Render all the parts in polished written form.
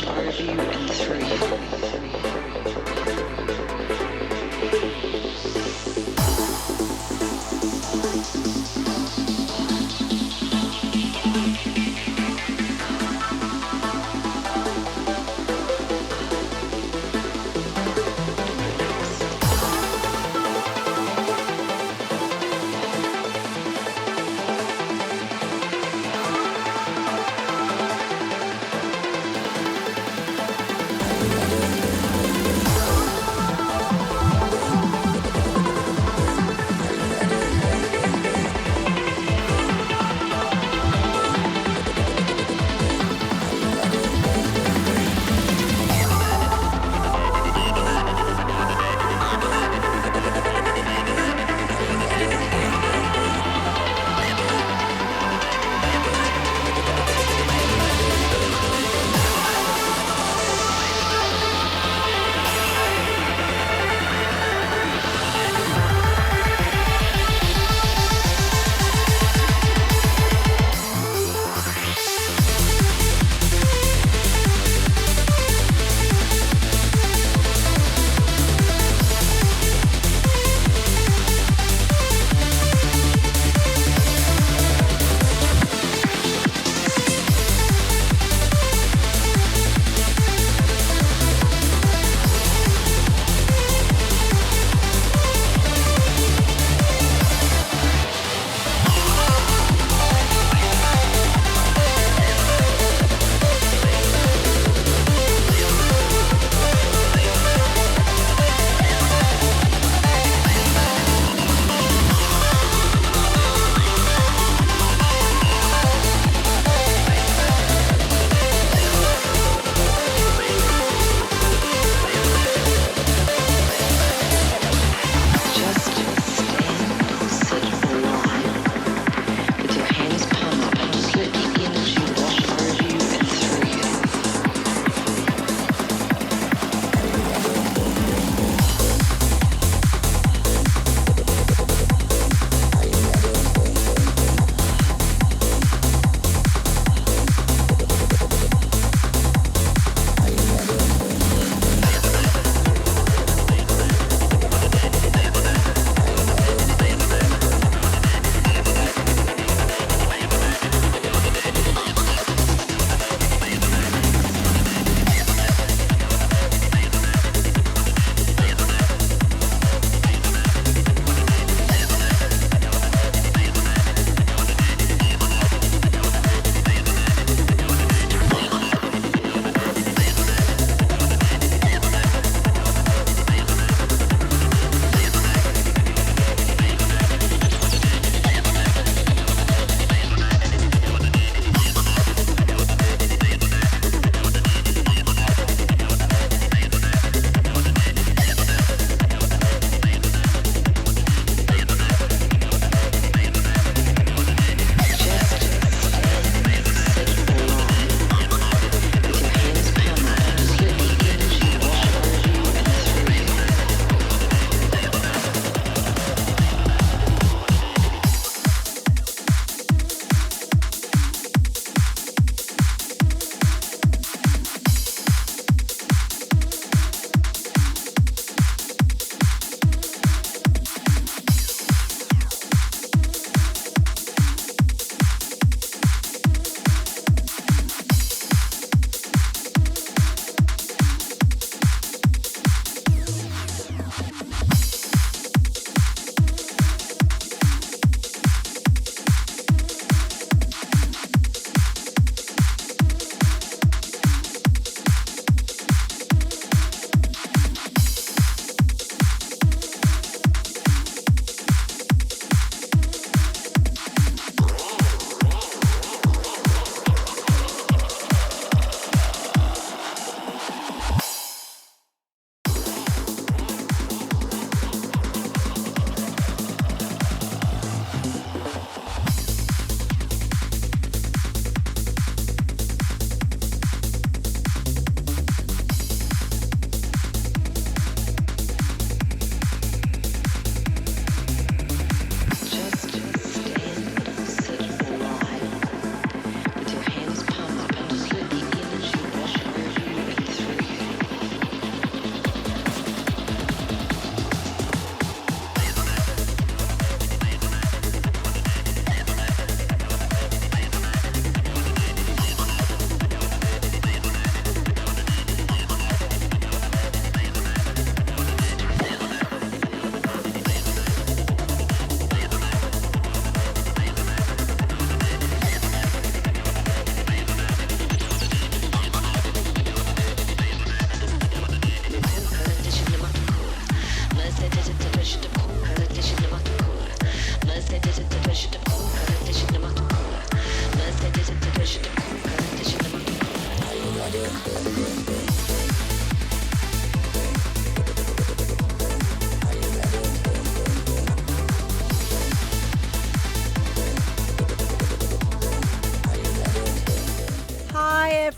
review in 3.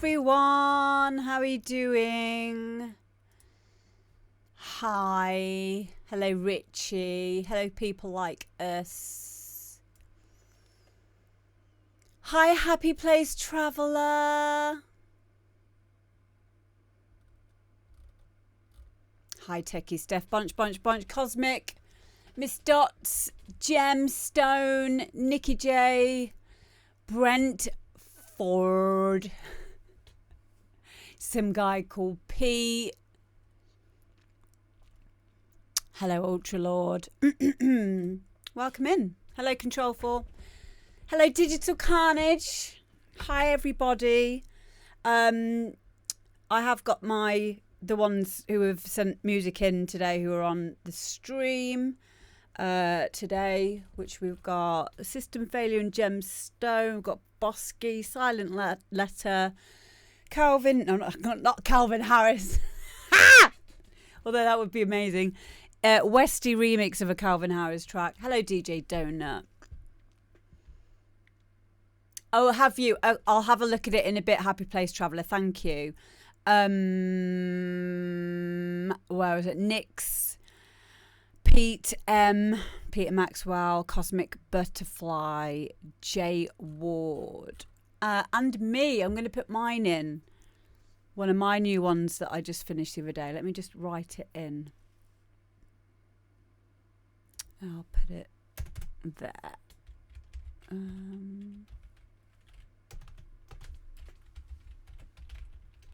everyone. How are you doing? Hi. Hello, Richie. Hello, people like us. Hi, Happy Place Traveller. Hi, Techie Steph. Bunch. Cosmic. Miss Dots. Gemstone. Nikki J. Brent Ford. Some guy called Pete. Hello, Ultra Lord. Welcome in. Hello, Control 4. Hello, Digital Carnage. Hi, everybody. I have got the ones who have sent music in today who are on the stream today, which we've got System Failure and Gemstone. We've got Boski, Silent Letter, Calvin. No, not Calvin Harris. Although that would be amazing. Westie remix of a Calvin Harris track. Hello, DJ Donut. Oh, have you? I'll have a look at it in a bit. Happy Place Traveller. Thank you. Where is it? Nix, Pete.M, Peter Maxwell, Cosmic Butterfly, J Ward, and me. I'm going to put mine in. One of my new ones that I just finished the other day. Let me just write it in. I'll put it there.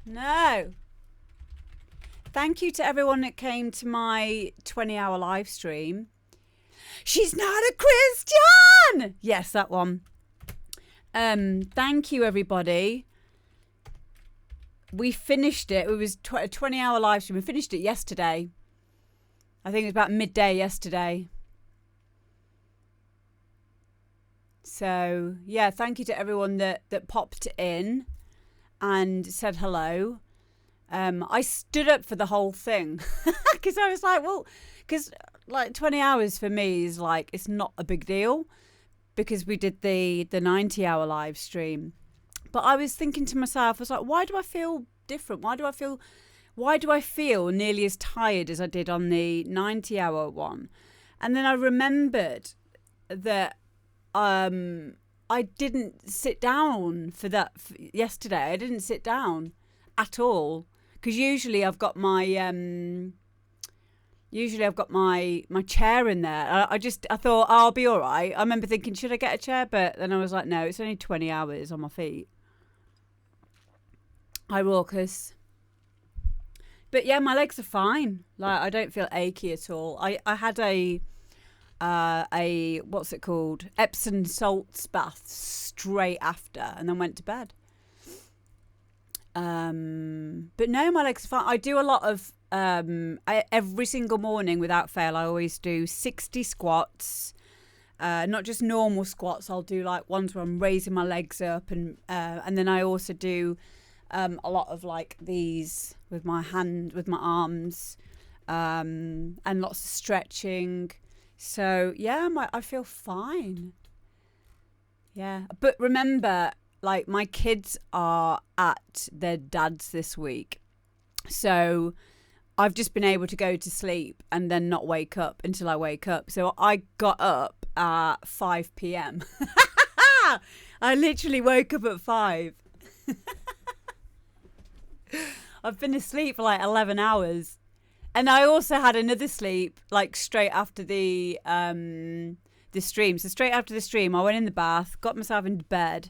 No. Thank you to everyone that came to my 20-hour live stream. She's not a Christian! Yes, that one. Thank you, everybody. We finished it. It was a 20-hour live stream. We finished it yesterday. I think it was about midday yesterday. So, yeah, thank you to everyone that popped in and said hello. I stood up for the whole thing because I was like, well, because like 20 hours for me is like, it's not a big deal because we did the 90-hour live stream. But I was thinking to myself, I was like, why do I feel different? Why do I feel nearly as tired as I did on the 90-hour one? And then I remembered that I didn't sit down for that yesterday. I didn't sit down at all because usually I've got my chair in there. I thought, oh, I'll be all right. I remember thinking, should I get a chair? But then I was like, no, it's only 20 hours on my feet. Hi, Raucus. But yeah, my legs are fine. Like, I don't feel achy at all. I had a what's it called? Epsom salts bath straight after and then went to bed. But no, my legs are fine. I do a lot of every single morning without fail. I always do 60 squats. Not just normal squats. I'll do like ones where I'm raising my legs up and then I also do a lot of like these with my arms, and lots of stretching. So yeah, I feel fine. Yeah, but remember, like my kids are at their dad's this week, so I've just been able to go to sleep and then not wake up until I wake up. So I got up at 5 p.m. I literally woke up at 5. I've been asleep for like 11 hours. And I also had another sleep like straight after the stream. So straight after the stream, I went in the bath, got myself into bed.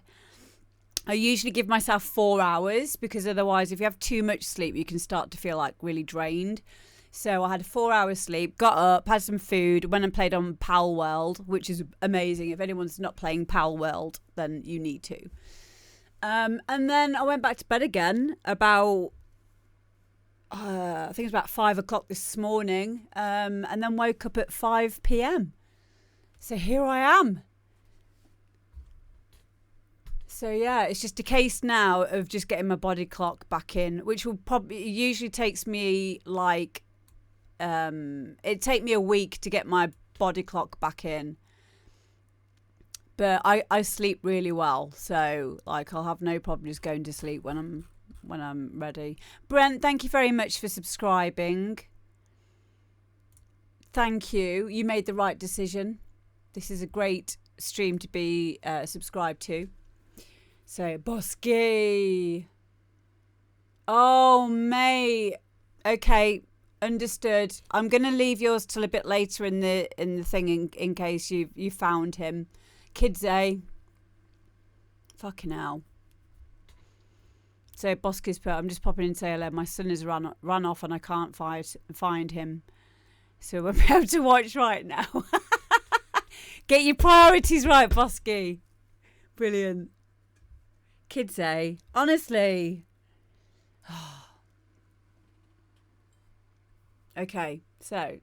I usually give myself 4 hours because otherwise if you have too much sleep, you can start to feel like really drained. So I had a 4 hour sleep, got up, had some food, went and played on Pal World, which is amazing. If anyone's not playing Pal World, then you need to. And then I went back to bed again about, I think it was about 5 o'clock this morning, and then woke up at 5 p.m. So here I am. So yeah, it's just a case now of just getting my body clock back in, which will probably usually takes me like, it'd take me a week to get my body clock back in. But I sleep really well, so like I'll have no problem just going to sleep when I'm ready. Brent, thank you very much for subscribing. Thank you. You made the right decision. This is a great stream to be subscribed to. So Boski. Oh, mate. Okay, understood. I'm gonna leave yours till a bit later in the thing in case you found him. Kids, eh? Fucking hell. So Boski's put, I'm just popping in to say hello. My son has run off and I can't find him. So we'll be able to watch right now. Get your priorities right, Boski. Brilliant. Kids, eh? Honestly. Okay, so.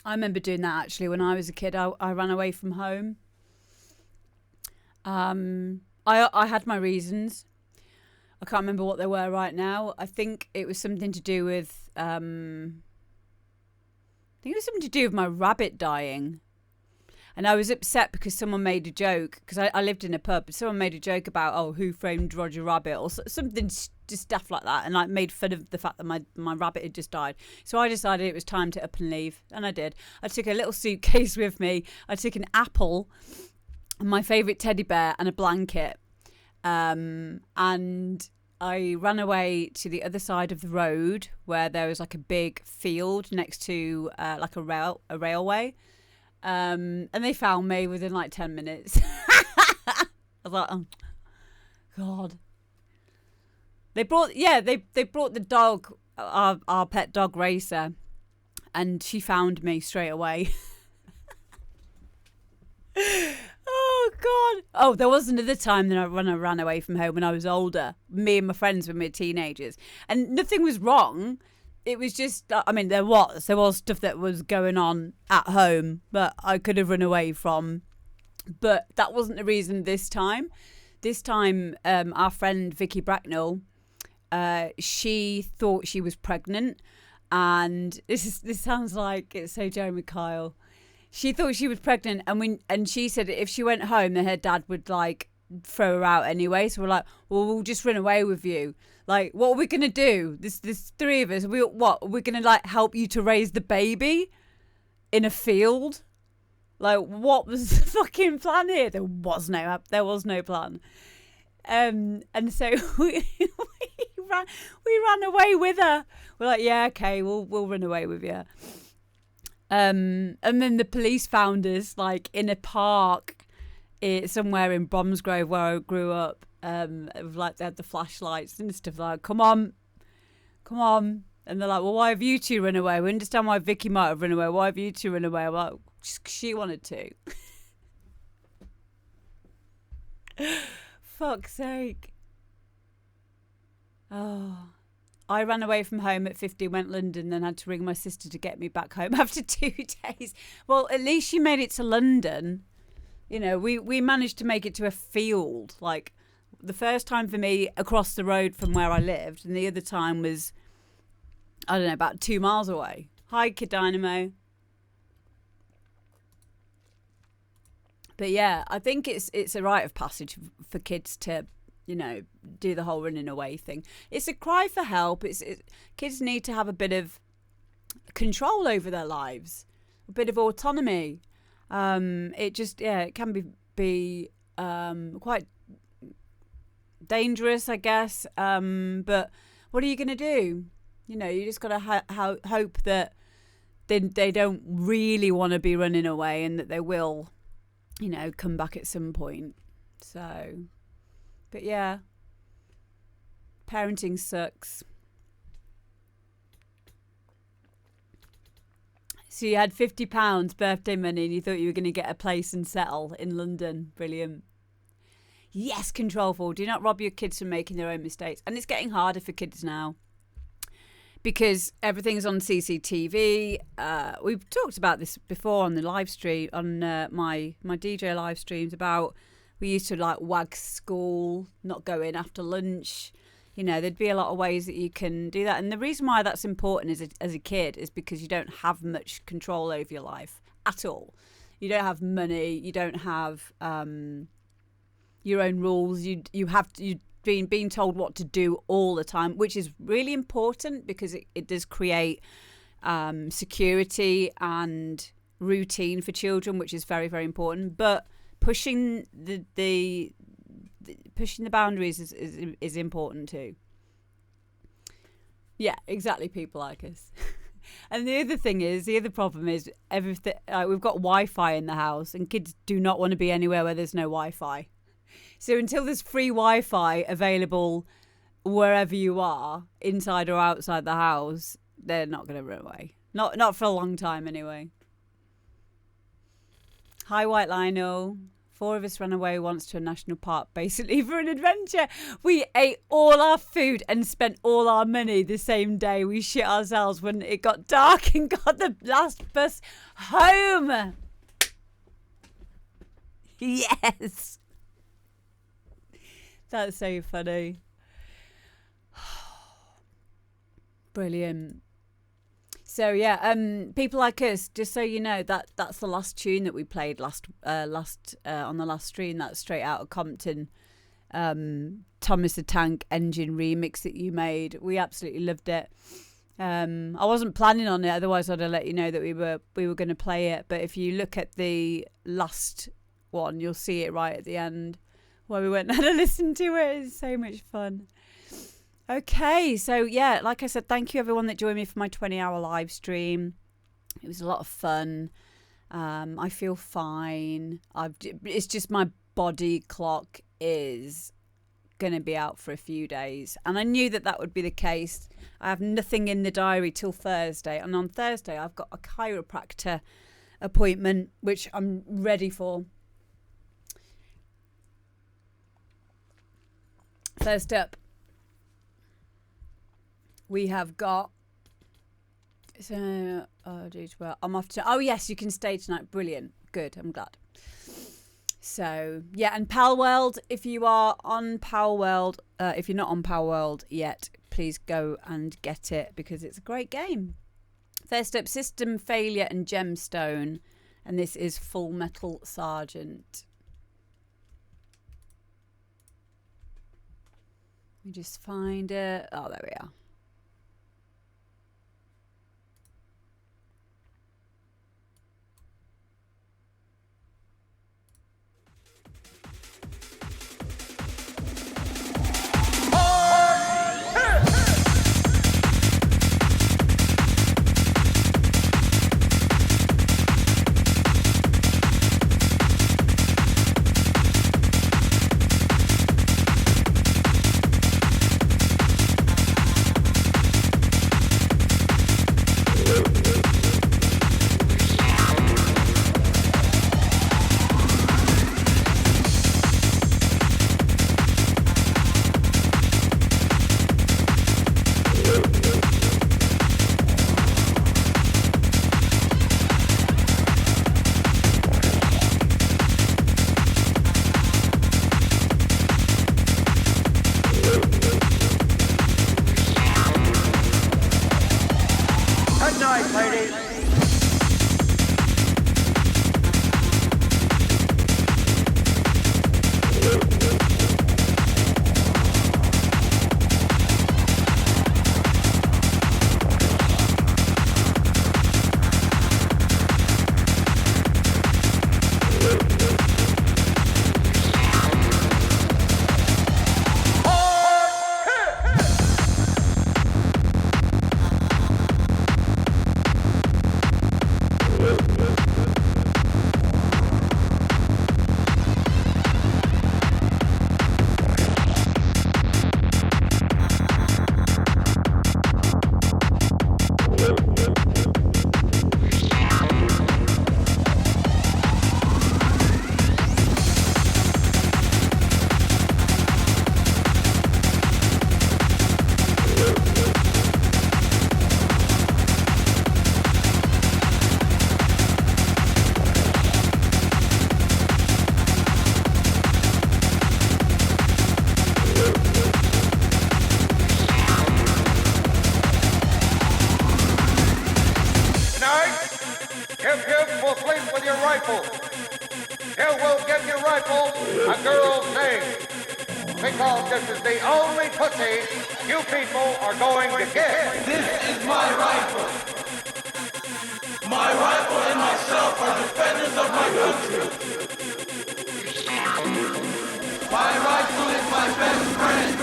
I remember doing that actually when I was a kid. I ran away from home. I had my reasons. I can't remember what they were right now. I think it was something to do with my rabbit dying. And I was upset because someone made a joke, because I lived in a pub, but someone made a joke about, oh, who framed Roger Rabbit, or something just stuff like that, and like made fun of the fact that my rabbit had just died. So I decided it was time to up and leave, and I did. I took a little suitcase with me. I took an apple, my favourite teddy bear, and a blanket. And I ran away to the other side of the road where there was like a big field next to like a railway. And they found me within like 10 minutes. I was like, oh God. They brought the dog, our pet dog Racer, and she found me straight away. Oh God. Oh, there was another time that I ran away from home when I was older. Me and my friends when we were teenagers, and nothing was wrong. It was just, I mean, there was stuff that was going on at home that I could have run away from, but that wasn't the reason this time. This time, our friend Vicky Bracknell, she thought she was pregnant, and this sounds like it's so Jeremy Kyle. She thought she was pregnant, and she said if she went home, then her dad would like throw her out anyway. So we're like, well, we'll just run away with you. Like, what are we gonna do? This three of us. We're gonna like help you to raise the baby in a field? Like, what was the fucking plan here? There was no plan. And so we ran away with her. We're like, yeah, okay, we'll run away with you. And then the police found us like in a park somewhere in Bromsgrove where I grew up. Like they had the flashlights and stuff like, come on. And they're like, well, why have you two run away? We understand why Vicky might have run away. Why have you two run away? I'm like, just 'cause she wanted to. Fuck's sake. Oh. I ran away from home at 50, went to London, then had to ring my sister to get me back home after 2 days. Well, at least she made it to London. You know, we managed to make it to a field. Like, the first time for me across the road from where I lived, and the other time was, I don't know, about 2 miles away. Hi, Kid Dynamo. But yeah, I think it's a rite of passage for kids to, you know, do the whole running away thing. It's a cry for help. Kids need to have a bit of control over their lives, a bit of autonomy. It can be quite dangerous, I guess. But what are you going to do? You know, you just got to hope that they don't really want to be running away and that they will, you know, come back at some point. So, but yeah, parenting sucks. So you had £50 birthday money and you thought you were going to get a place and settle in London. Brilliant. Yes, Controlful. Do not rob your kids from making their own mistakes. And it's getting harder for kids now because everything's on CCTV. We've talked about this before on the live stream, on my DJ live streams, about we used to like wag school, not go in after lunch. You know, there'd be a lot of ways that you can do that. And the reason why that's important as a kid is because you don't have much control over your life at all. You don't have money. You don't have your own rules. You've been being told what to do all the time, which is really important because it does create security and routine for children, which is very, very important. But pushing the boundaries is important too. Yeah, exactly. People like us. And the other problem is everything. We've got Wi-Fi in the house, and kids do not want to be anywhere where there's no Wi-Fi. So until there's free Wi-Fi available wherever you are, inside or outside the house, they're not going to run away. Not for a long time anyway. Hi, White Lionel. 4 of us ran away once to a national park, basically for an adventure. We ate all our food and spent all our money the same day. We shit ourselves when it got dark and got the last bus home. Yes. That's so funny. Brilliant. So yeah, people like us, just so you know, that's the last tune that we played on the last stream. That's straight out of Compton, Thomas the Tank Engine remix that you made. We absolutely loved it. I wasn't planning on it, otherwise I'd have let you know that we were going to play it. But if you look at the last one, you'll see it right at the end where we went and had a listen to it. It's so much fun. Okay, so yeah, like I said, thank you everyone that joined me for my 20-hour live stream. It was a lot of fun. I feel fine. It's just my body clock is going to be out for a few days. And I knew that would be the case. I have nothing in the diary till Thursday. And on Thursday, I've got a chiropractor appointment, which I'm ready for. First up, we have got, I'm off to, oh yes, you can stay tonight. Brilliant. Good. I'm glad. So yeah, and Pal World, if you are on Pal World, if you're not on Pal World yet, please go and get it because it's a great game. First up, System Failure and Gemstone, and this is Full Metal Sergeant. Let me just find it. Oh, there we are. Jim will sleep with your rifle. You will give your rifle a girl's name. Because this is the only pussy you people are going to get. This is my rifle. My rifle and myself are defenders of my country. My rifle is my best friend.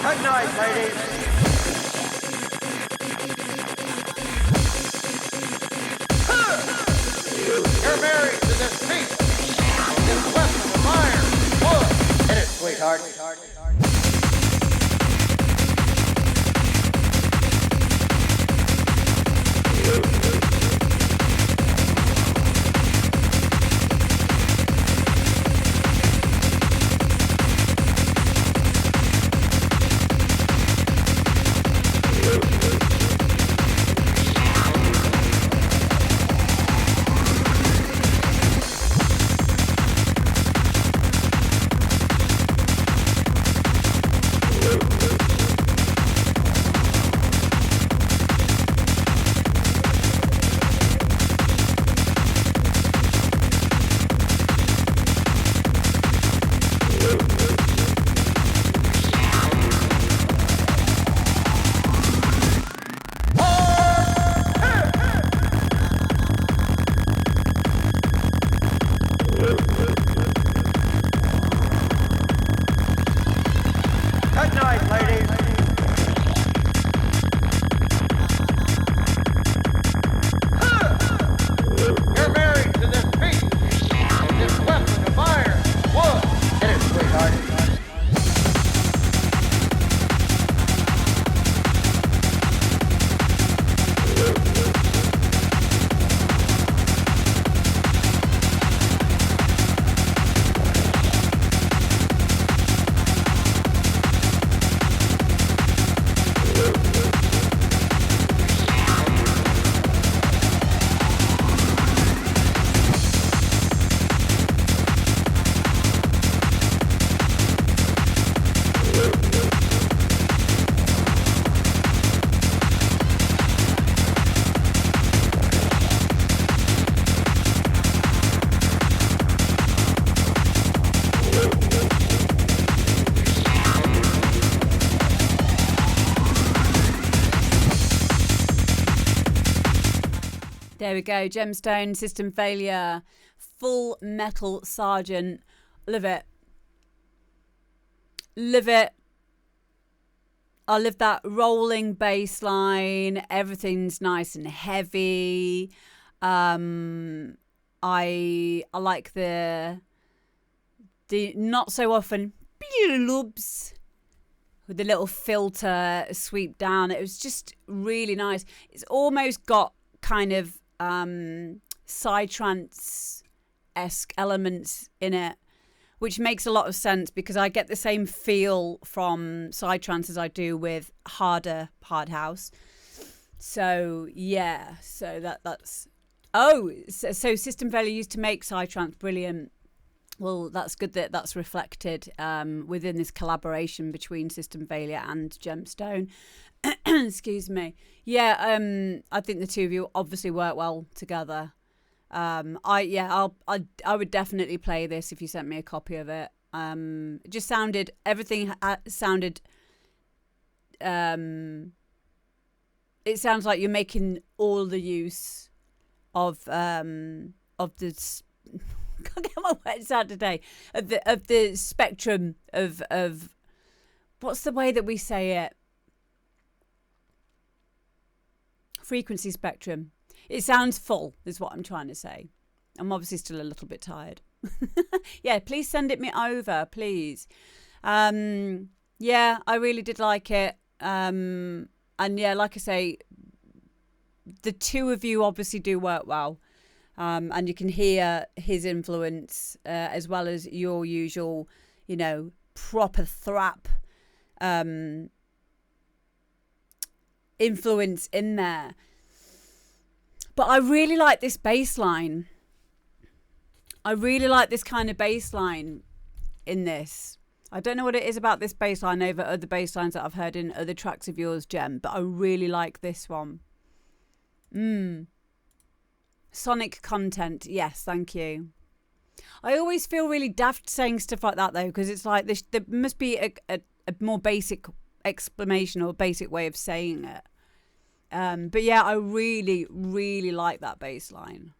Good night, ladies. You're married to this piece. This weapon of iron. Wood. Hit it, sweetheart. There we go. Gemstone, System Failure, Full Metal Sergeant. Love it. Love it. I love that rolling bass line. Everything's nice and heavy. I like the not so often lubs with the little filter sweep down. It was just really nice. It's almost got kind of psytrance-esque elements in it, which makes a lot of sense because I get the same feel from psytrance as I do with hard house. So yeah, so that's so System Failure used to make psytrance. Brilliant. Well, that's good that that's reflected within this collaboration between System Failure and Gemstone. Excuse me. Yeah, I think the two of you obviously work well together. I would definitely play this if you sent me a copy of it. It just sounded, everything sounded. It sounds like you're making all the use of the. Can't get my words out today. Of the spectrum of what's the way that we say it? Frequency spectrum. It sounds full, is what I'm trying to say. I'm obviously still a little bit tired. Yeah, please send it me over, please. Yeah, I really did like it. And yeah, like I say, the two of you obviously do work well. And you can hear his influence as well as your usual, proper thrap influence in there. But I really like this bass line. I really like this kind of bass line in this. I don't know what it is about this bass line over other bass lines that I've heard in other tracks of yours, Jem, but I really like this one. Sonic content. Yes, thank you. I always feel really daft saying stuff like that, though, because it's like there must be a more basic explanation or basic way of saying it. But yeah, I really, really like that bass line.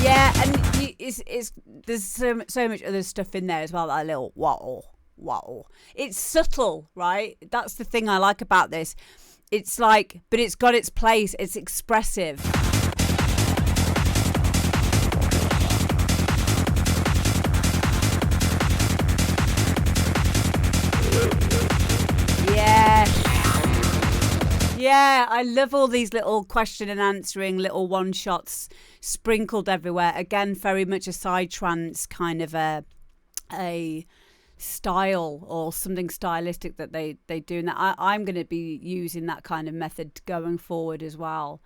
Yeah, and there's so much other stuff in there as well. That little wow. It's subtle, right? That's the thing I like about this. It's like, but it's got its place. It's expressive. Yeah, I love all these little question and answering, little one shots sprinkled everywhere. Again, very much a side trance kind of a style or something stylistic that they do. And I'm going to be using that kind of method going forward as well.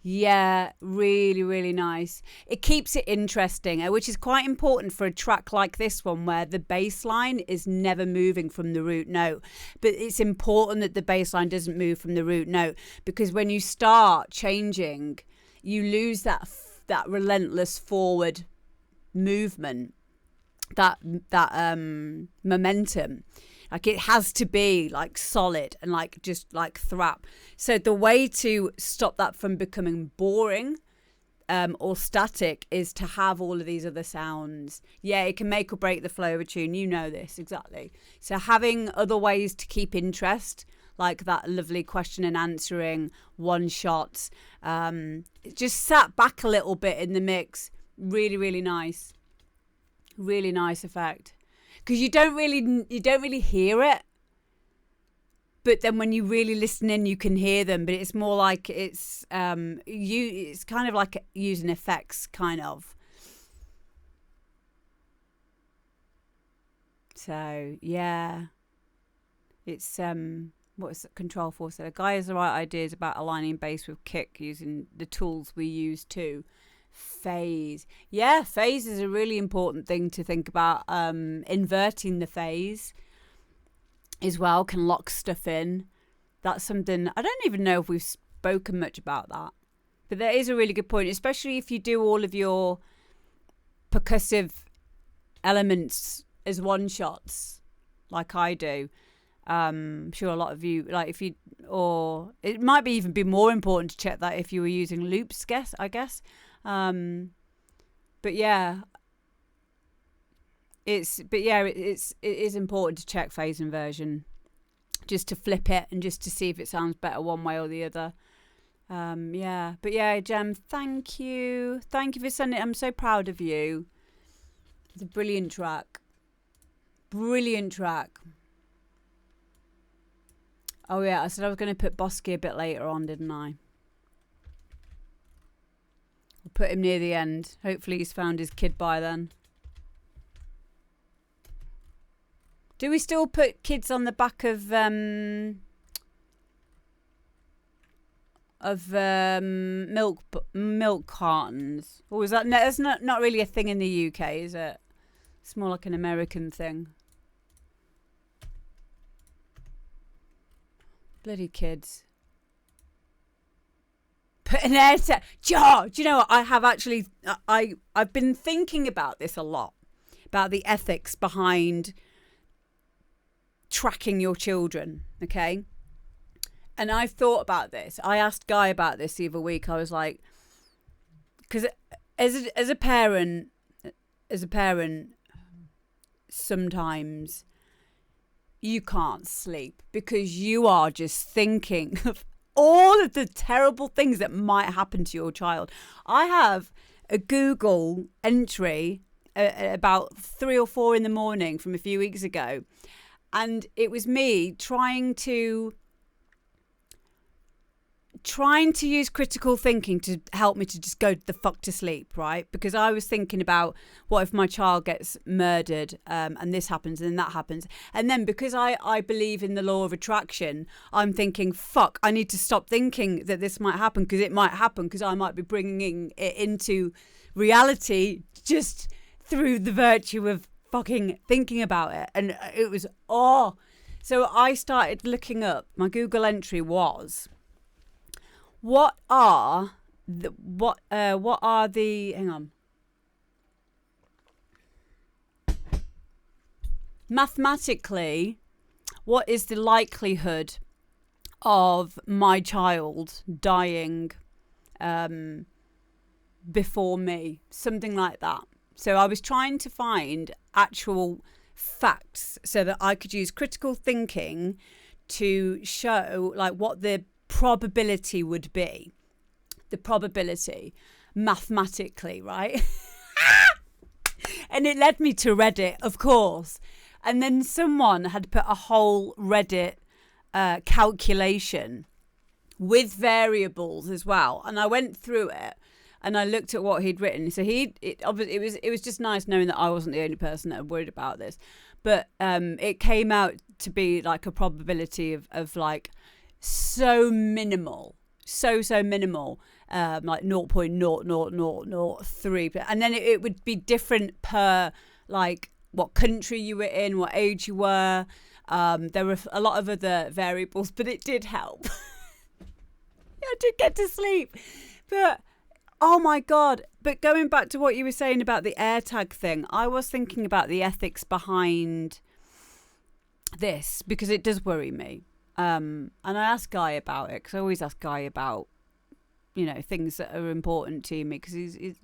Yeah, really, really nice. It keeps it interesting, which is quite important for a track like this one where the bass line is never moving from the root note. But it's important that the bass line doesn't move from the root note, because when you start changing, you lose that relentless forward movement, that momentum. Like, it has to be like solid and like just like thrap. So the way to stop that from becoming boring or static is to have all of these other sounds. Yeah, it can make or break the flow of a tune. You know this, exactly. So having other ways to keep interest, like that lovely question and answering, one shots, just sat back a little bit in the mix. Really, really nice. Really nice effect. Because you don't really hear it, but then when you really listen in, you can hear them. But it's more like it's kind of like using effects, kind of. So yeah, it's what is it? Control 4 said, a guy has the right ideas about aligning bass with kick using the tools we use too. Phase. Yeah, phase is a really important thing to think about. Inverting the phase as well can lock stuff in. That's something, I don't even know if we've spoken much about that, but that is a really good point, especially if you do all of your percussive elements as one shots like I do. I'm sure a lot of you, like, if you, or it might be even be more important to check that if you were using loops, I guess. But yeah, it is important to check phase inversion, just to flip it and just to see if it sounds better one way or the other. Yeah, but yeah, Jem, thank you for sending it. I'm so proud of you. It's a brilliant track. Oh yeah, I said I was going to put Boski a bit later on, didn't I? I'll put him near the end. Hopefully he's found his kid by then. Do we still put kids on the back of milk cartons? Or is that, no, that's not really a thing in the UK, is it? It's more like an American thing. Bloody kids. Put an air tag. Do you know what? I have actually, I've been thinking about this a lot, about the ethics behind tracking your children, okay? And I've thought about this. I asked Guy about this the other week. I was like, because as a parent, sometimes you can't sleep because you are just thinking of all of the terrible things that might happen to your child. I have a Google entry about 3 or 4 in the morning from a few weeks ago, and it was me trying to trying to use critical thinking to help me to just go the fuck to sleep, right? Because I was thinking about what if my child gets murdered and this happens and then that happens. And then because I believe in the law of attraction, I'm thinking, fuck, I need to stop thinking that this might happen because it might happen because I might be bringing it into reality just through the virtue of fucking thinking about it. And it was, So I started looking up, my Google entry was, what are the hang on. Mathematically, what is the likelihood of my child dying before me? Something like that. So I was trying to find actual facts so that I could use critical thinking to show like what the probability would be. The probability mathematically, right? And it led me to Reddit, of course. And then someone had put a whole Reddit calculation with variables as well. And I went through it and I looked at what he'd written. So it was just nice knowing that I wasn't the only person that had worried about this. But it came out to be like a probability of like so minimal, so minimal, like 0.00003. And then it would be different per like what country you were in, what age you were. There were a lot of other variables, but it did help. I did get to sleep. But oh my God. But going back to what you were saying about the AirTag thing, I was thinking about the ethics behind this because it does worry me. And I asked Guy about it because I always ask Guy about, you know, things that are important to me because he's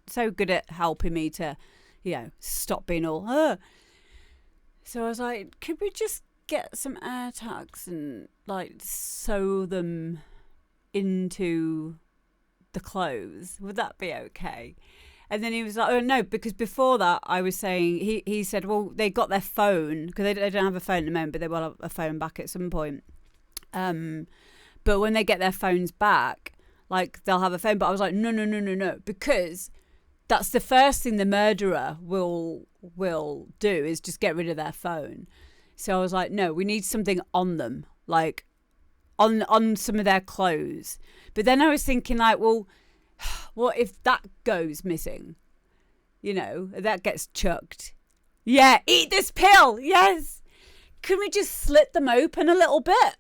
so good at helping me to, you know, stop being all, So I was like, could we just get some AirTags and like sew them into the clothes? Would that be okay? And then he was like, oh no, because before that I was saying, he said, well, they got their phone because they don't have a phone at the moment, but they will have a phone back at some point. But when they get their phones back, like they'll have a phone. But I was like, no, because that's the first thing the murderer will do is just get rid of their phone. So I was like, no, we need something on them, like on some of their clothes. But then I was thinking like, well, what if that goes missing? You know, that gets chucked. Yeah, eat this pill. Yes. Can we just slit them open a little bit?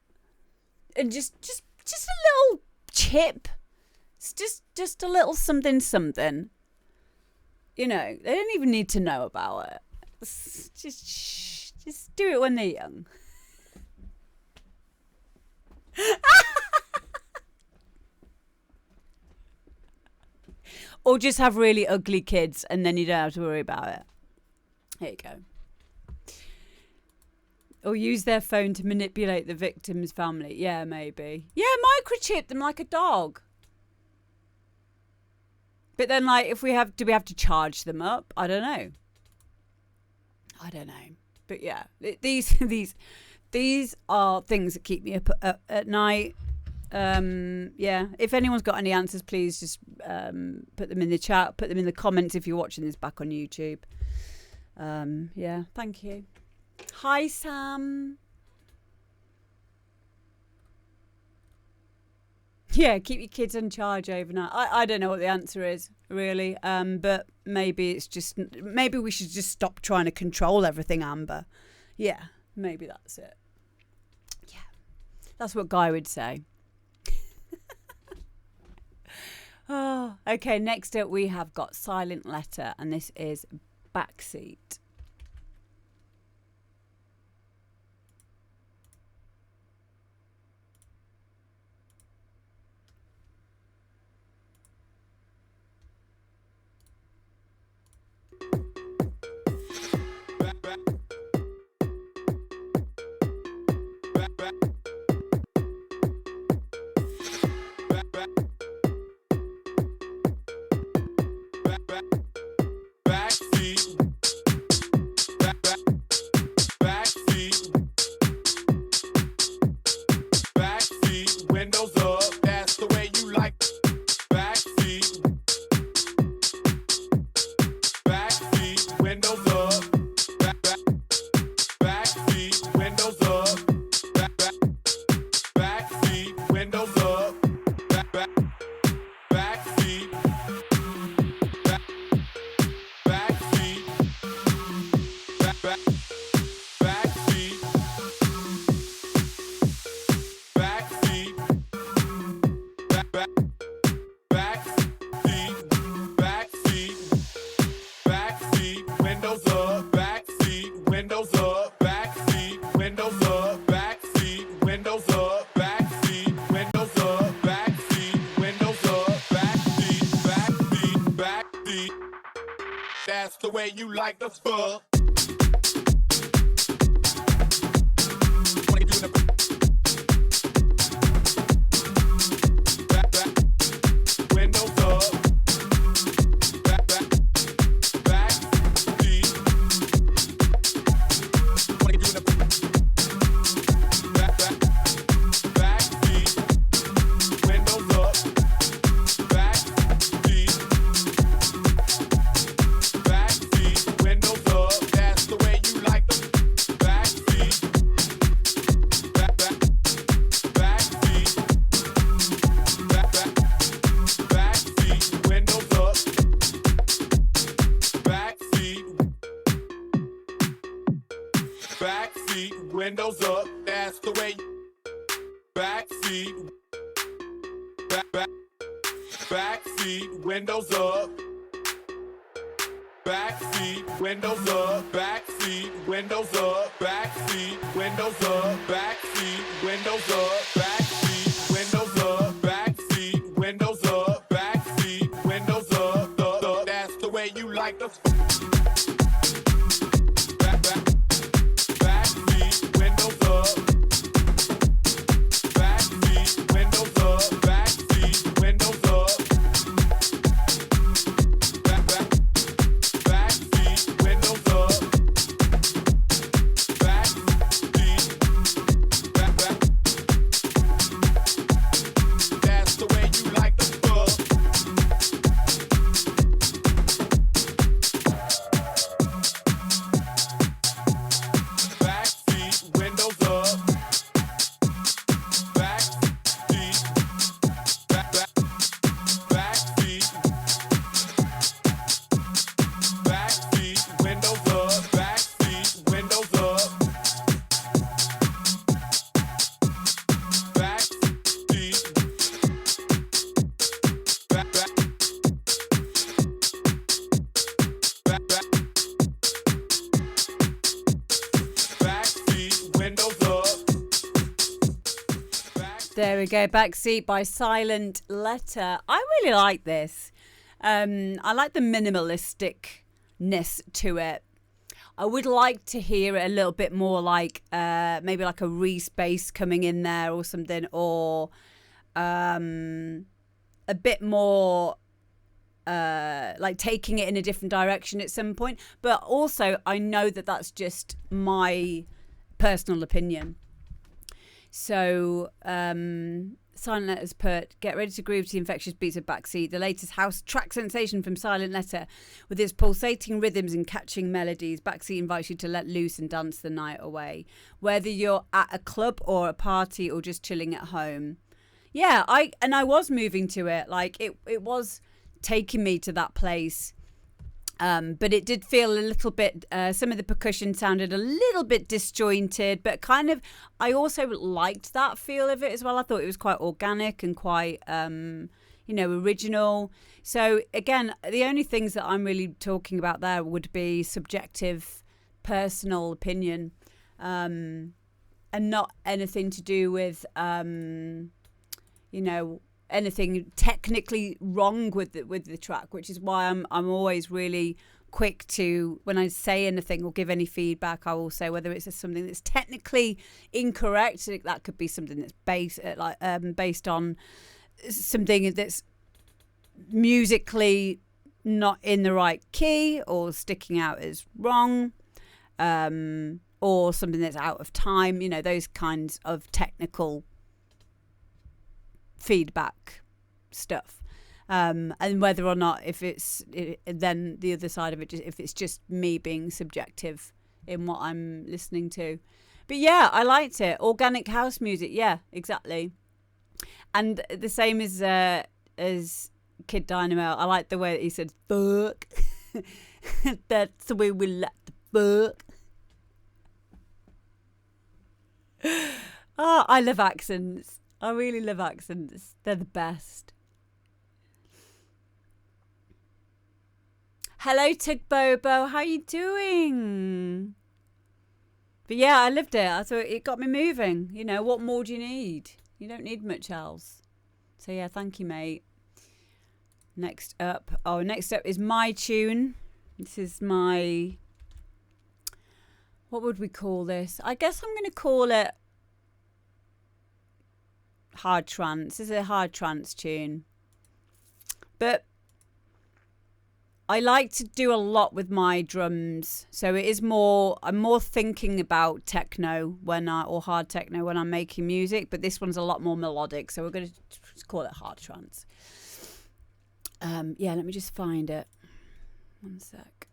And just a little chip. It's just a little something. You know, they don't even need to know about it. Just do it when they're young. Or just have really ugly kids and then you don't have to worry about it. Here you go. Or use their phone to manipulate the victim's family. Yeah, maybe. Yeah, microchip them like a dog. But then, like, do we have to charge them up? I don't know. But yeah, these are things that keep me up at night. Yeah, if anyone's got any answers, please just put them in the chat, put them in the comments if you're watching this back on YouTube. Yeah, thank you. Hi, Sam. Yeah, keep your kids in charge overnight. I don't know what the answer is, really. But maybe we should just stop trying to control everything, Amber. Yeah, maybe that's it. Yeah, that's what Guy would say. Oh, okay, next up we have got Silent Letter, and this is Backseat. Backseat, windows up, way you like the fuck. Windows up, that's the way. Backseat, backseat, windows up. Backseat, windows up. Backseat, windows up. Backseat, windows up. Backseat, windows up. Backseat, windows up. Backseat, windows up. Backseat, windows up. That's the way you like the. There we go. Backseat by Silent Letter. I really like this. I like the minimalisticness to it. I would like to hear it a little bit more like maybe like a Reese bass coming in there or something, or a bit more like taking it in a different direction at some point. But also, I know that that's just my personal opinion. So, Silent Letter's put, get ready to groove to the infectious beats of Backseat, the latest house track sensation from Silent Letter. With its pulsating rhythms and catching melodies, Backseat invites you to let loose and dance the night away. Whether you're at a club or a party or just chilling at home. Yeah, I was moving to it. Like, it was taking me to that place. But it did feel a little bit, some of the percussion sounded a little bit disjointed, but kind of, I also liked that feel of it as well. I thought it was quite organic and quite, original. So again, the only things that I'm really talking about there would be subjective, personal opinion, and not anything to do with, anything technically wrong with the track, which is why I'm always really quick to, when I say anything or give any feedback, I will say whether it's something that's technically incorrect. That could be something that's based on something that's musically not in the right key or sticking out as wrong, or something that's out of time. Those kinds of technical feedback stuff, and whether or not then the other side of it, if it's just me being subjective in what I'm listening to. But yeah, I liked it. Organic house music, yeah, exactly. And the same as Kid Dynamo, I like the way that he said fuck. That's the way we like the fuck. I love accents. I really love accents. They're the best. Hello, Tugbobo. How you doing? But yeah, I loved it. I thought it got me moving. What more do you need? You don't need much else. So yeah, thank you, mate. Next up is My Tune. This is my... What would we call this? I guess I'm going to call it hard trance. This is a hard trance tune. But I like to do a lot with my drums. So it is more, I'm more thinking about techno or hard techno when I'm making music. But this one's a lot more melodic. So we're going to call it hard trance. Yeah, let me just find it. One sec.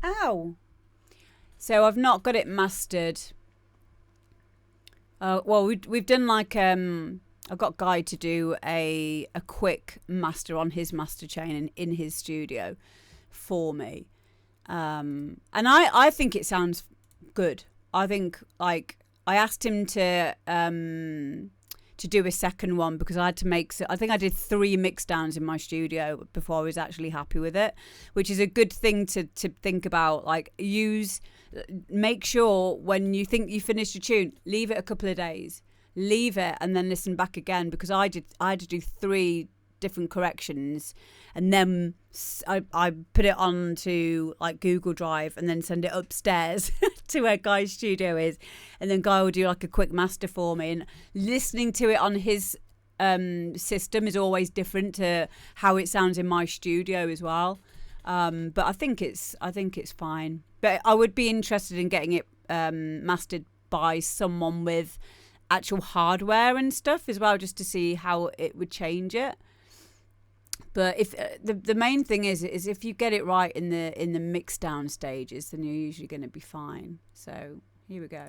Ow! So I've not got it mastered. Well, we've done like I've got Glyde to do a quick master on his master chain in his studio for me, and I think it sounds good. I think like I asked him to do a second one because I had to make. I think I did 3 mix downs in my studio before I was actually happy with it, which is a good thing to think about. Like make sure when you think you finished a tune, leave it a couple of days, leave it, and then listen back again, because I had to do 3 different corrections, and then I put it onto like Google Drive and then send it upstairs to where Guy's studio is, and then Guy will do like a quick master for me, and listening to it on his system is always different to how it sounds in my studio as well. But I think it's fine, but I would be interested in getting it mastered by someone with actual hardware and stuff as well, just to see how it would change it. But if the main thing is if you get it right in the mix down stages, then you're usually going to be fine. So here we go.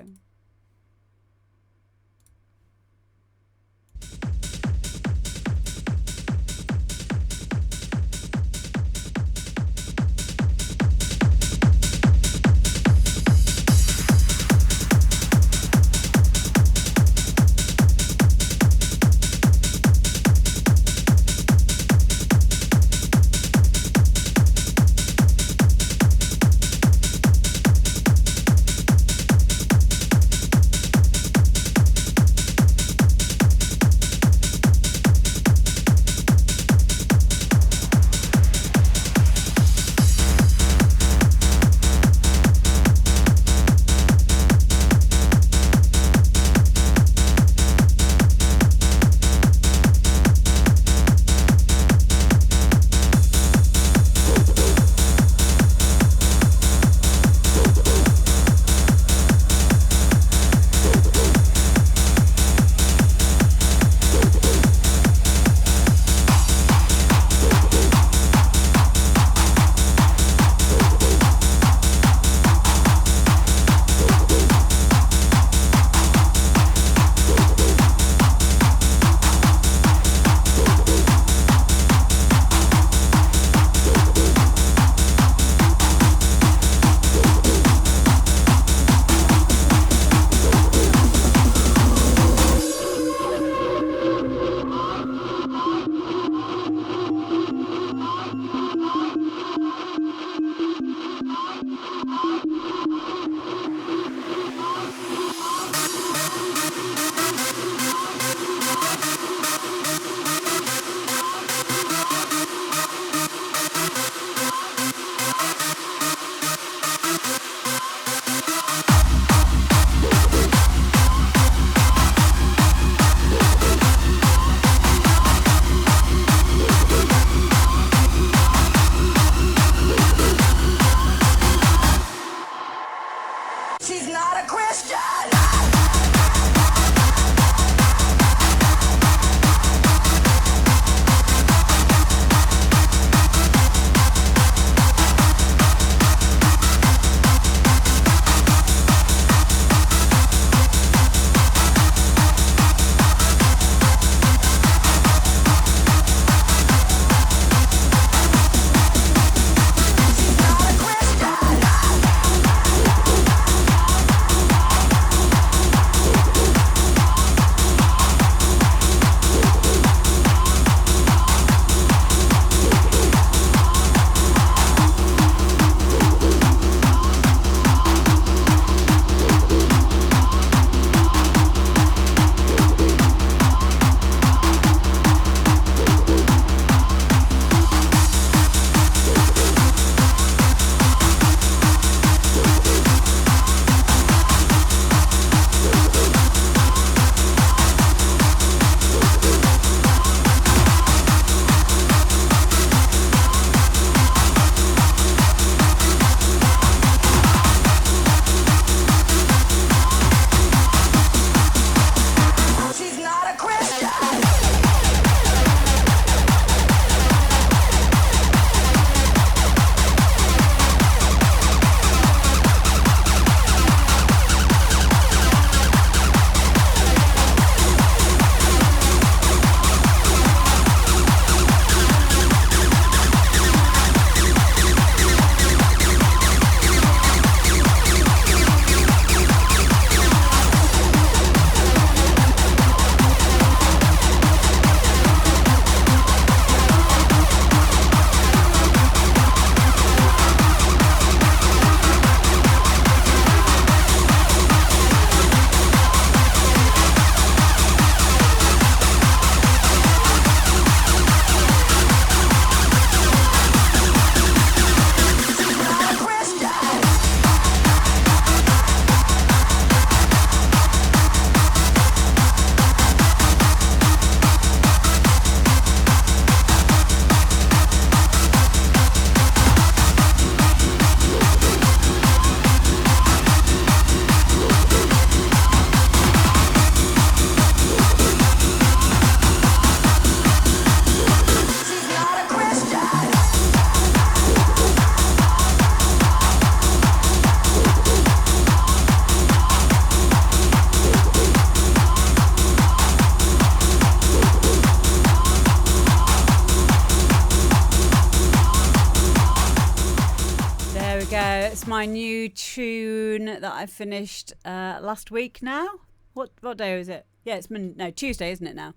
It's my new tune that I finished last week now. What day is it? Yeah, it's Tuesday, isn't it now?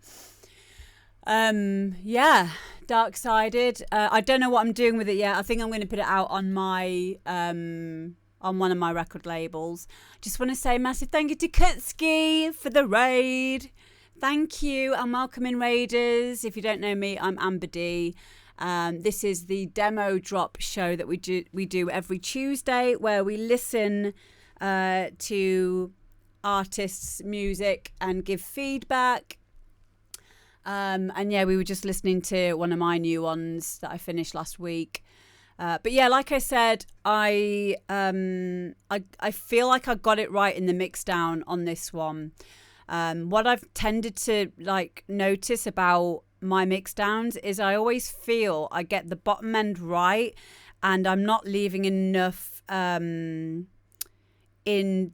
Yeah, Darksided. I don't know what I'm doing with it yet. I think I'm going to put it out on my on one of my record labels. Just want to say a massive thank you to Kutski for the raid. Thank you. I'm welcoming raiders. If you don't know me, I'm Amber D. This is the demo drop show that we do every Tuesday, where we listen to artists' music and give feedback. And yeah, we were just listening to one of my new ones that I finished last week. But yeah, like I said, I feel like I got it right in the mix down on this one. What I've tended to notice about my mix downs is I always feel I get the bottom end right, and I'm not leaving enough in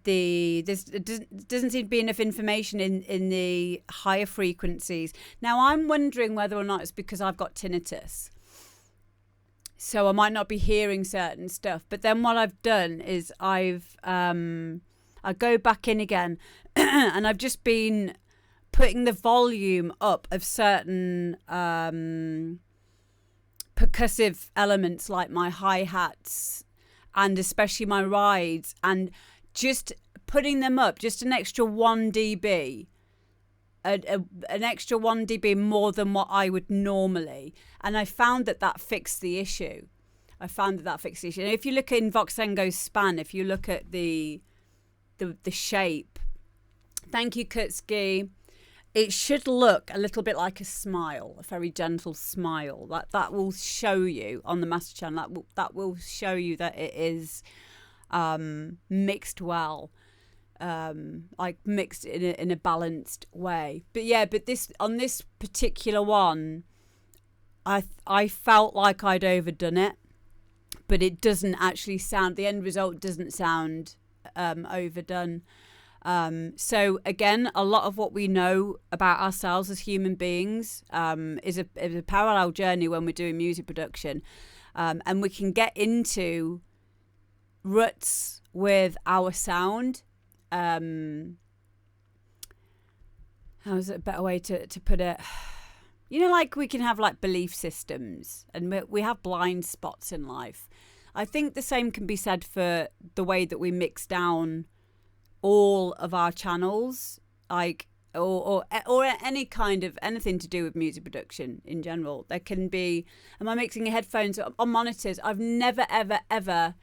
the doesn't seem to be enough information in the higher frequencies. Now I'm wondering whether or not it's because I've got tinnitus, so I might not be hearing certain stuff. But then what I've done is I go back in again and I've just been putting the volume up of certain percussive elements like my hi-hats and especially my rides, and just putting them up just an extra 1 dB, an extra 1 dB more than what I would normally. And I found that fixed the issue. And if you look in Voxengo's span, if you look at the shape, thank you, Kutski. It should look a little bit like a smile, a very gentle smile. That will show you on the master channel. That will show you that it is mixed well, mixed in a balanced way. But yeah, this on this particular one, I felt like I'd overdone it, but it doesn't actually sound. The end result doesn't sound overdone. So again, a lot of what we know about ourselves as human beings is a parallel journey when we're doing music production, and we can get into ruts with our sound. How is it a better way to put it? We can have belief systems, and we have blind spots in life. I think the same can be said for the way that we mix down all of our channels, or any kind of anything to do with music production in general. There can be, am I mixing headphones on monitors? I've never ever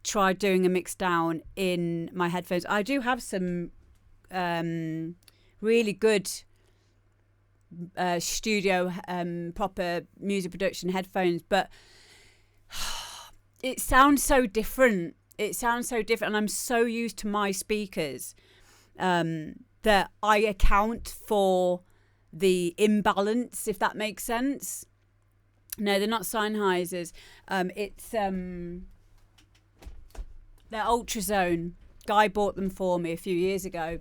tried doing a mix down in my headphones. I do have some really good studio proper music production headphones, but it sounds so different. And I'm so used to my speakers that I account for the imbalance, if that makes sense. No, they're not Sennheisers. They're Ultrazone. Guy bought them for me a few years ago.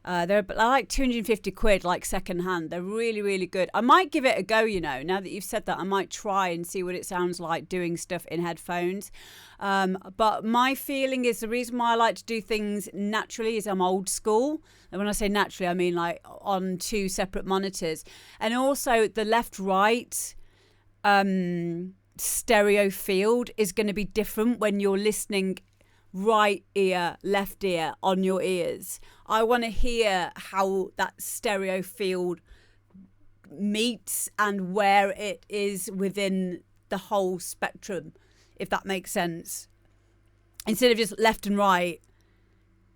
They're like 250 quid, second hand. They're really, really good. I might give it a go, now that you've said that. I might try and see what it sounds like doing stuff in headphones. But my feeling is the reason why I like to do things naturally is I'm old school. And when I say naturally, I mean on 2 separate monitors. And also the left-right stereo field is going to be different when you're listening right ear, left ear on your ears. I want to hear how that stereo field meets and where it is within the whole spectrum, if that makes sense. Instead of just left and right,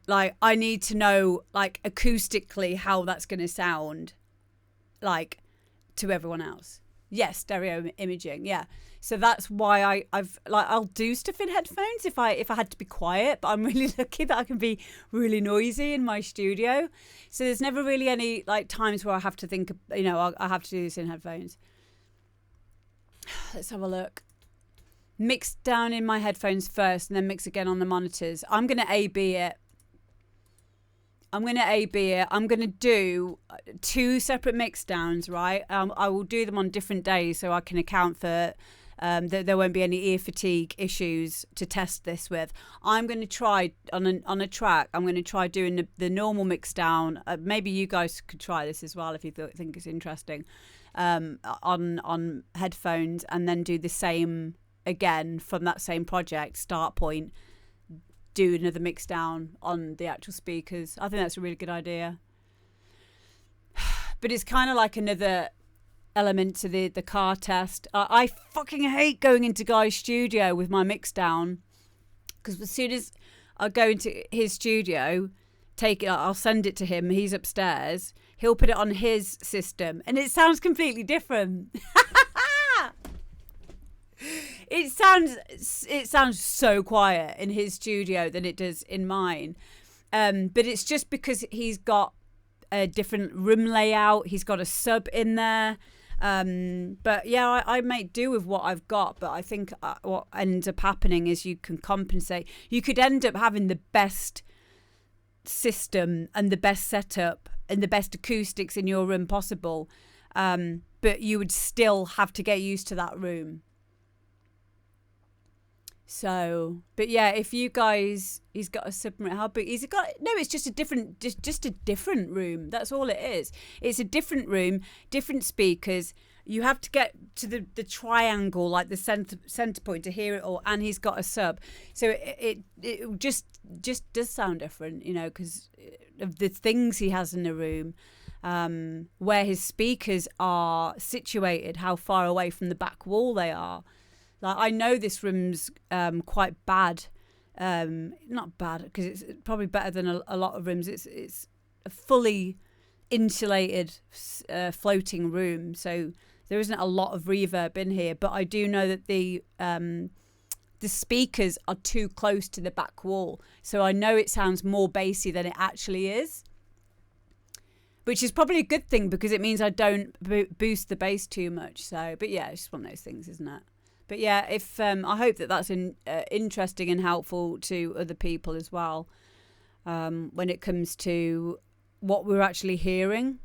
I need to know acoustically how that's going to sound to everyone else. Yes, stereo imaging, yeah. So that's why I'll do stuff in headphones if I had to be quiet, but I'm really lucky that I can be really noisy in my studio. So there's never really any times where I have to think, I have to do this in headphones. Let's have a look. Mix down in my headphones first and then mix again on the monitors. I'm going to A/B it. I'm going to do 2 separate mix downs, right? I will do them on different days so I can account for There won't be any ear fatigue issues to test this with. I'm going to try on a track. I'm going to try doing the normal mix down. Maybe you guys could try this as well if you think it's interesting. On headphones, and then do the same again from that same project start point. Do another mix down on the actual speakers. I think that's a really good idea. But it's kind of like another element to the car test. I fucking hate going into Guy's studio with my mix down, because as soon as I go into his studio, I'll send it to him. He's upstairs. He'll put it on his system, and it sounds completely different. It sounds so quiet in his studio than it does in mine. But it's just because he's got a different room layout. He's got a sub in there. But yeah, I make do with what I've got. But I think what ends up happening is you can compensate. You could end up having the best system and the best setup and the best acoustics in your room possible. But you would still have to get used to that room. So, but yeah, if you guys, he's got a submarine. How big? He's got no. It's just a different room. That's all it is. It's a different room, different speakers. You have to get to the triangle, like the center point, to hear it all. And he's got a sub, so it just does sound different, you know, because of the things he has in the room, where his speakers are situated, how far away from the back wall they are. Like, I know this room's quite bad. Not bad, because it's probably better than a lot of rooms. It's a fully insulated floating room, so there isn't a lot of reverb in here. But I do know that the speakers are too close to the back wall, so I know it sounds more bassy than it actually is, which is probably a good thing because it means I don't boost the bass too much. So, but yeah, it's just one of those things, isn't it? But yeah, if I hope that that's interesting and helpful to other people as well, when it comes to what we're actually hearing.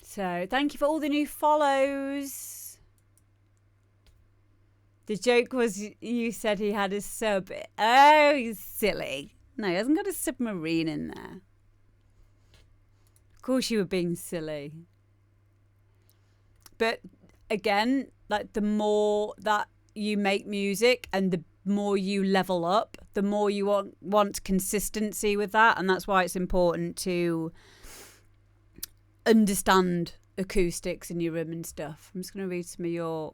So thank you for all the new follows. The joke was you said he had a sub. Oh, you silly. No, he hasn't got a submarine in there. Of course you were being silly. But again, like, the more that you make music and the more you level up, the more you want consistency with that. And that's why it's important to understand acoustics in your room and stuff. I'm just going to read some of your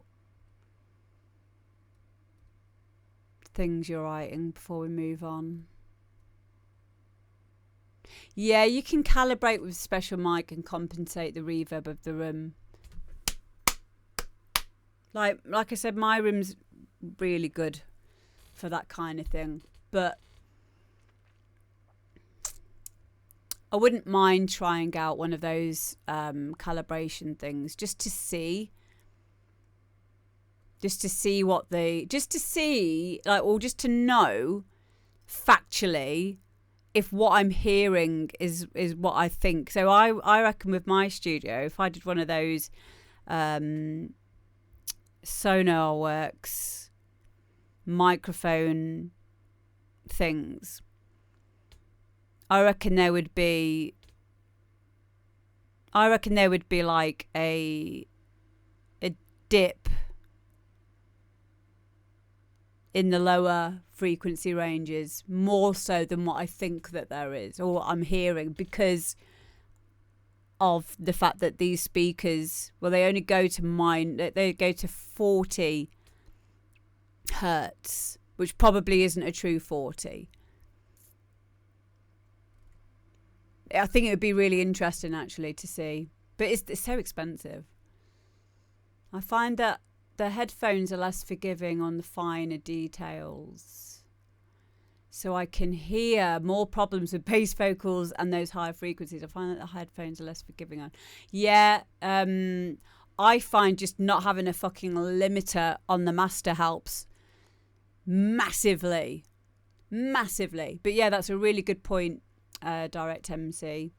things you're writing before we move on. Yeah, you can calibrate with a special mic and compensate the reverb of the room. Like I said, my room's really good for that kind of thing. But I wouldn't mind trying out one of those calibration things just to see to know factually if what I'm hearing is what I think. So I reckon with my studio, if I did one of those SonarWorks microphone things, I reckon there would be like a dip in the lower frequency ranges, more so than what I think that there is, or what I'm hearing, because of the fact that these speakers, well, they only go to they go to 40 hertz, which probably isn't a true 40. I think it would be really interesting actually to see, but it's so expensive. I find that the headphones are less forgiving on the finer details, so I can hear more problems with bass vocals and those higher frequencies. I find that the headphones are less forgiving on. Yeah, I find just not having a fucking limiter on the master helps massively. But yeah, that's a really good point, Direct MC.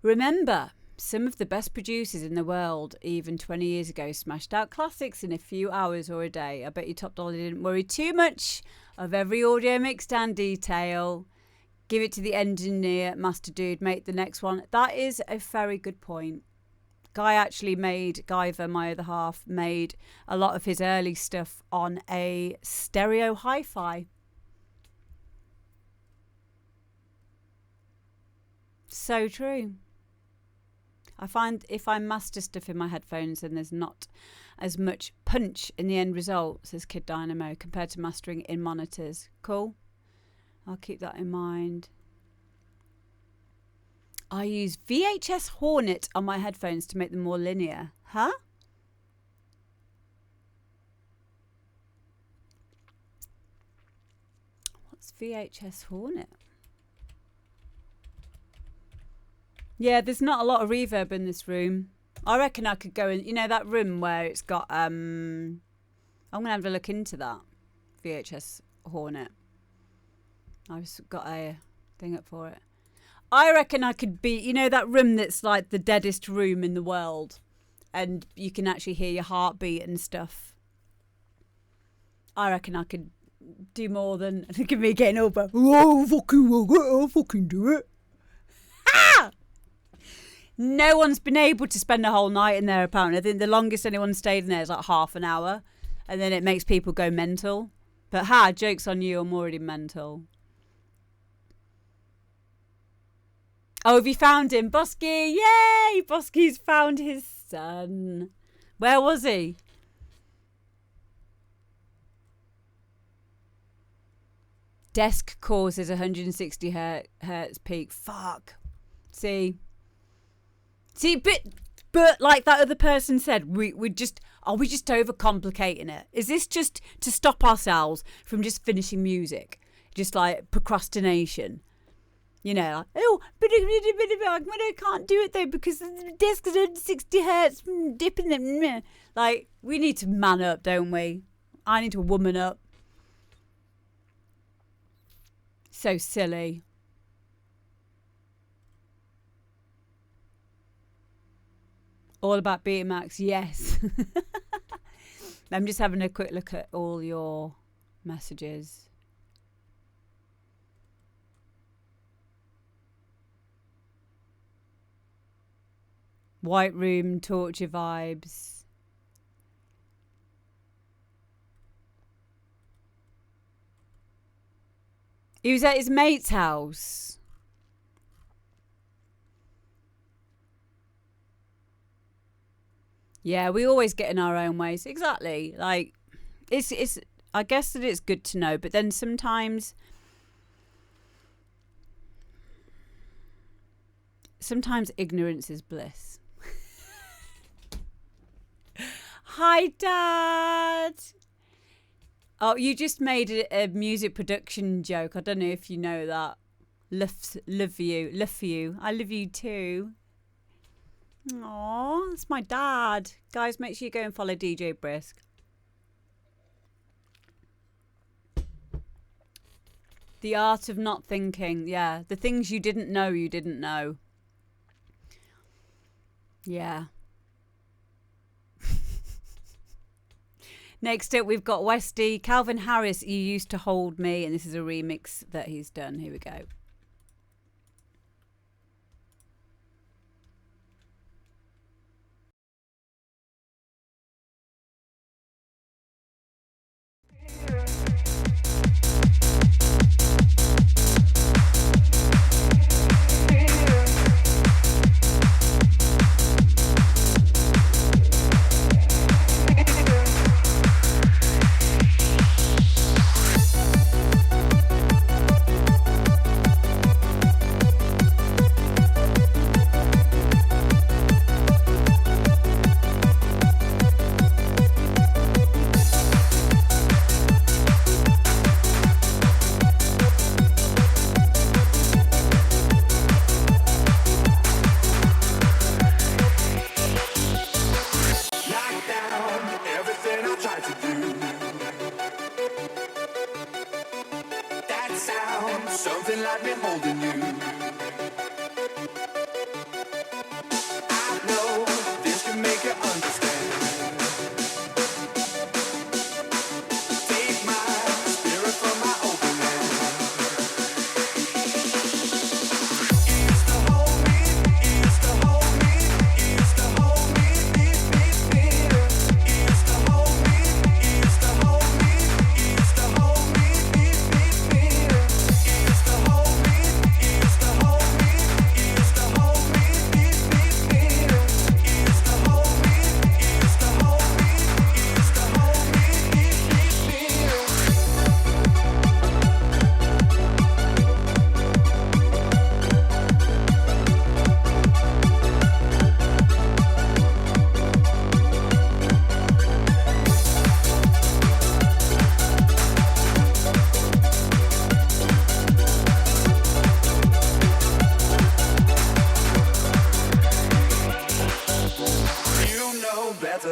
Remember, Some of the best producers in the world, even 20 years ago, smashed out classics in a few hours or a day. I bet you Top Dollar didn't worry too much of every audio mix down detail. Give it to the engineer, master dude, make the next one. That is a very good point. Guyver, my other half, made a lot of his early stuff on a stereo hi-fi. So true. I find if I master stuff in my headphones, then there's not as much punch in the end result, says Kid Dynamo, compared to mastering in monitors. Cool. I'll keep that in mind. I use VHS Hornet on my headphones to make them more linear. Huh? What's VHS Hornet? Yeah, there's not a lot of reverb in this room. I reckon I could go in, you know, that room where it's got, I'm going to have a look into that. VHS Hornet. I've got a thing up for it. I reckon I could be, you know, that room that's like the deadest room in the world. And you can actually hear your heartbeat and stuff. I reckon I could do more than, look at me getting over. Oh, I'll fucking do it. Ha! No one's been able to spend a whole night in there, apparently. I think the longest anyone stayed in there is like half an hour. And then it makes people go mental. But joke's on you, I'm already mental. Oh, have you found him? Boski! Yay! Boski's found his son. Where was he? Desk causes 160 hertz peak. Fuck. See, but like that other person said, we just overcomplicating it? Is this just to stop ourselves from just finishing music? Just like procrastination. You know, like, oh, but I can't do it though because the desk is 160 hertz, dipping them. Like, we need to man up, don't we? I need to woman up. So silly. All about Betamax, yes. I'm just having a quick look at all your messages. White room, torture vibes. He was at his mate's house. Yeah, we always get in our own ways. Exactly. Like, it's. I guess that it's good to know, but then sometimes ignorance is bliss. Hi, Dad. Oh, you just made a music production joke. I don't know if you know that. Love you. I love you too. Aw, that's my dad. Guys, make sure you go and follow DJ BRISK. The art of not thinking. Yeah, the things you didn't know. Yeah. Next up, we've got Westie. Calvin Harris, You Used to Hold Me. And this is a remix that he's done. Here we go.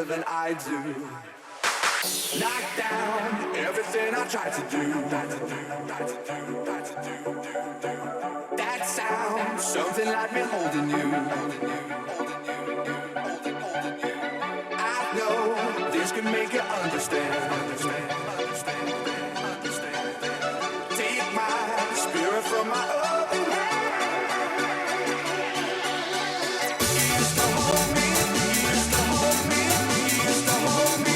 better than I do. Knock down everything I tried to do. That sounds something like me holding you. I know this can make you understand. Take my spirit from my own hand. He used to hold me, he used to hold me, he used to hold me.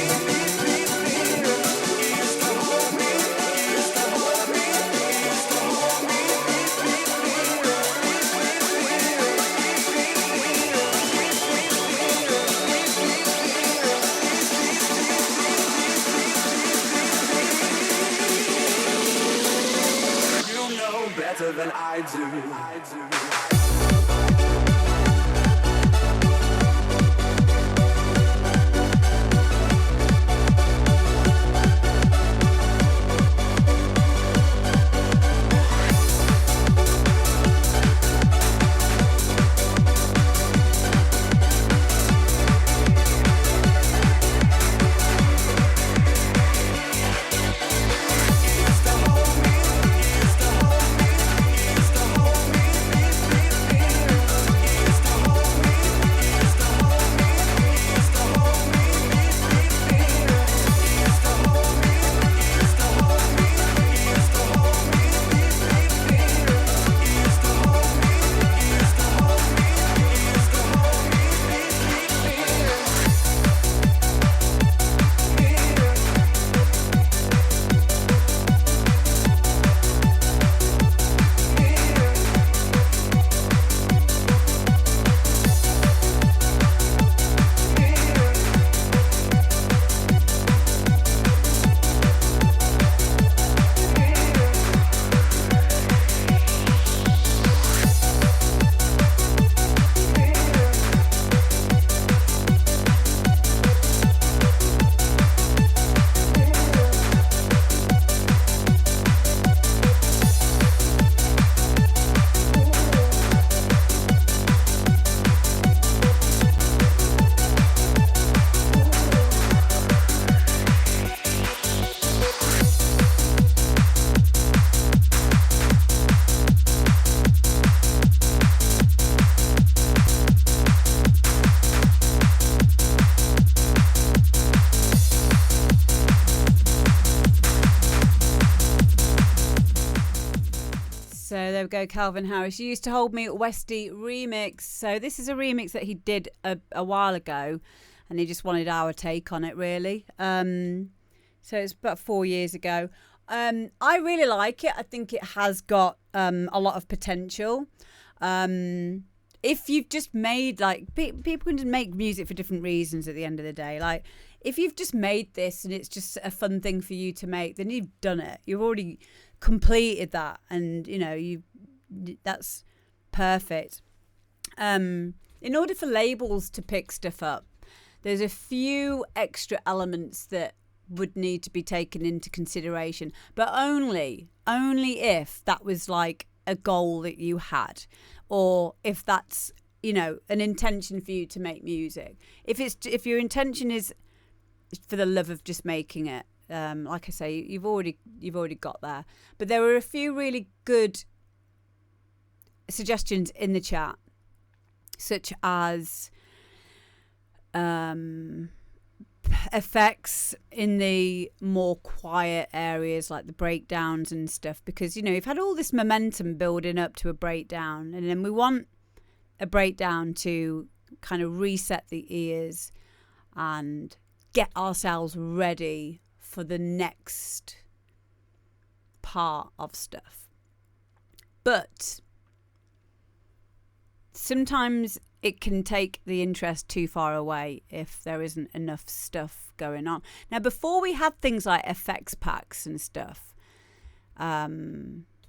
Better than I do. So there we go, Calvin Harris. You used to hold me at Westie remix. So this is a remix that he did a while ago, and he just wanted our take on it, really. So it's about 4 years ago. I really like it. I think it has got a lot of potential. If you've just made, like, people can just make music for different reasons at the end of the day. Like, if you've just made this and it's just a fun thing for you to make, then you've done it. You've already completed that, and you know that's perfect. In order for labels to pick stuff up, there's a few extra elements that would need to be taken into consideration, but only if that was like a goal that you had, or if that's, you know, an intention for you to make music. If your intention is for the love of just making it, like I say, you've already got there. But there were a few really good suggestions in the chat, such as effects in the more quiet areas, like the breakdowns and stuff, because, you know, you've had all this momentum building up to a breakdown, and then we want a breakdown to kind of reset the ears and get ourselves ready for the next part of stuff. But sometimes it can take the interest too far away if there isn't enough stuff going on. Now, before we had things like effects packs and stuff, what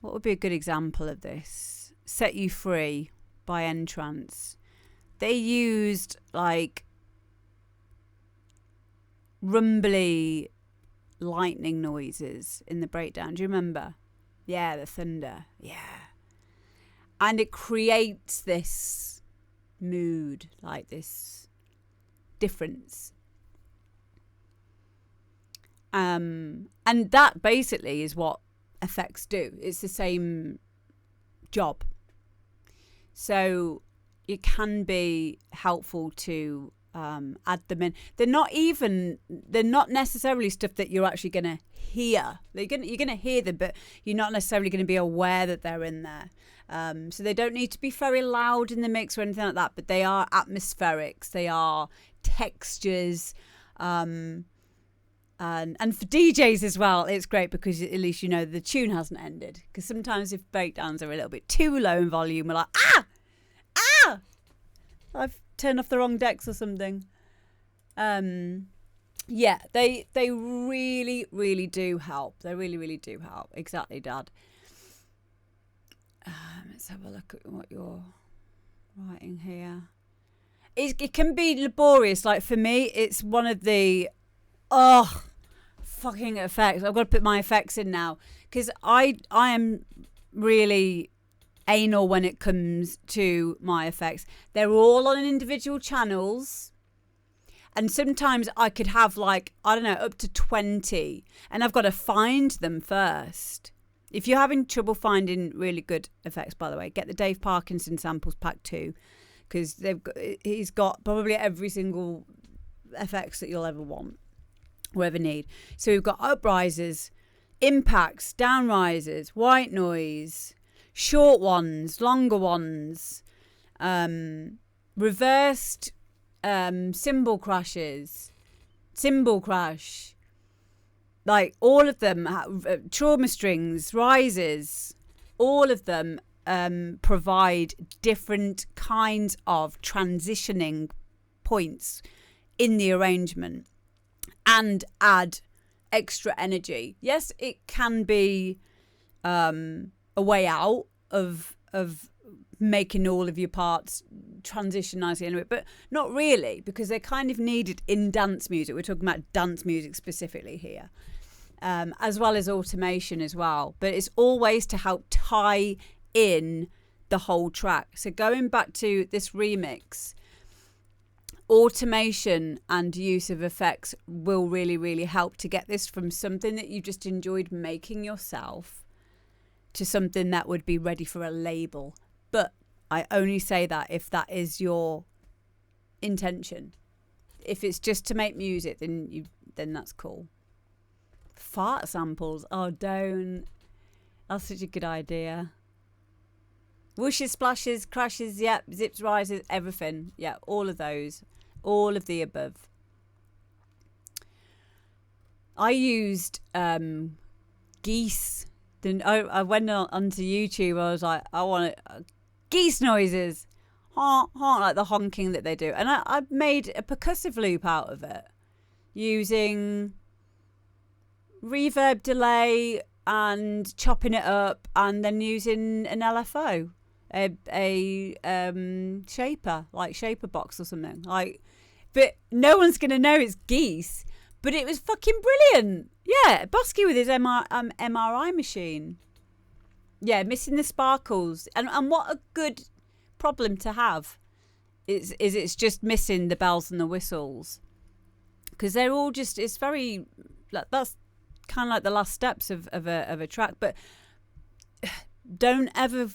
would be a good example of this? Set You Free by Entrance. They used like rumbly lightning noises in the breakdown. Do you remember? Yeah, the thunder. Yeah. And it creates this mood, like this difference And that basically is what effects do. It's the same job. So it can be helpful to add them in. They're not necessarily stuff that you're actually going to hear. You're going to hear them, but you're not necessarily going to be aware that they're in there. So they don't need to be very loud in the mix or anything like that, but they are atmospherics. They are textures. And for DJs as well, it's great because at least you know the tune hasn't ended. Because sometimes if breakdowns are a little bit too low in volume, we're like, I've turned off the wrong decks or something. Yeah, they really, really do help. They really, really do help. Exactly, Dad. Let's have a look at what you're writing here. It can be laborious. Like for me, it's one of the fucking effects. I've got to put my effects in now because I am really anal when it comes to my effects. They're all on individual channels, and sometimes I could have like, I don't know, up to 20, and I've got to find them first. If you're having trouble finding really good effects, by the way, get the Dave Parkinson Samples Pack 2 because he's got probably every single effects that you'll ever want or ever need. So we've got uprisers, impacts, downrisers, white noise, short ones, longer ones, reversed cymbal crashes, cymbal crash, like all of them, trauma strings, rises, all of them provide different kinds of transitioning points in the arrangement and add extra energy. Yes, it can be a way out of making all of your parts transition nicely into it, but not really, because they're kind of needed in dance music. We're talking about dance music specifically here, as well as automation as well. But it's always to help tie in the whole track. So going back to this remix, automation and use of effects will really, really help to get this from something that you just enjoyed making yourself to something that would be ready for a label. But I only say that if that is your intention. If it's just to make music, then that's cool. Fart samples, oh don't. That's such a good idea. Whooshes, splashes, crashes, yep, zips, rises, everything. Yeah, all of those. All of the above. I used geese. Then I went onto YouTube. I was like, I want geese noises, honk, honk, like the honking that they do, and I made a percussive loop out of it using reverb delay and chopping it up, and then using an LFO, a shaper, like shaper box or something like. But no one's gonna know it's geese. But it was fucking brilliant. Yeah, Boski with his MRI machine. Yeah, missing the sparkles. And what a good problem to have is it's just missing the bells and the whistles. Because they're all just, it's very, that's kind of like the last steps of a track. But don't ever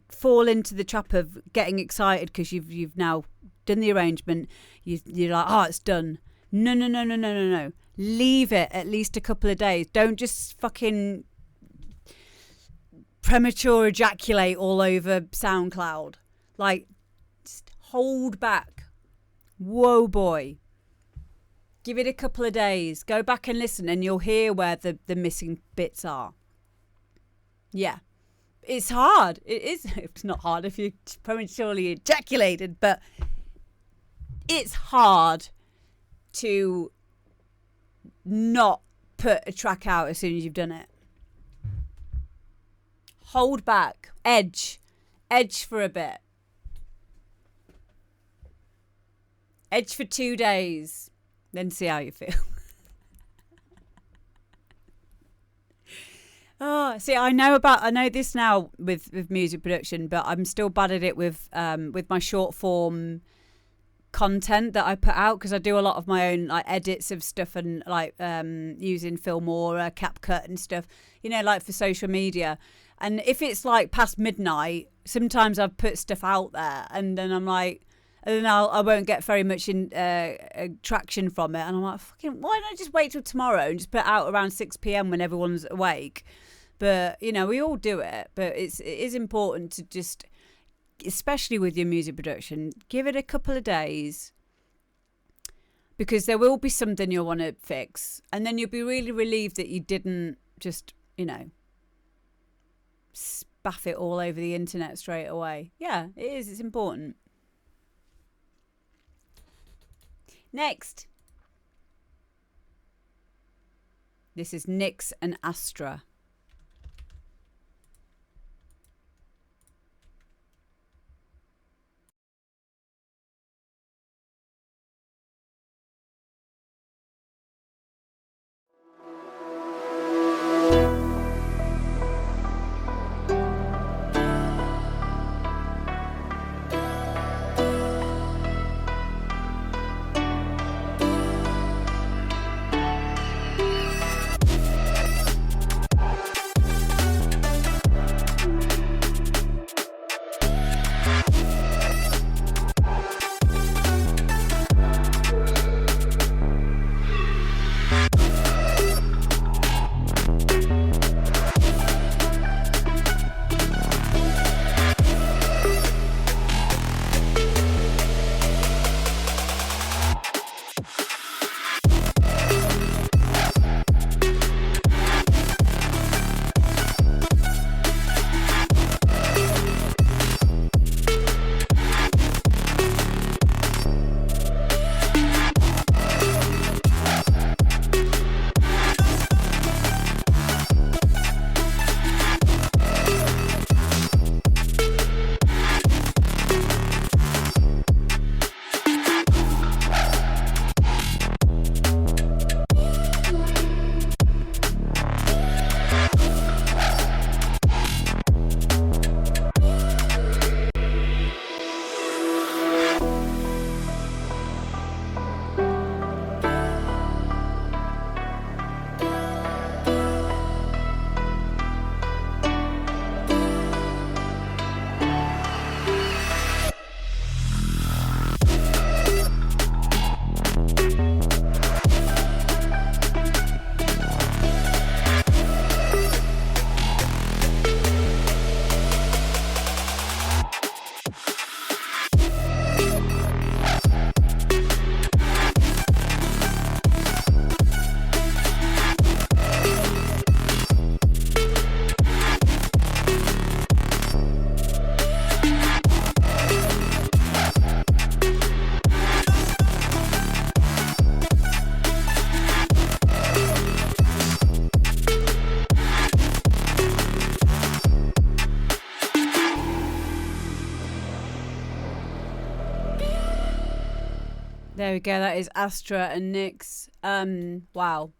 fall into the trap of getting excited because you've now done the arrangement. You're like, oh, it's done. No. Leave it at least a couple of days. Don't just fucking premature ejaculate all over SoundCloud. Like, just hold back. Whoa, boy. Give it a couple of days. Go back and listen and you'll hear where the missing bits are. Yeah. It's hard. It is. It's not hard if you prematurely ejaculated, but it's hard to not put a track out as soon as you've done it. Hold back. Edge for a bit. Edge for 2 days. Then see how you feel. Oh, see, I know this now with music production, but I'm still bad at it with my short form content that I put out, because I do a lot of my own like edits of stuff and like using Filmora, CapCut and stuff, you know, like for social media. And if it's like past midnight, sometimes I've put stuff out there and then I'm like, and then I won't get very much traction from it. And I'm like, fucking, why don't I just wait till tomorrow and just put it out around 6 p.m. when everyone's awake? But, you know, we all do it. But it is important to just, especially with your music production, give it a couple of days, because there will be something you'll want to fix. And then you'll be really relieved that you didn't just, you know, spaff it all over the internet straight away. Yeah, it is. It's important. Next. This is Nyx and Astra. There we go. That is Astra and Nyx. Wow.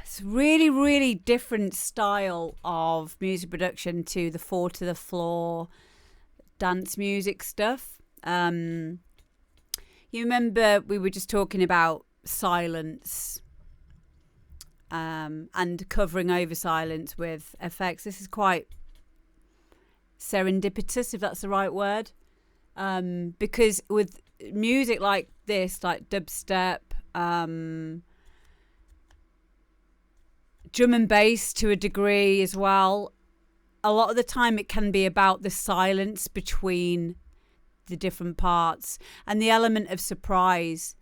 It's really, really different style of music production to the 4 to the floor dance music stuff. You remember we were just talking about silence and covering over silence with effects. This is quite serendipitous, if that's the right word. Because with music like this, like dubstep, drum and bass to a degree as well, a lot of the time it can be about the silence between the different parts and the element of surprise.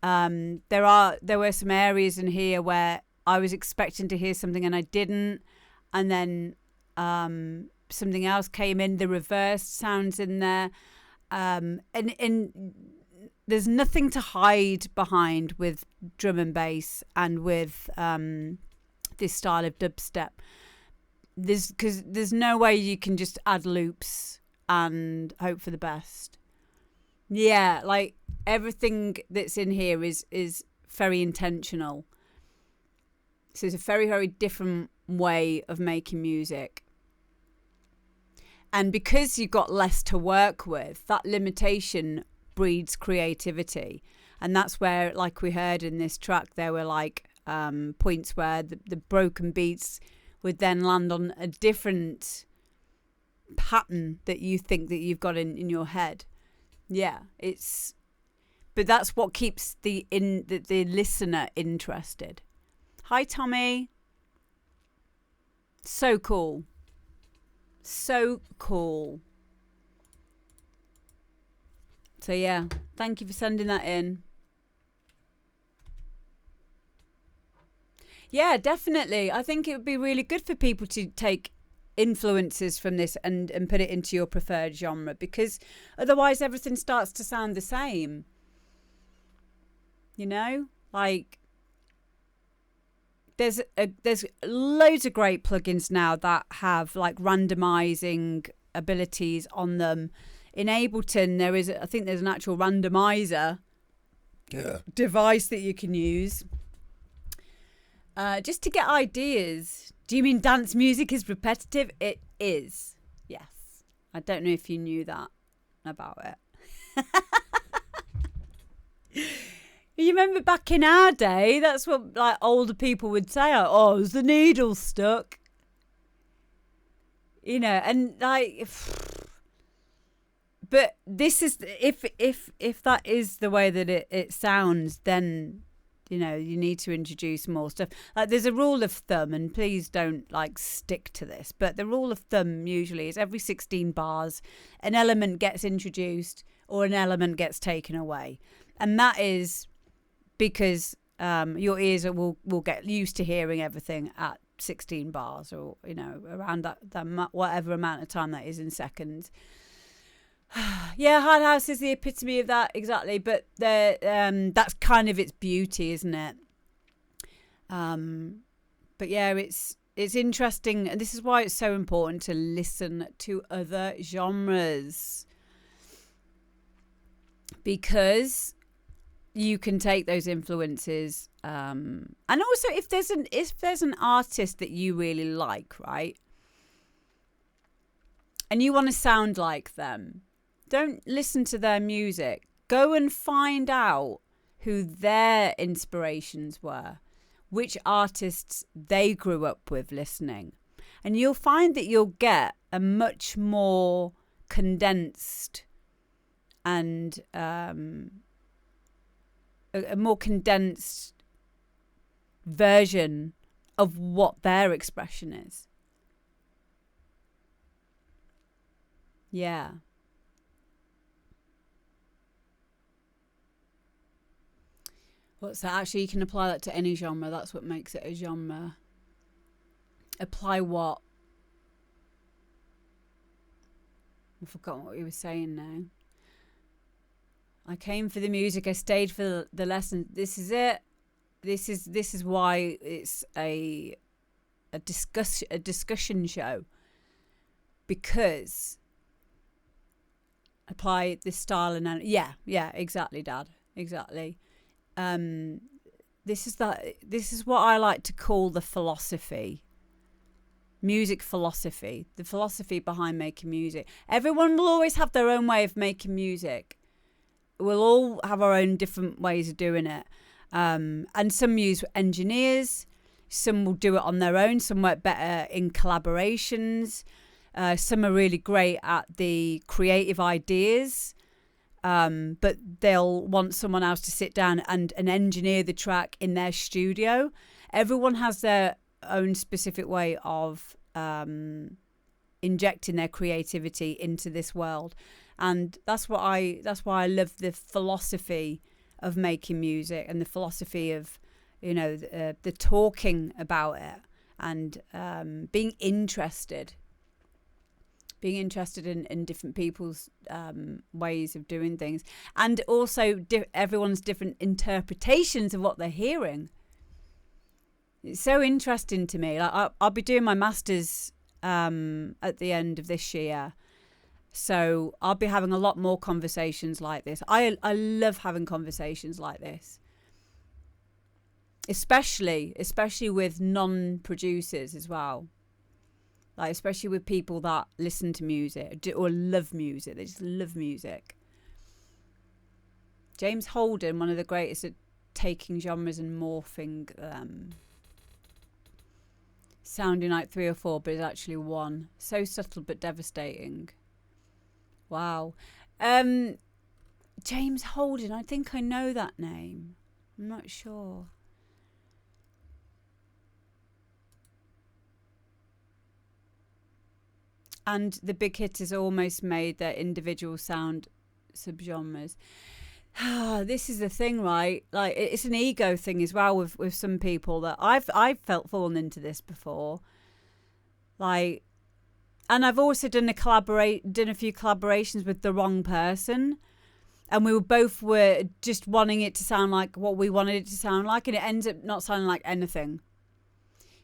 There were some areas in here where I was expecting to hear something and I didn't, and then something else came in, the reversed sounds in there, and there's nothing to hide behind with drum and bass and with this style of dubstep. Because there's no way you can just add loops and hope for the best. Yeah, like everything that's in here is very intentional. So it's a very, very different way of making music. And because you've got less to work with, that limitation breeds creativity. And that's where, like we heard in this track, there were like points where the broken beats would then land on a different pattern that you think that you've got in your head. Yeah, but that's what keeps the listener interested. Hi, Tommy. So cool. So cool. So yeah, thank you for sending that in. Yeah, definitely. I think it would be really good for people to take influences from this and put it into your preferred genre, because otherwise everything starts to sound the same. You know, like there's loads of great plugins now that have like randomizing abilities on them. In Ableton, I think there's an actual randomizer device that you can use just to get ideas. Do you mean dance music is repetitive? It is. Yes. I don't know if you knew that about it. You remember back in our day, that's what like older people would say. Oh, is the needle stuck? You know, and like, but this is if that is the way that it sounds, then you know you need to introduce more stuff. Like there's a rule of thumb, and please don't like stick to this, but the rule of thumb usually is every 16 bars an element gets introduced or an element gets taken away, and that is because your ears will get used to hearing everything at 16 bars, or you know, around that whatever amount of time that is in seconds. Yeah, Hard House is the epitome of that, exactly. But that's kind of its beauty, isn't it? But yeah, it's interesting, and this is why it's so important to listen to other genres, because you can take those influences, and also if there's an artist that you really like, right, and you want to sound like them, don't listen to their music. Go and find out who their inspirations were, which artists they grew up with listening, and you'll find that you'll get a much more condensed and a more condensed version of what their expression is. Yeah. What's that? Actually, you can apply that to any genre. That's what makes it a genre. Apply what? I forgot what we were saying now. I came for the music. I stayed for the lesson. This is it. This is why it's a discussion show, because apply this style and yeah, exactly, Dad, exactly. This is what I like to call the philosophy, music philosophy, the philosophy behind making music. Everyone will always have their own way of making music. We'll all have our own different ways of doing it. And some use engineers, some will do it on their own, some work better in collaborations, some are really great at the creative ideas, but they'll want someone else to sit down and engineer the track in their studio. Everyone has their own specific way of injecting their creativity into this world, and that's why I love the philosophy of making music and the philosophy of, you know, the talking about it, and being interested in different people's ways of doing things, and also everyone's different interpretations of what they're hearing. It's so interesting to me. Like I'll be doing my master's at the end of this year, so I'll be having a lot more conversations like this. I love having conversations like this, especially with non-producers as well. Like, especially with people that listen to music or love music. They just love music. James Holden, one of the greatest at taking genres and morphing them. Sounding like 3 or 4, but it's actually 1. So subtle but devastating. Wow. James Holden, I think I know that name. I'm not sure. And the big hitters almost made their individual sound subgenres. This is the thing, right? Like, it's an ego thing as well with some people that I've felt fallen into this before. Like, and I've also done a few collaborations with the wrong person, and we were just wanting it to sound like what we wanted it to sound like, and it ends up not sounding like anything.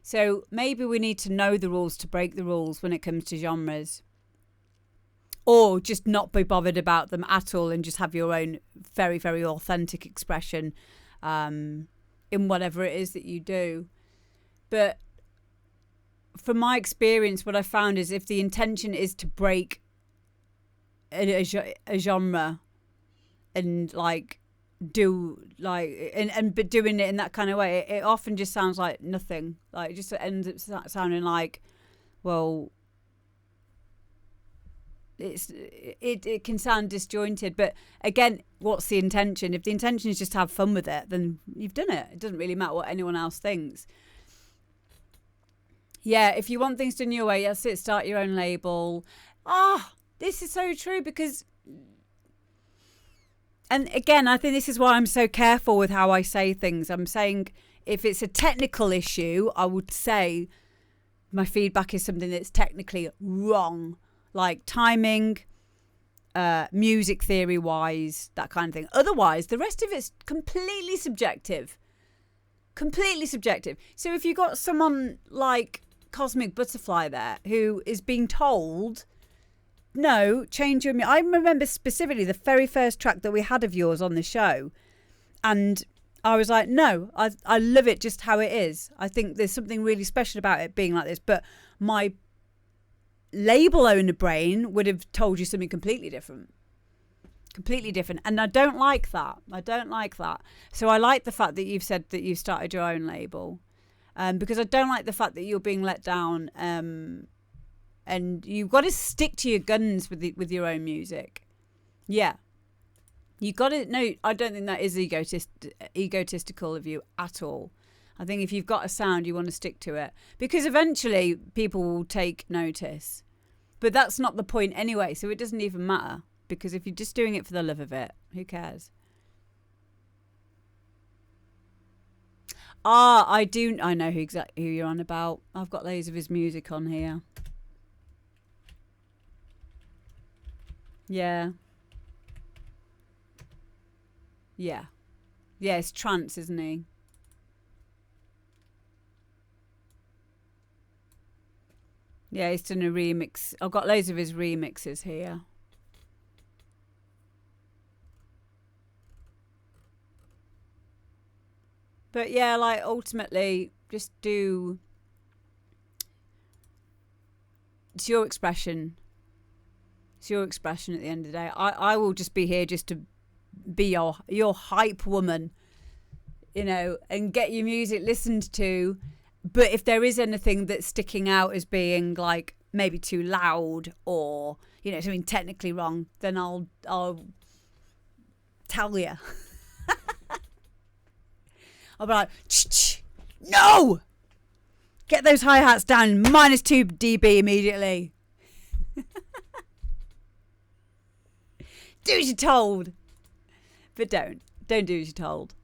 So maybe we need to know the rules to break the rules when it comes to genres. Or just not be bothered about them at all and just have your own very, very authentic expression in whatever it is that you do. But from my experience, what I found is if the intention is to break a genre and like do like and but doing it in that kind of way, it often just sounds like nothing. Like, it just ends up sounding like, well, it can sound disjointed. But again, what's the intention? If the intention is just to have fun with it, then you've done it. It doesn't really matter what anyone else thinks. Yeah, if you want things done your way, that's it. Start your own label. This is so true, because, and again, I think this is why I'm so careful with how I say things. I'm saying if it's a technical issue, I would say my feedback is something that's technically wrong, like timing, music theory wise, that kind of thing. Otherwise, the rest of it's completely subjective. Completely subjective. So if you got someone like Cosmic Butterfly there who is being told, no, change your... I remember specifically the very first track that we had of yours on the show, and I was like, no, I love it just how it is. I think there's something really special about it being like this, but my label owner brain would have told you something completely different. Completely different. And I don't like that. So I like the fact that you've said that you've started your own label, because I don't like the fact that you're being let down, and you've got to stick to your guns with your own music. Yeah. You got to... No, I don't think that is egotistical of you at all. I think if you've got a sound, you want to stick to it, because eventually people will take notice. But that's not the point anyway, so it doesn't even matter, because if you're just doing it for the love of it, who cares? I know who you're on about. I've got loads of his music on here. Yeah. Yeah. Yeah, it's trance, isn't he? Yeah, he's done a remix. I've got loads of his remixes here. But yeah, like, ultimately, just do... It's your expression. It's your expression at the end of the day. I will just be here just to be your hype woman, you know, and get your music listened to. But if there is anything that's sticking out as being like maybe too loud or, you know, something technically wrong, then I'll tell you. I'll be like, no! Get those hi-hats down, -2 dB immediately. Do as you're told. But don't do as you're told.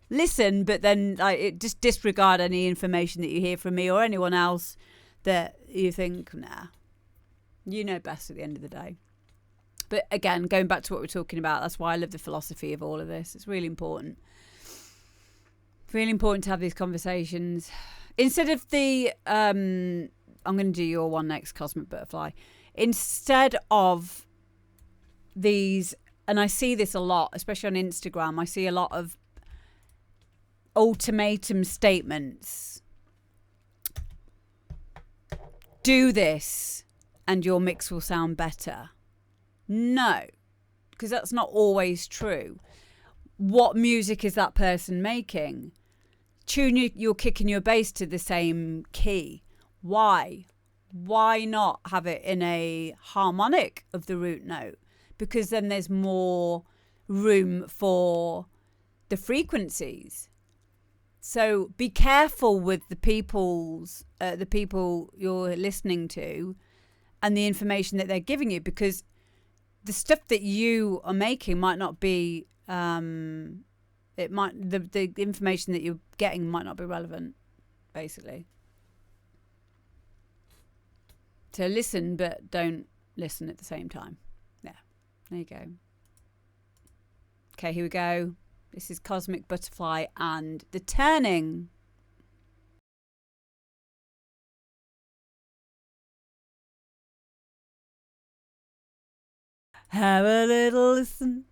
Listen, but then just disregard any information that you hear from me or anyone else that you think, nah, you know best at the end of the day. But again, going back to what we're talking about, that's why I love the philosophy of all of this. It's really important. Really important to have these conversations. Instead of the, I'm going to do your one next, Cosmic Butterfly. Instead of these, and I see this a lot, especially on Instagram, I see a lot of ultimatum statements. do this and your mix will sound better. No, because that's not always true. What music is that person making? You're kicking your bass to the same key. Why? Why not have it in a harmonic of the root note? Because then there's more room for the frequencies. So be careful with the people you're listening to and the information that they're giving you, because the stuff that you are making might not be the information that you're getting might not be relevant, basically. So listen, but don't listen at the same time. Yeah, there you go. Okay, here we go. This is Cosmic Butterfly and The Turning. Have a little listen.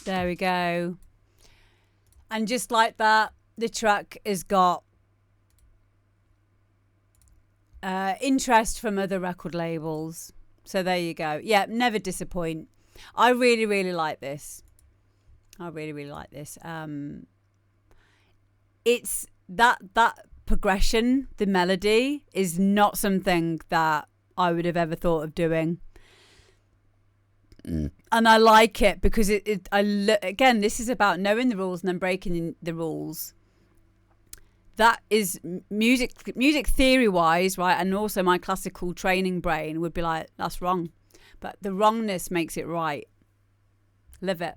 There we go. And just like that, the track has got interest from other record labels. So there you go. Yeah, never disappoint. I really, really like this. I really, really like this. It's that progression, the melody, is not something that I would have ever thought of doing. And I like it because again, this is about knowing the rules and then breaking the rules. That is music theory wise, right? And also my classical training brain would be like, that's wrong. But the wrongness makes it right. Live it.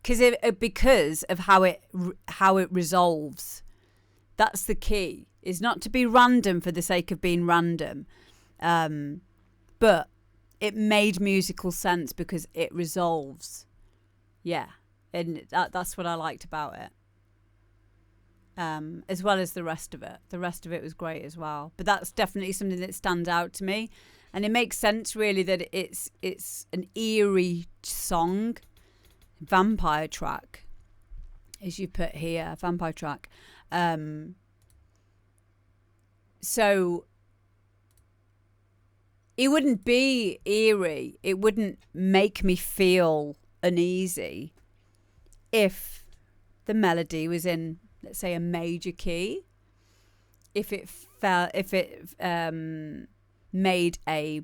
Because of how it resolves. That's the key. Is not to be random for the sake of being random. But it made musical sense because it resolves. Yeah. And that's what I liked about it. As well as the rest of it. The rest of it was great as well. But that's definitely something that stands out to me. And it makes sense, really, that it's an eerie song. Vampire track, as you put here. Vampire track. So it wouldn't be eerie. It wouldn't make me feel uneasy if the melody was in, let's say, a major key. If it made a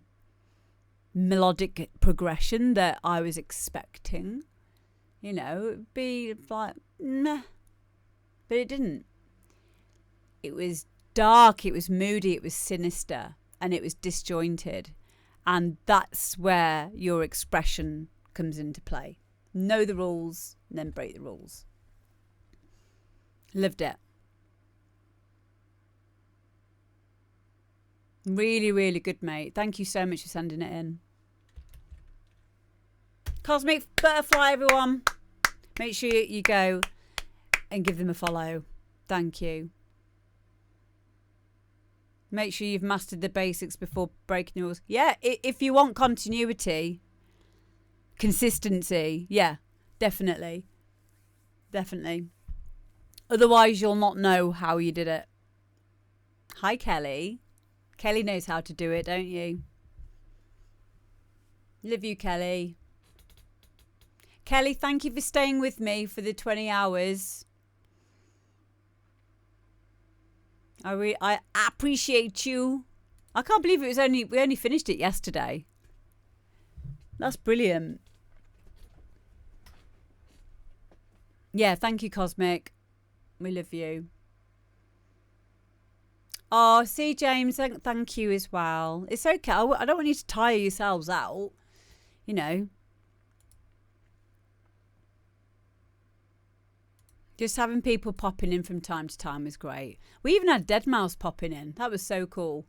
melodic progression that I was expecting, you know, it'd be like, meh. But it didn't. It was dark, it was moody, it was sinister, and it was disjointed. And that's where your expression comes into play. Know the rules, and then break the rules. Loved it. Really, really good, mate. Thank you so much for sending it in. Cosmic Butterfly, everyone. Make sure you go and give them a follow. Thank you. Make sure you've mastered the basics before breaking the rules. Yeah, if you want continuity, consistency, yeah, definitely. Definitely. Otherwise, you'll not know how you did it. Hi, Kelly. Kelly knows how to do it, don't you? Love you, Kelly. Kelly, thank you for staying with me for the 20 hours. I appreciate you. I can't believe we only finished it yesterday. That's brilliant. Yeah, thank you, Cosmic. We love you. Oh, see, James, thank you as well. It's okay. I don't want you to tire yourselves out. You know. Just having people popping in from time to time is great. We even had Deadmau5 popping in. That was so cool.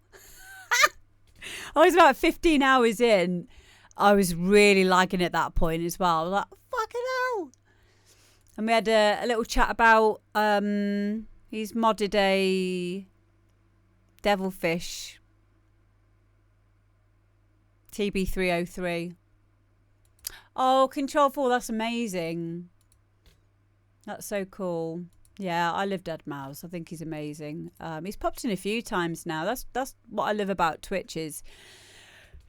I was about 15 hours in. I was really liking it at that point as well. I was like, fucking hell. And we had a little chat about, he's modded a Devilfish TB303. Oh, Control 4, that's amazing. That's so cool. Yeah, I love Deadmau5. I think he's amazing. He's popped in a few times now. That's what I love about Twitch is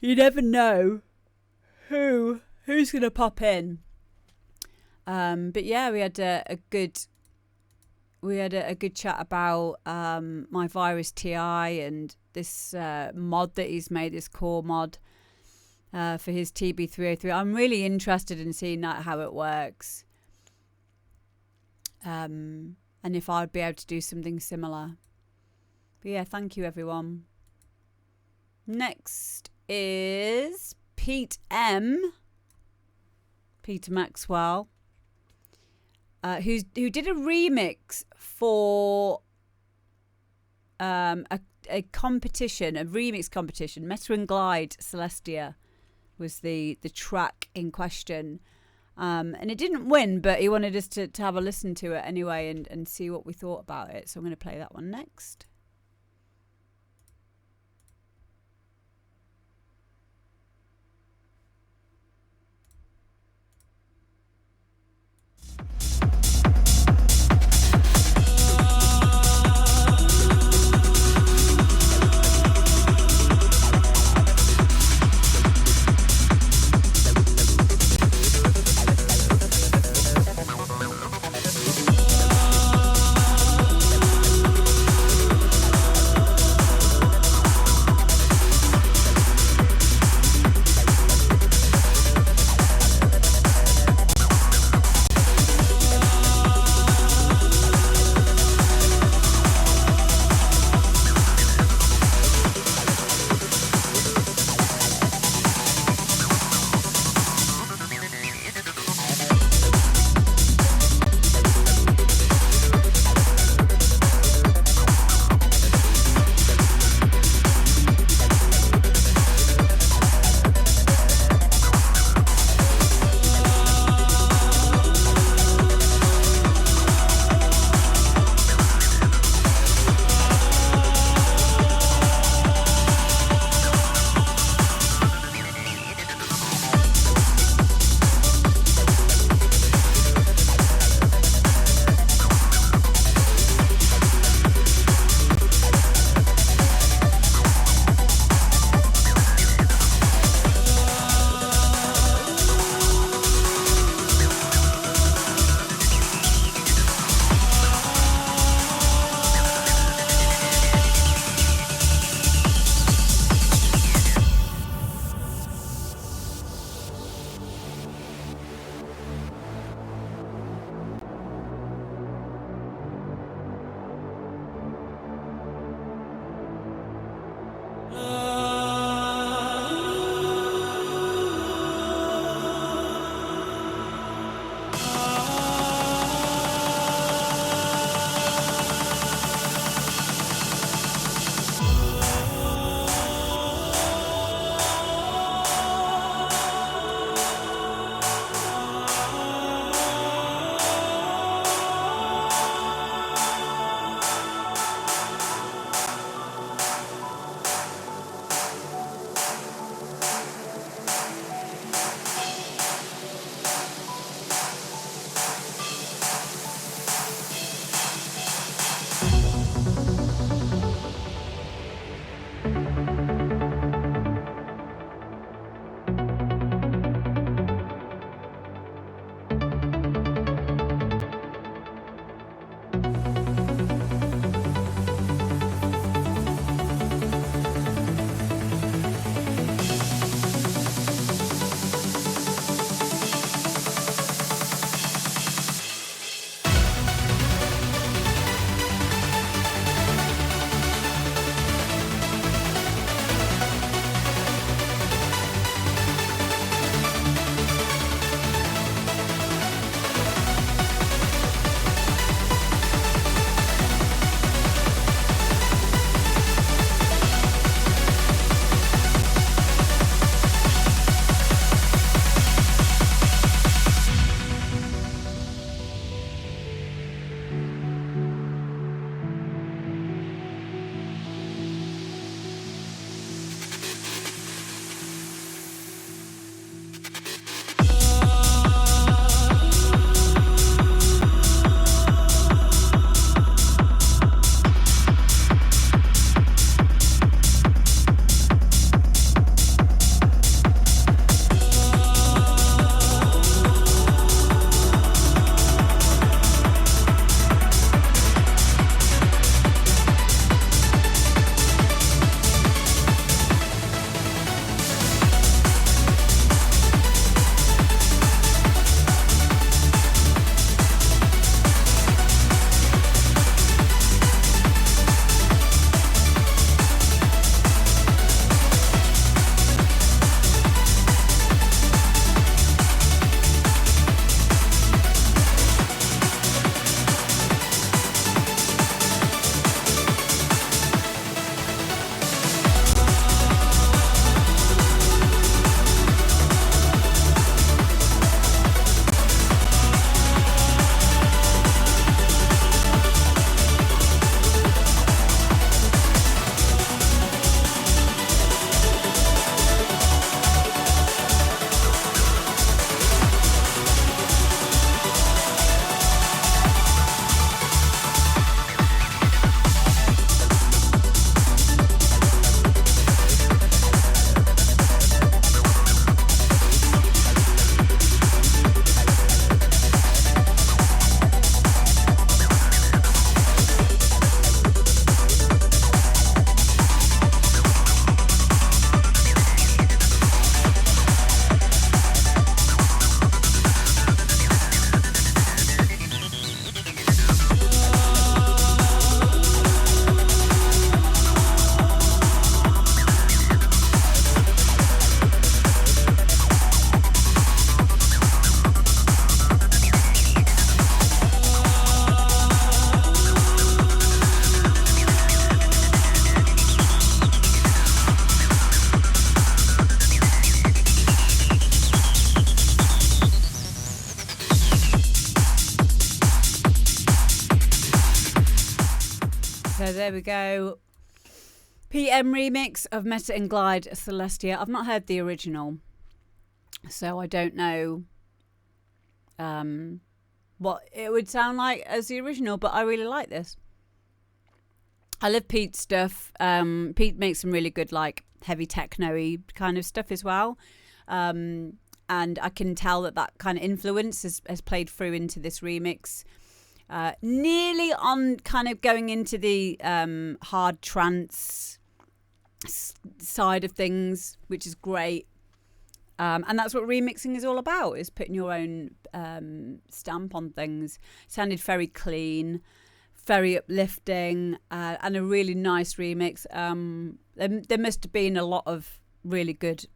you never know who's gonna pop in. But yeah, we had a good chat about my Virus TI and this mod that he's made, this core mod for his TB303. I'm really interested in seeing how it works. And if I'd be able to do something similar. But yeah, thank you, everyone. Next is Pete.M. Peter Maxwell, who did a remix for a competition, a remix competition. Metta and Glyde, Celestia was the track in question. And it didn't win, but he wanted us to have a listen to it anyway and see what we thought about it. So I'm going to play that one next. there we go. Pete.M remix of Metta and Glyde, Celestia. I've not heard the original, so I don't know what it would sound like as the original, but I really like this. I love Pete's stuff. Pete makes some really good, like, heavy techno-y kind of stuff as well. And I can tell that kind of influence has played through into this remix. Nearly on kind of going into the hard trance side of things, which is great. And that's what remixing is all about, is putting your own stamp on things. Sounded very clean, very uplifting, and a really nice remix. There must have been a lot of really good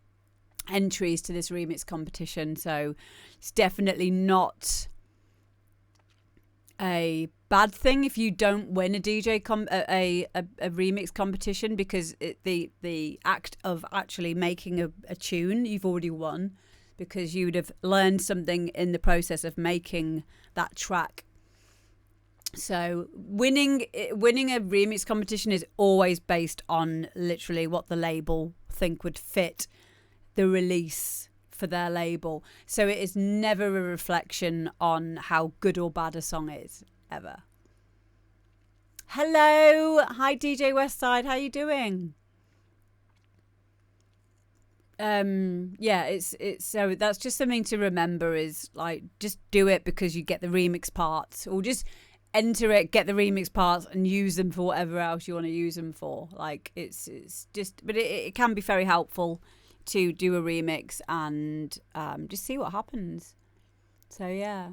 entries to this remix competition, so it's definitely not a bad thing if you don't win a a remix competition, because the act of actually making a tune, you've already won, because you would have learned something in the process of making that track. So winning a remix competition is always based on literally what the label think would fit the release for their label. So it is never a reflection on how good or bad a song is, ever. Hello, hi DJ Westside, how you doing? Yeah, it's so that's just something to remember, is like, just do it because you get the remix parts, or just enter it, get the remix parts and use them for whatever else you want to use them for. Like, it's just, but it can be very helpful to do a remix and just see what happens. So yeah.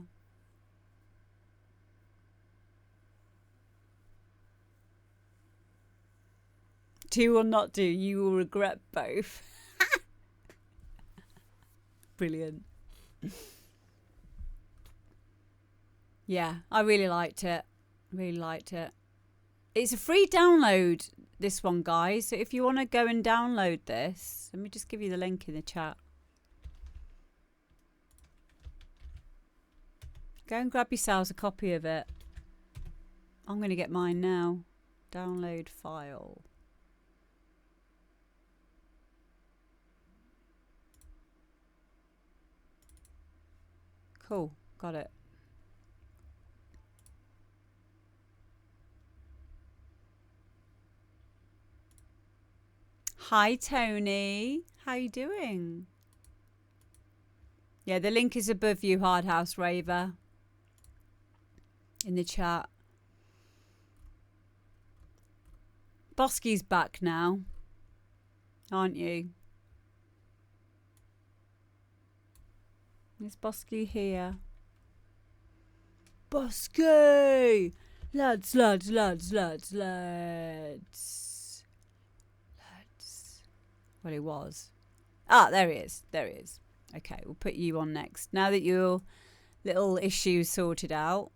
Do or not do, you will regret both. Brilliant. Yeah, I really liked it. Really liked it. It's a free download, this one, guys. So if you want to go and download this, let me just give you the link in the chat. Go and grab yourselves a copy of it. I'm going to get mine now. Download file. Cool, got it. Hi Tony, how you doing? Yeah, the link is above you, Hard House Raver, in the chat. Boski's back now, aren't you? Is Boski here? Boski! Lads, lads, lads, lads, lads. Lads. Well, he was. Ah, there he is. There he is. Okay, we'll put you on next. Now that your little issue's sorted out.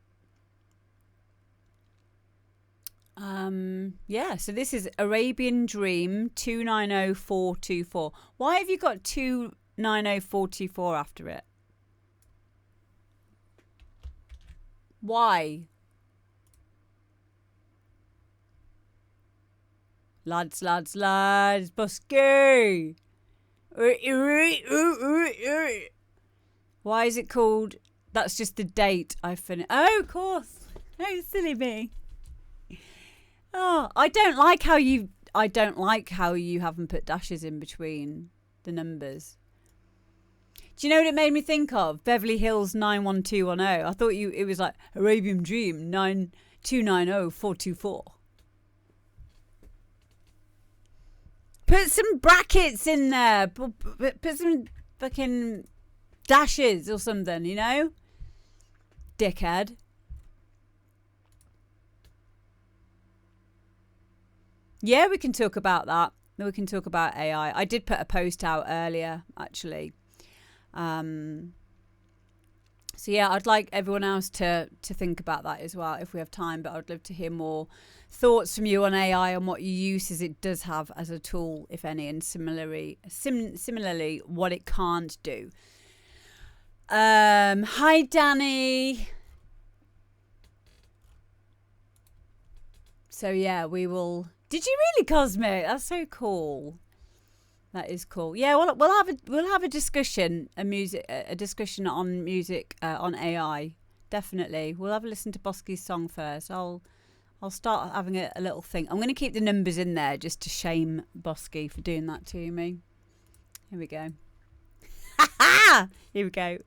Yeah, so this is Arabian Dream 290424. Why have you got 290424 after it? Why? Lads, lads, lads, Boski. Why is it called? That's just the date I finished. Oh, of course. Oh, silly me. Oh, I don't like how you haven't put dashes in between the numbers. Do you know what it made me think of? Beverly Hills 91210. I thought it was like Arabian Dream 9290424. Put some brackets in there. Put some fucking dashes or something, you know? Dickhead. Yeah, we can talk about that. We can talk about AI. I did put a post out earlier, actually. So yeah, I'd like everyone else to think about that as well if we have time, but I'd love to hear more thoughts from you on AI and what uses it does have as a tool, if any, and similarly what it can't do. Hi Danny. So yeah, we will. Did you really, Cosmic? That's so cool. That is cool. Yeah, we'll have a discussion, a discussion on music on AI. Definitely, we'll have a listen to Boski's song first. I'll start having a little think. I'm going to keep the numbers in there just to shame Boski for doing that to me. Here we go. Here we go.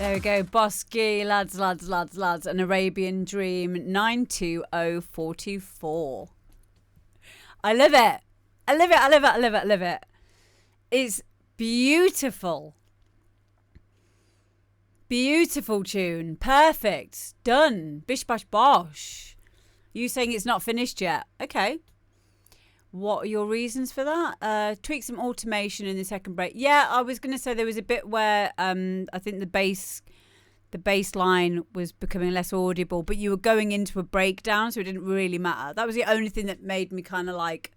There we go. Boski, lads. An Arabian Dream 920424. I love it. I love it. It's beautiful. Beautiful tune. Perfect. Done. Bish bash bosh. You saying it's not finished yet? Okay. What are your reasons for that? Tweak some automation in the second break. Yeah, I was going to say there was a bit where I think the bass line was becoming less audible, but you were going into a breakdown, so it didn't really matter. That was the only thing that made me kind of like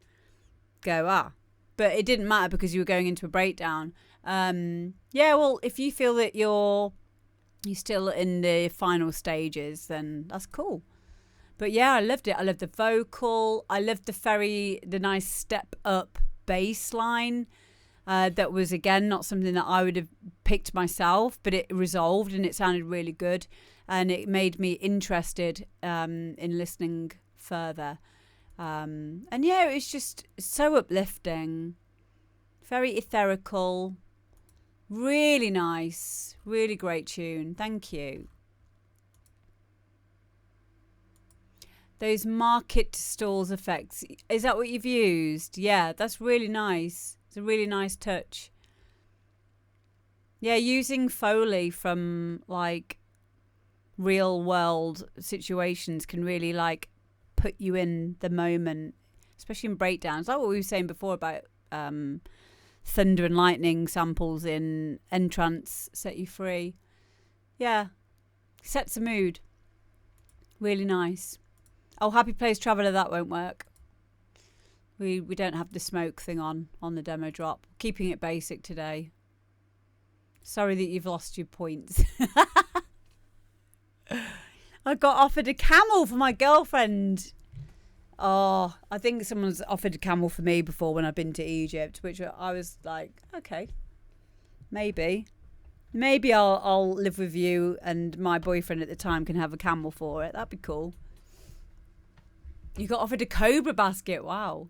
go, but it didn't matter because you were going into a breakdown. Yeah, well, if you feel that you're still in the final stages, then that's cool. But yeah, I loved it. I loved the vocal. I loved the nice step up bass line. That was, again, not something that I would have picked myself, but it resolved and it sounded really good. And it made me interested in listening further. And yeah, it was just so uplifting. Very etherical. Really nice. Really great tune. Thank you. Those market stalls effects. Is that what you've used? Yeah, that's really nice. It's a really nice touch. Yeah, using Foley from like real world situations can really like put you in the moment, especially in breakdowns. Like what we were saying before about thunder and lightning samples in Entrance set you free. Yeah, sets a mood. Really nice. Oh, Happy Place Traveller, that won't work. We don't have the smoke thing on the demo drop. Keeping it basic today. Sorry that you've lost your points. I got offered a camel for my girlfriend. Oh, I think someone's offered a camel for me before when I've been to Egypt, which I was like, okay, maybe I'll live with you and my boyfriend at the time can have a camel for it. That'd be cool. You got offered a Cobra basket. Wow.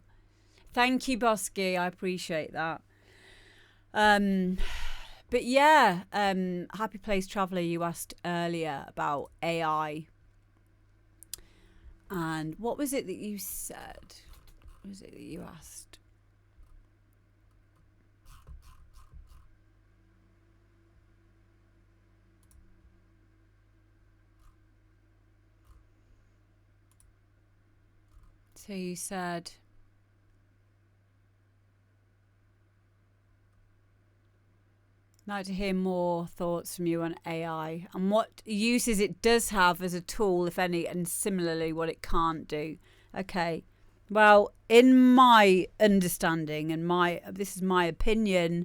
Thank you, Boski. I appreciate that. But yeah, Happy Place Traveller, you asked earlier about AI. And what was it that you said? What was it that you asked? So you said, I'd like to hear more thoughts from you on AI and what uses it does have as a tool, if any, and similarly what it can't do. Okay. Well, in my understanding and this is my opinion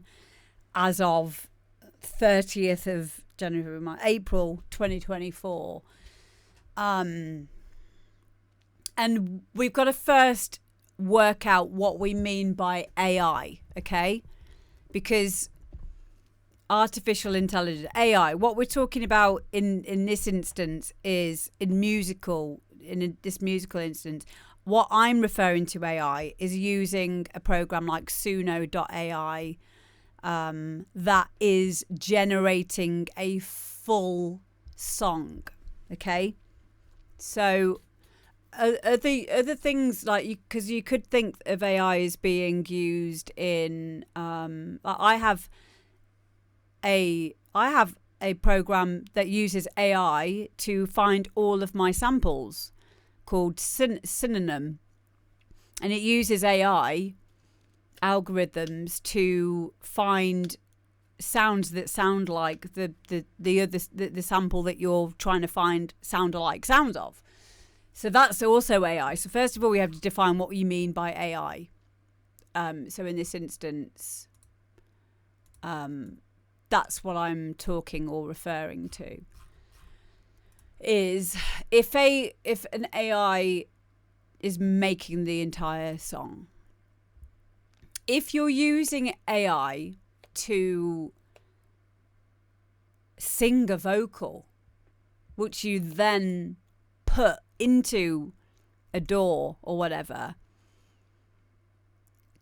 as of 30th of April 2024, and we've got to first work out what we mean by AI, okay? Because artificial intelligence, AI, what we're talking about in this instance is in this musical instance, what I'm referring to AI is using a program like Suno.ai that is generating a full song, okay? So other things like because you could think of AI as being used in I have a program that uses AI to find all of my samples called Synonym, and it uses AI algorithms to find sounds that sound like the sample that you're trying to find sound-alike sounds of. So that's also AI. So first of all, we have to define what you mean by AI. So in this instance, that's what I'm talking or referring to. Is if an AI is making the entire song, if you're using AI to sing a vocal, which you then put into a DAW or whatever,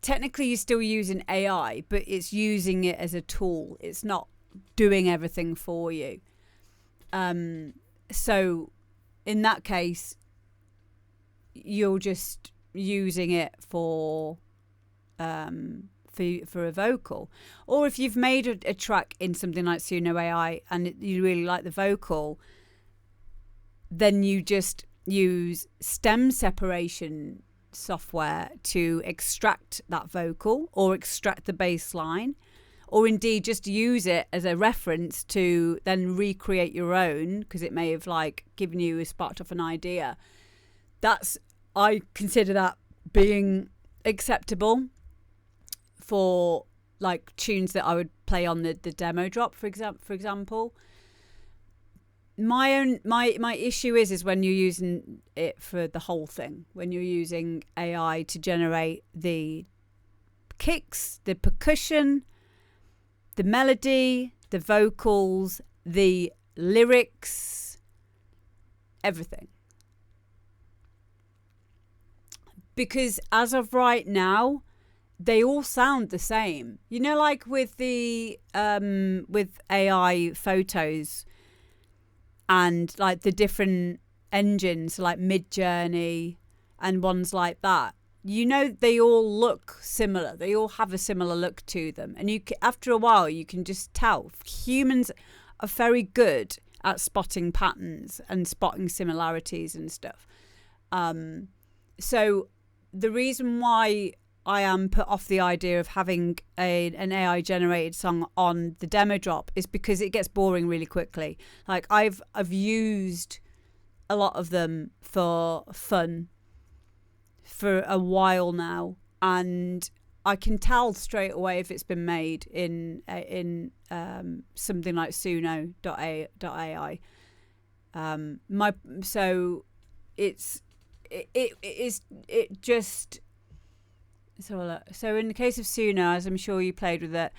technically you're still using AI, but it's using it as a tool. It's not doing everything for you. So in that case, you're just using it for a vocal. Or if you've made a track in something like Suno AI and you really like the vocal, then you just use stem separation software to extract that vocal or extract the bass line, or indeed just use it as a reference to then recreate your own, because it may have like given you, sparked off an idea. I consider that being acceptable for like tunes that I would play on the demo drop, for example. My issue is when you're using it for the whole thing, when you're using AI to generate the kicks, the percussion, the melody, the vocals, the lyrics, everything. Because as of right now, they all sound the same. You know, like with the with AI photos and like the different engines, like Midjourney and ones like that. You know, they all look similar. They all have a similar look to them, and after a while, you can just tell. Humans are very good at spotting patterns and spotting similarities and stuff. So the reason why I am put off the idea of having an AI generated song on the demo drop is because it gets boring really quickly. Like I've used a lot of them for fun for a while now, and I can tell straight away if it's been made in something like Suno.ai. So in the case of Suno, as I'm sure you played with it,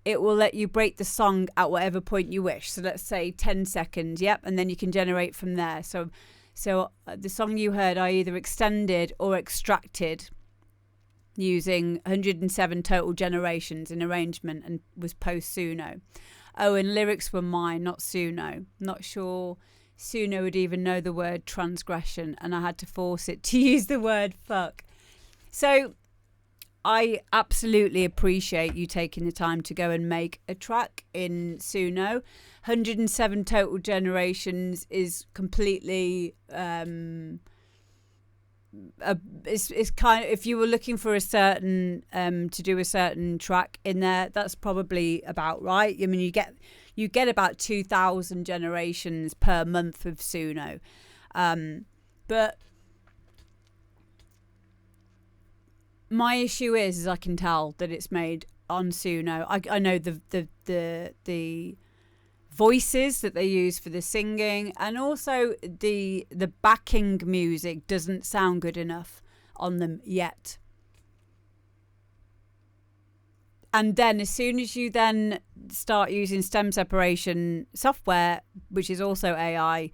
it will let you break the song at whatever point you wish. So let's say 10 seconds, yep, and then you can generate from there. So the song you heard, I either extended or extracted using 107 total generations in arrangement and was post Suno. Oh, and lyrics were mine, not Suno. Not sure Suno would even know the word transgression, and I had to force it to use the word fuck. So I absolutely appreciate you taking the time to go and make a track in Suno. 107 total generations is completely it's kind of, if you were looking for a certain to do a certain track in there, that's probably about right. I mean, you get about 2,000 generations per month with Suno, but my issue is I can tell that it's made on Suno. I know the voices that they use for the singing, and also the backing music doesn't sound good enough on them yet. And then as soon as you then start using stem separation software, which is also AI,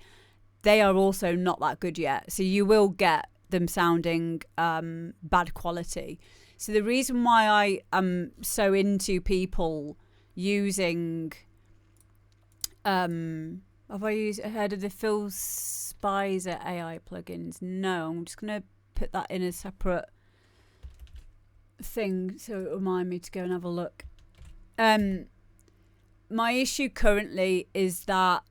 they are also not that good yet. So you will get them sounding bad quality. So the reason why I am so into people using have I heard of the Phil Spicer AI plugins? No, I'm just gonna put that in a separate thing so it remind me to go and have a look. My issue currently is that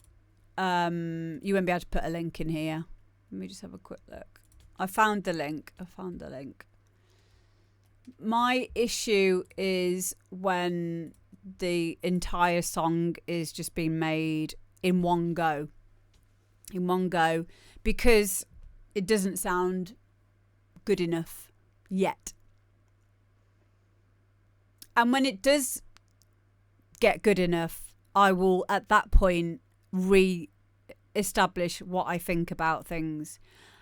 you won't be able to put a link in here. Let me just have a quick look. I found the link. My issue is when the entire song is just being made in one go, because it doesn't sound good enough yet. And when it does get good enough, I will at that point re-establish what I think about things.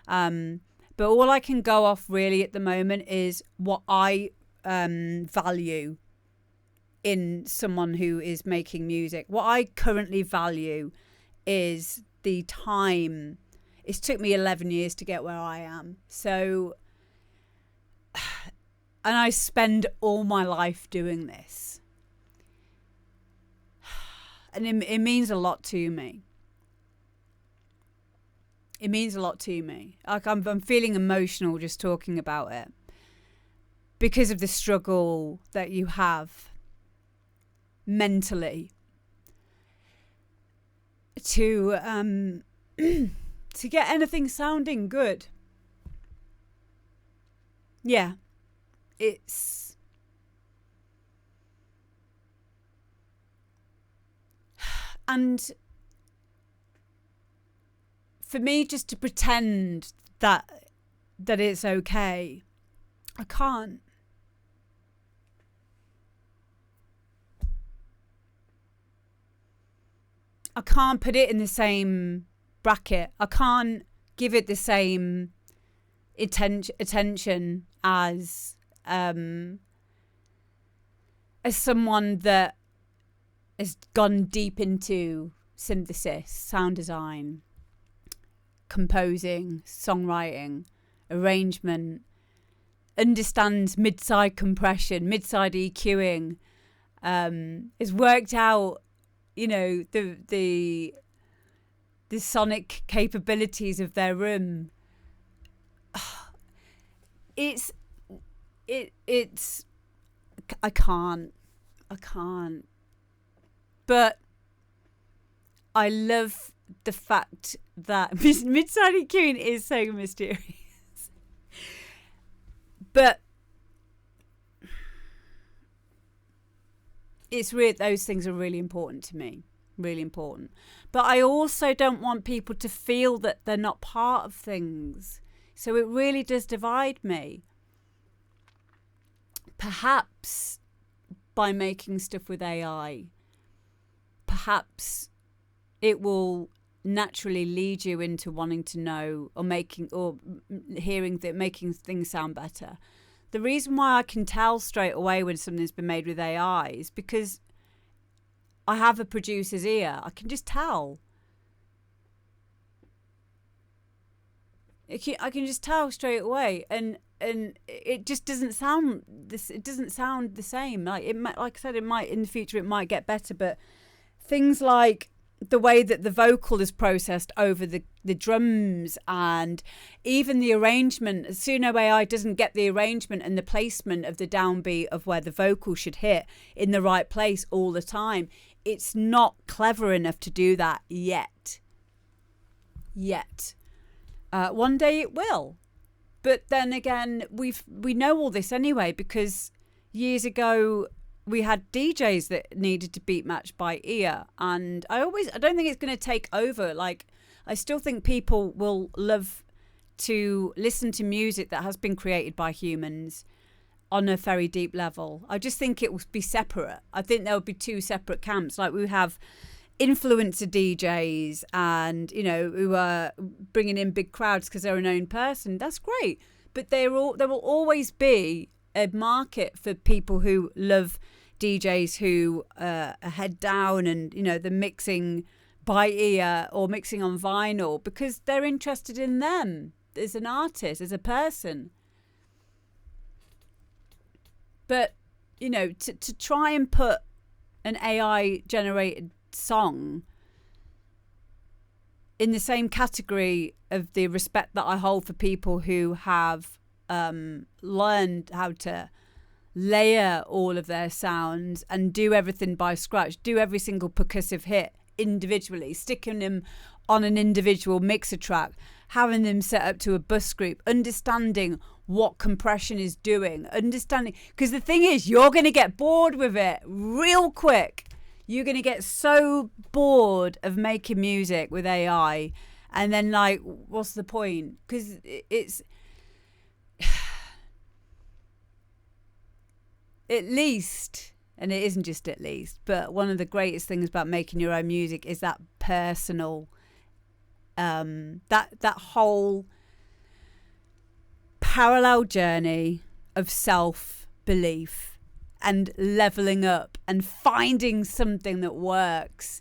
But all I can go off really at the moment is what I value in someone who is making music. What I currently value is the time. It's took me 11 years to get where I am. So, and I spend all my life doing this. And it means a lot to me. It means a lot to me. Like I'm feeling emotional just talking about it because of the struggle that you have mentally to to get anything sounding good. Yeah, it's and for me just to pretend that it's okay, I can't. I can't put it in the same bracket. I can't give it the same attention as someone that has gone deep into synthesis, sound design, composing, songwriting, arrangement, understands mid-side compression, mid-side EQing, has worked out, you know, the sonic capabilities of their room. It's I can't. But I love the fact that mid-side EQing is so mysterious. But it's weird. Those things are really important to me. Really important. But I also don't want people to feel that they're not part of things. So it really does divide me. Perhaps by making stuff with AI, perhaps it will naturally lead you into wanting to know or hearing that making things sound better. The reason why I can tell straight away when something's been made with AI is because I have a producer's ear. I can just tell. I can just tell straight away, and it just doesn't sound this. It doesn't sound the same. Like it might, like I said, it might in the future. It might get better, but things like the way that the vocal is processed over the drums and even the arrangement. Suno AI doesn't get the arrangement and the placement of the downbeat of where the vocal should hit in the right place all the time. It's not clever enough to do that yet. One day it will. But then again, we know all this anyway, because years ago we had DJs that needed to beat match by ear, and I don't think it's going to take over. Like, I still think people will love to listen to music that has been created by humans on a very deep level. I just think it will be separate. I think there will be two separate camps. Like, we have influencer DJs and, you know, who are bringing in big crowds because they're a known person. That's great. But there will always be a market for people who love DJs who are head down and, you know, the mixing by ear or mixing on vinyl, because they're interested in them as an artist, as a person. But, you know, to try and put an AI generated song in the same category of the respect that I hold for people who have learned how to layer all of their sounds and do everything by scratch, do every single percussive hit individually, sticking them on an individual mixer track, having them set up to a bus group, understanding what compression is doing, understanding, because the thing is, you're going to get bored with it real quick. You're going to get so bored of making music with AI, and then, like, what's the point? Because it's at least, and it isn't just at least, but one of the greatest things about making your own music is that personal, that whole parallel journey of self-belief and leveling up and finding something that works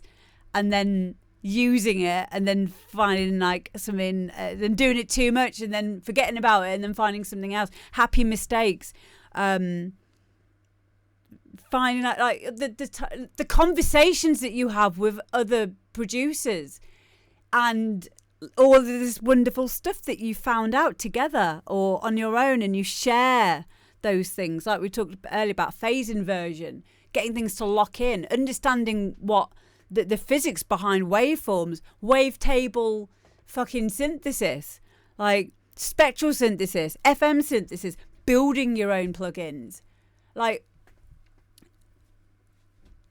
and then using it and then finding like something, then doing it too much and then forgetting about it and then finding something else. Happy mistakes. Finding out like the conversations that you have with other producers and all of this wonderful stuff that you found out together or on your own, and you share those things. Like we talked earlier about phase inversion, getting things to lock in, understanding what the physics behind waveforms, wavetable fucking synthesis, like spectral synthesis, FM synthesis, building your own plugins. Like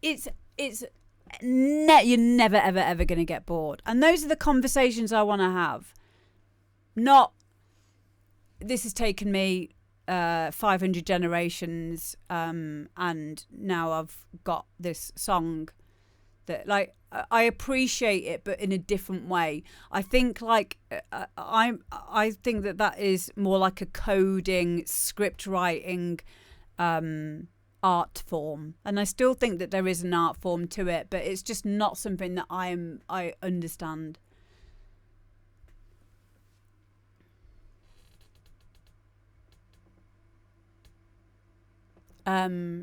you're never ever going to get bored, and those are the conversations I want to have. Not this has taken me 500 generations and now I've got this song that, like, I appreciate it, but in a different way. I think like I think that is more like a coding, script writing art form, and I still think that there is an art form to it, but it's just not something that I understand.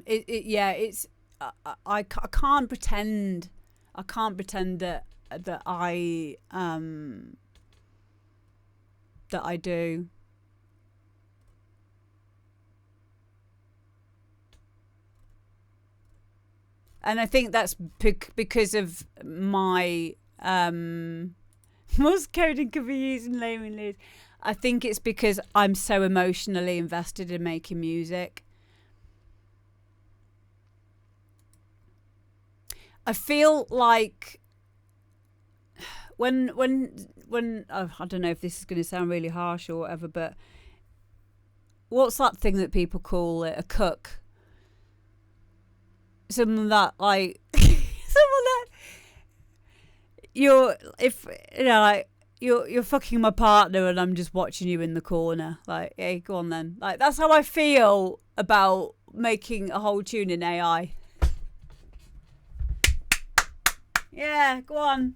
It's I can't pretend that I do. And I think that's because of my most coding could be used in layman's. I think it's because I'm so emotionally invested in making music. I feel like when oh, I don't know if this is going to sound really harsh or whatever, but what's that thing that people call it, a cook? Someone that like someone that you're fucking my partner and I'm just watching you in the corner. Like, hey, go on then. Like, that's how I feel about making a whole tune in AI. Yeah, go on.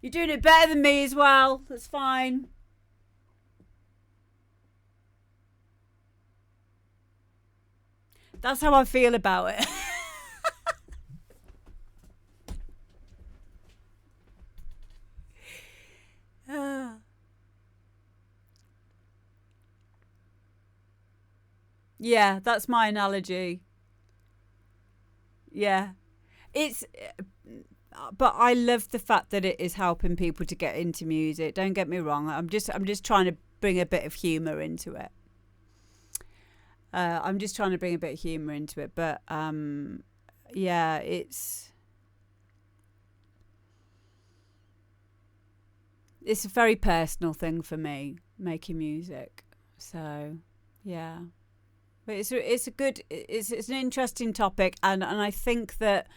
You're doing it better than me as well. That's fine. That's how I feel about it. Yeah, that's my analogy. Yeah. But I love the fact that it is helping people to get into music. Don't get me wrong. I'm just trying to bring a bit of humour into it. But yeah, it's a very personal thing for me, making music. So yeah, but it's an interesting topic, and I think that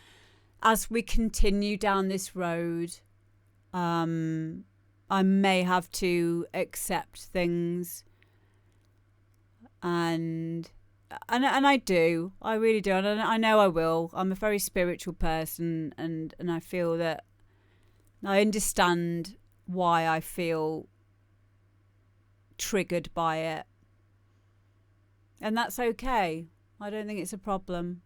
as we continue down this road, I may have to accept things, and I do. I really do. And I know I will. I'm a very spiritual person, and I feel that I understand why I feel triggered by it. And that's okay. I don't think it's a problem.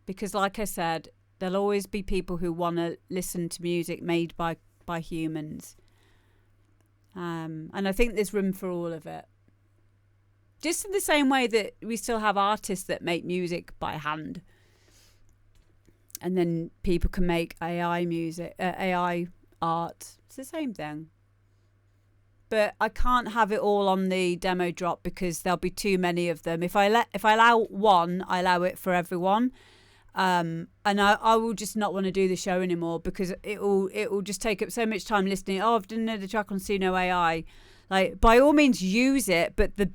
Because like I said, there'll always be people who want to listen to music made by humans. And I think there's room for all of it. Just in the same way that we still have artists that make music by hand. And then people can make AI music, AI art. It's the same thing. But I can't have it all on the demo drop because there'll be too many of them. If I allow one, I allow it for everyone. And I will just not want to do the show anymore because it will just take up so much time listening. Oh, I've done another track on Suno AI. Like, by all means use it, but the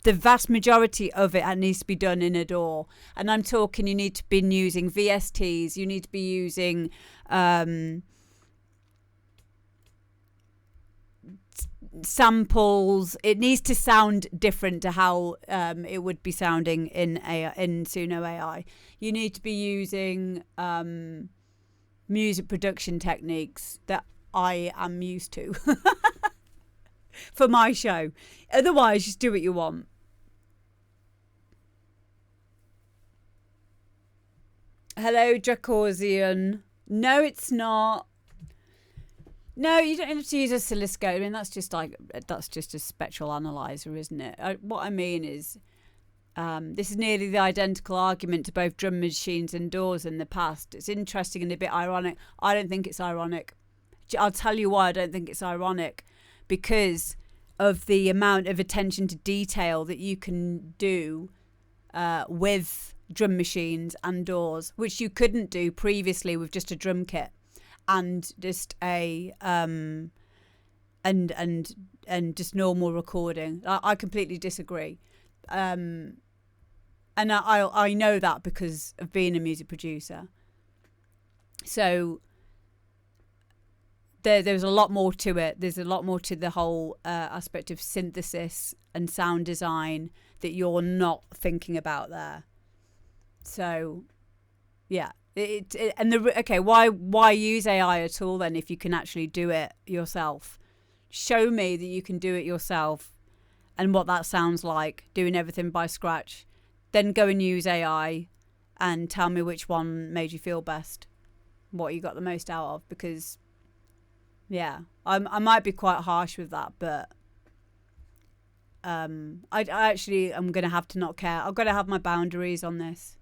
vast majority of it needs to be done in a DAW. And I'm talking, you need to be using VSTs, you need to be using samples. It needs to sound different to how it would be sounding in Suno AI. You need to be using music production techniques that I am used to for my show. Otherwise, just do what you want. Hello, Dracorsian. No, it's not. No, you don't have to use a oscilloscope. I mean, that's just a spectral analyzer, isn't it? What I mean is, this is nearly the identical argument to both drum machines and DAWs in the past. It's interesting and a bit ironic. I don't think it's ironic. I'll tell you why I don't think it's ironic. Because of the amount of attention to detail that you can do with drum machines and DAWs, which you couldn't do previously with just a drum kit and just a and just normal recording. I completely disagree, and I know that because of being a music producer. So there's a lot more to it. There's a lot more to the whole aspect of synthesis and sound design that you're not thinking about there. So, yeah. Why use AI at all then if you can actually do it yourself? Show me that you can do it yourself and what that sounds like, doing everything by scratch. Then go and use AI and tell me which one made you feel best, what you got the most out of. Because, yeah, I might be quite harsh with that, but I actually am going to have to not care. I've got to have my boundaries on this.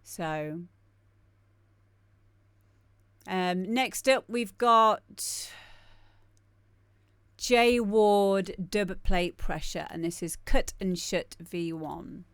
So... next up, we've got J Ward Dubplate Pressure, and this is Cut and Shut V1.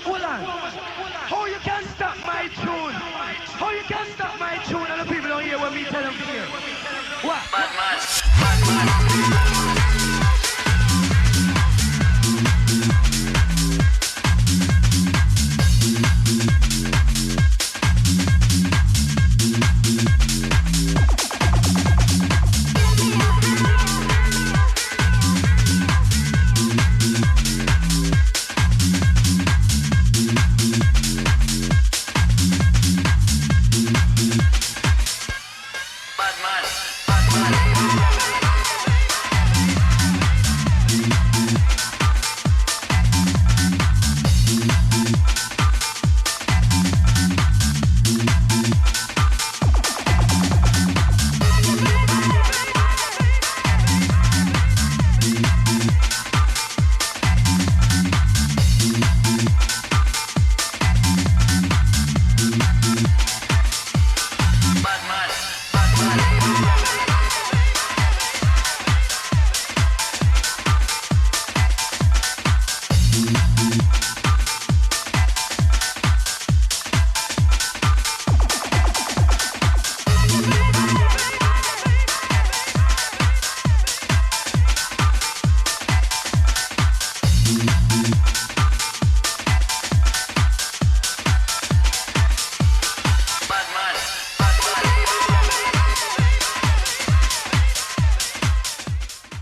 Hold on. How you can stop my tune? just stop my tune and the people don't hear what me tell them to hear. What?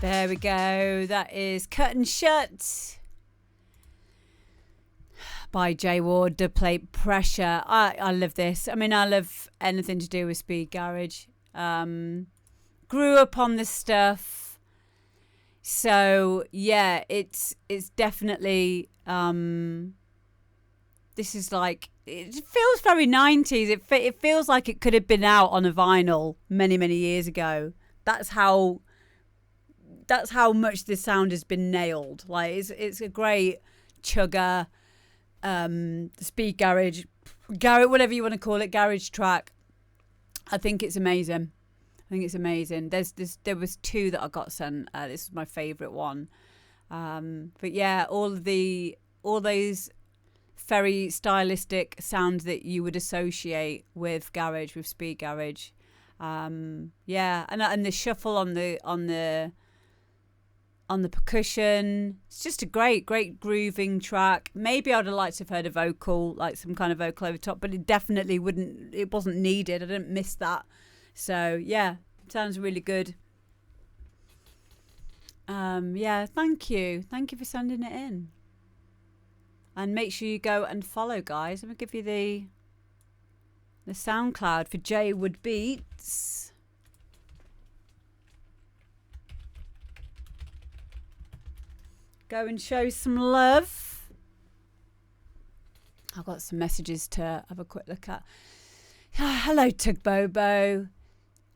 There we go. That is Cut and Shut by J Ward, Dubplate, Pressure. I love this. I mean, I love anything to do with speed garage. Grew up on this stuff. So, yeah, it's definitely... this is like... It feels very 90s. It feels like it could have been out on a vinyl many, many years ago. That's how much this sound has been nailed. Like it's a great chugger, speed garage, whatever you want to call it, garage track. I think it's amazing. There was two that I got sent. This is my favourite one. But yeah, all those very stylistic sounds that you would associate with garage, with speed garage. Yeah, and the shuffle on the percussion. It's just a great grooving track. Maybe I'd have liked to have heard a vocal, like some kind of vocal over top, but it definitely wasn't needed. I didn't miss that. So yeah, it sounds really good. Yeah, thank you for sending it in. And make sure you go and follow, guys. I'm gonna give you the SoundCloud for J Wood Beats. Go and show some love. I've got some messages to have a quick look at. Hello, Tugbobo.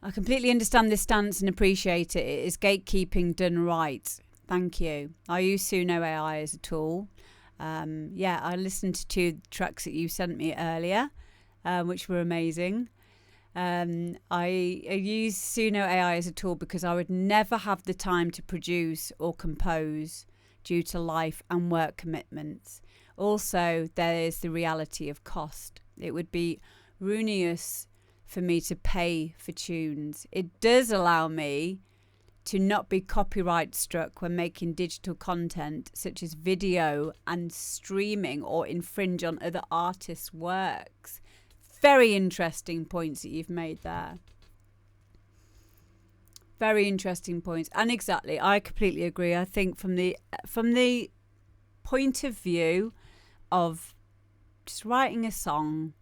I completely understand this stance and appreciate it. It is gatekeeping done right. Thank you. I use Suno AI as a tool. Yeah, I listened to 2 tracks that you sent me earlier, which were amazing. I use Suno AI as a tool because I would never have the time to produce or compose due to life and work commitments. Also, there is the reality of cost. It would be ruinous for me to pay for tunes. It does allow me to not be copyright struck when making digital content such as video and streaming or infringe on other artists' works. Very interesting points that you've made there. Very interesting points. And exactly, I completely agree. I think from the point of view of just writing a song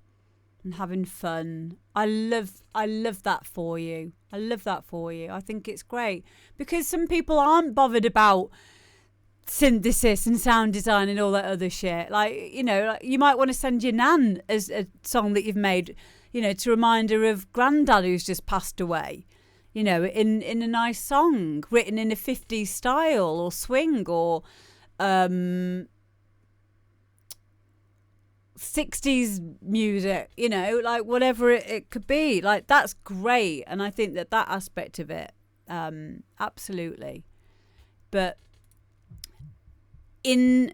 and having fun, I love that for you. I think it's great because some people aren't bothered about synthesis and sound design and all that other shit. Like, you know, like you might want to send your nan as a song that you've made, you know, to remind her of granddad who's just passed away, you know, in a nice song written in a 50s style or swing or 60s music, you know, like whatever it could be. Like, that's great. And I think that aspect of it, absolutely. But in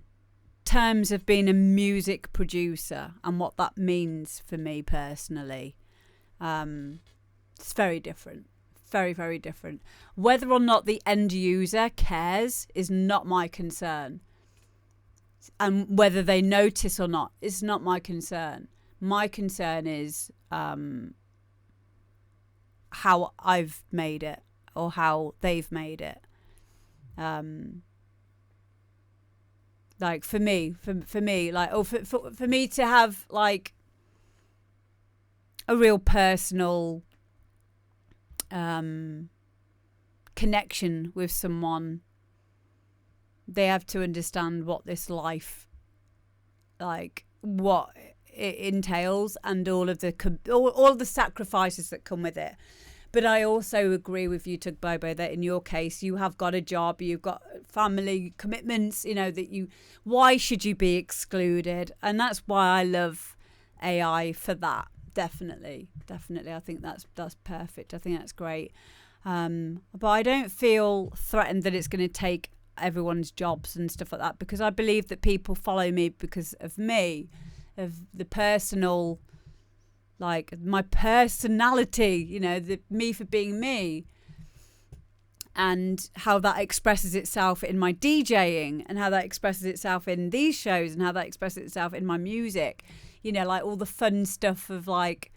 terms of being a music producer and what that means for me personally, It's very different. Very, very different. Whether or not the end user cares is not my concern. And whether they notice or not is not my concern. My concern is how I've made it or how they've made it. Like for me, like, or for me to have like a real personal connection with someone, they have to understand what this life, like what it entails, and all of the sacrifices that come with it. But I also agree with you, Tug Bobo, that in your case, you have got a job, you've got family commitments, you know, why should you be excluded? And that's why I love AI for that. Definitely. I think that's perfect. I think that's great. But I don't feel threatened that it's going to take everyone's jobs and stuff like that, because I believe that people follow me because of me, of the personal, like my personality, you know, me for being me, and how that expresses itself in my DJing, and how that expresses itself in these shows, and how that expresses itself in my music. You know, like all the fun stuff of like,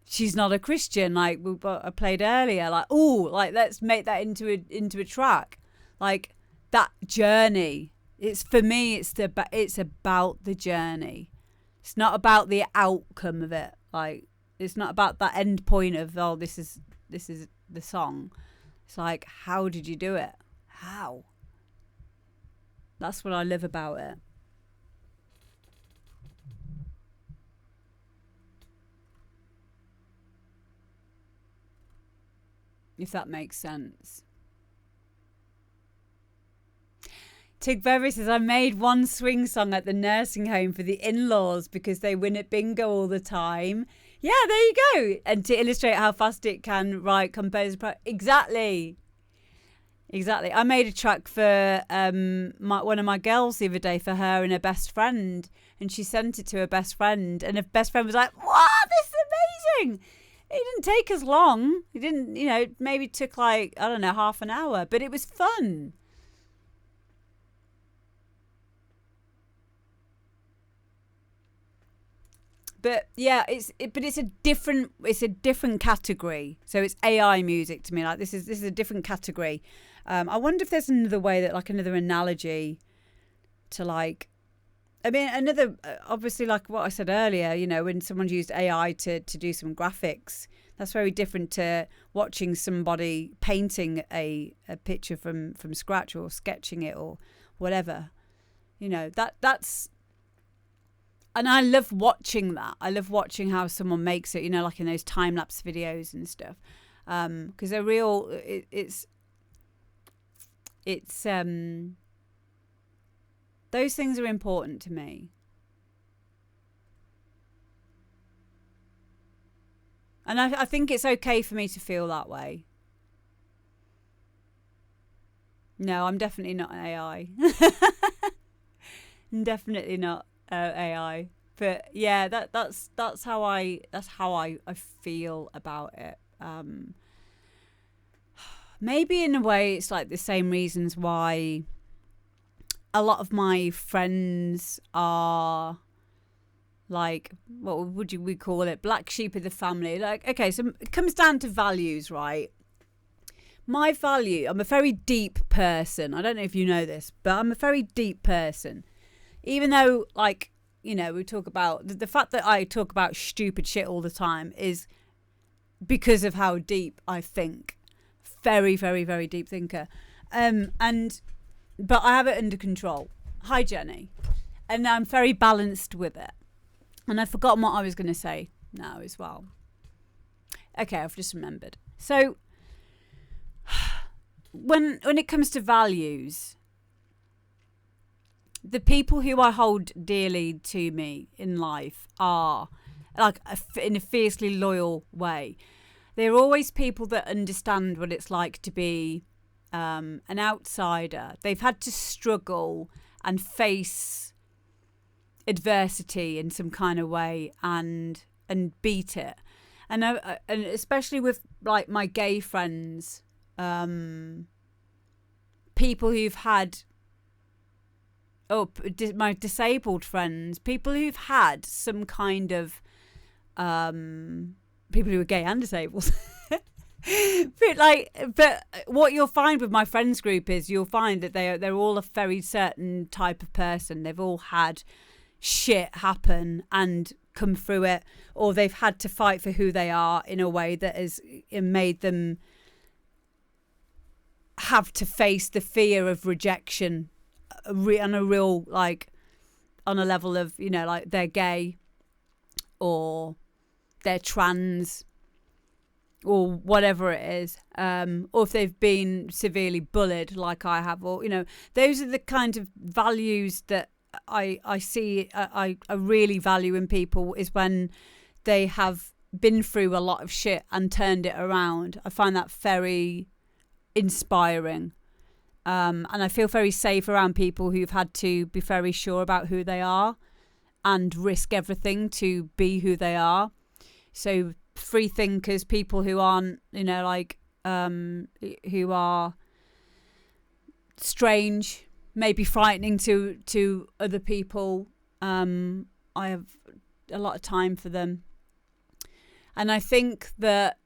she's not a Christian, like I played earlier, like, oh, like let's make that into a track. Like that journey, it's for me, it's about the journey. It's not about the outcome of it. Like it's not about that end point of, oh, this is the song. It's like, how did you do it? How? That's what I love about it. If that makes sense. Tig Berry says, I made one swing song at the nursing home for the in-laws because they win at bingo all the time. Yeah, there you go. And to illustrate how fast it can write, compose. Exactly. I made a track for one of my girls the other day, for her and her best friend. And she sent it to her best friend. And her best friend was like, wow, this is amazing. It didn't take us long. It didn't, you know, maybe took like, I don't know, half an hour. But it was fun. But yeah, it's a different category. So it's AI music to me. Like this is a different category. I wonder if there's another way, that like another analogy to like, I mean, another, obviously, like what I said earlier, you know, when someone's used AI to do some graphics, that's very different to watching somebody painting a picture from scratch, or sketching it, or whatever. You know, that's, and I love watching that. I love watching how someone makes it, you know, like in those time-lapse videos and stuff. Because they're real, it's those things are important to me. And I think it's okay for me to feel that way. No, I'm definitely not an AI. I'm definitely not AI. But yeah, that's how I feel about it. Maybe in a way it's like the same reasons why a lot of my friends are like, what would we call it? Black sheep of the family. Like, okay, so it comes down to values, right? My value, I'm a very deep person. I don't know if you know this, but I'm a very deep person. Even though, like, you know, we talk about the fact that I talk about stupid shit all the time is because of how deep I think. Very, very, very deep thinker. But I have it under control. Hi, Jenny. And I'm very balanced with it. And I've forgotten what I was going to say now as well. Okay, I've just remembered. So when it comes to values, the people who I hold dearly to me in life are, like, in a fiercely loyal way. They're always people that understand what it's like to be an outsider. They've had to struggle and face adversity in some kind of way and beat it. And especially with like my gay friends, people who've had, my disabled friends, people who've had some kind of, people who are gay and disabled. but what you'll find with my friends group is you'll find that they're all a very certain type of person. They've all had shit happen and come through it, or they've had to fight for who they are in a way that has made them have to face the fear of rejection on a real, like, on a level of, you know, like they're gay or they're trans or whatever it is, or if they've been severely bullied like I have, or, you know, those are the kind of values that I see I really value in people, is when they have been through a lot of shit and turned it around. I find that very inspiring. And I feel very safe around people who've had to be very sure about who they are and risk everything to be who they are. So free thinkers, people who aren't, you know, like, who are strange, maybe frightening to other people. I have a lot of time for them. And I think that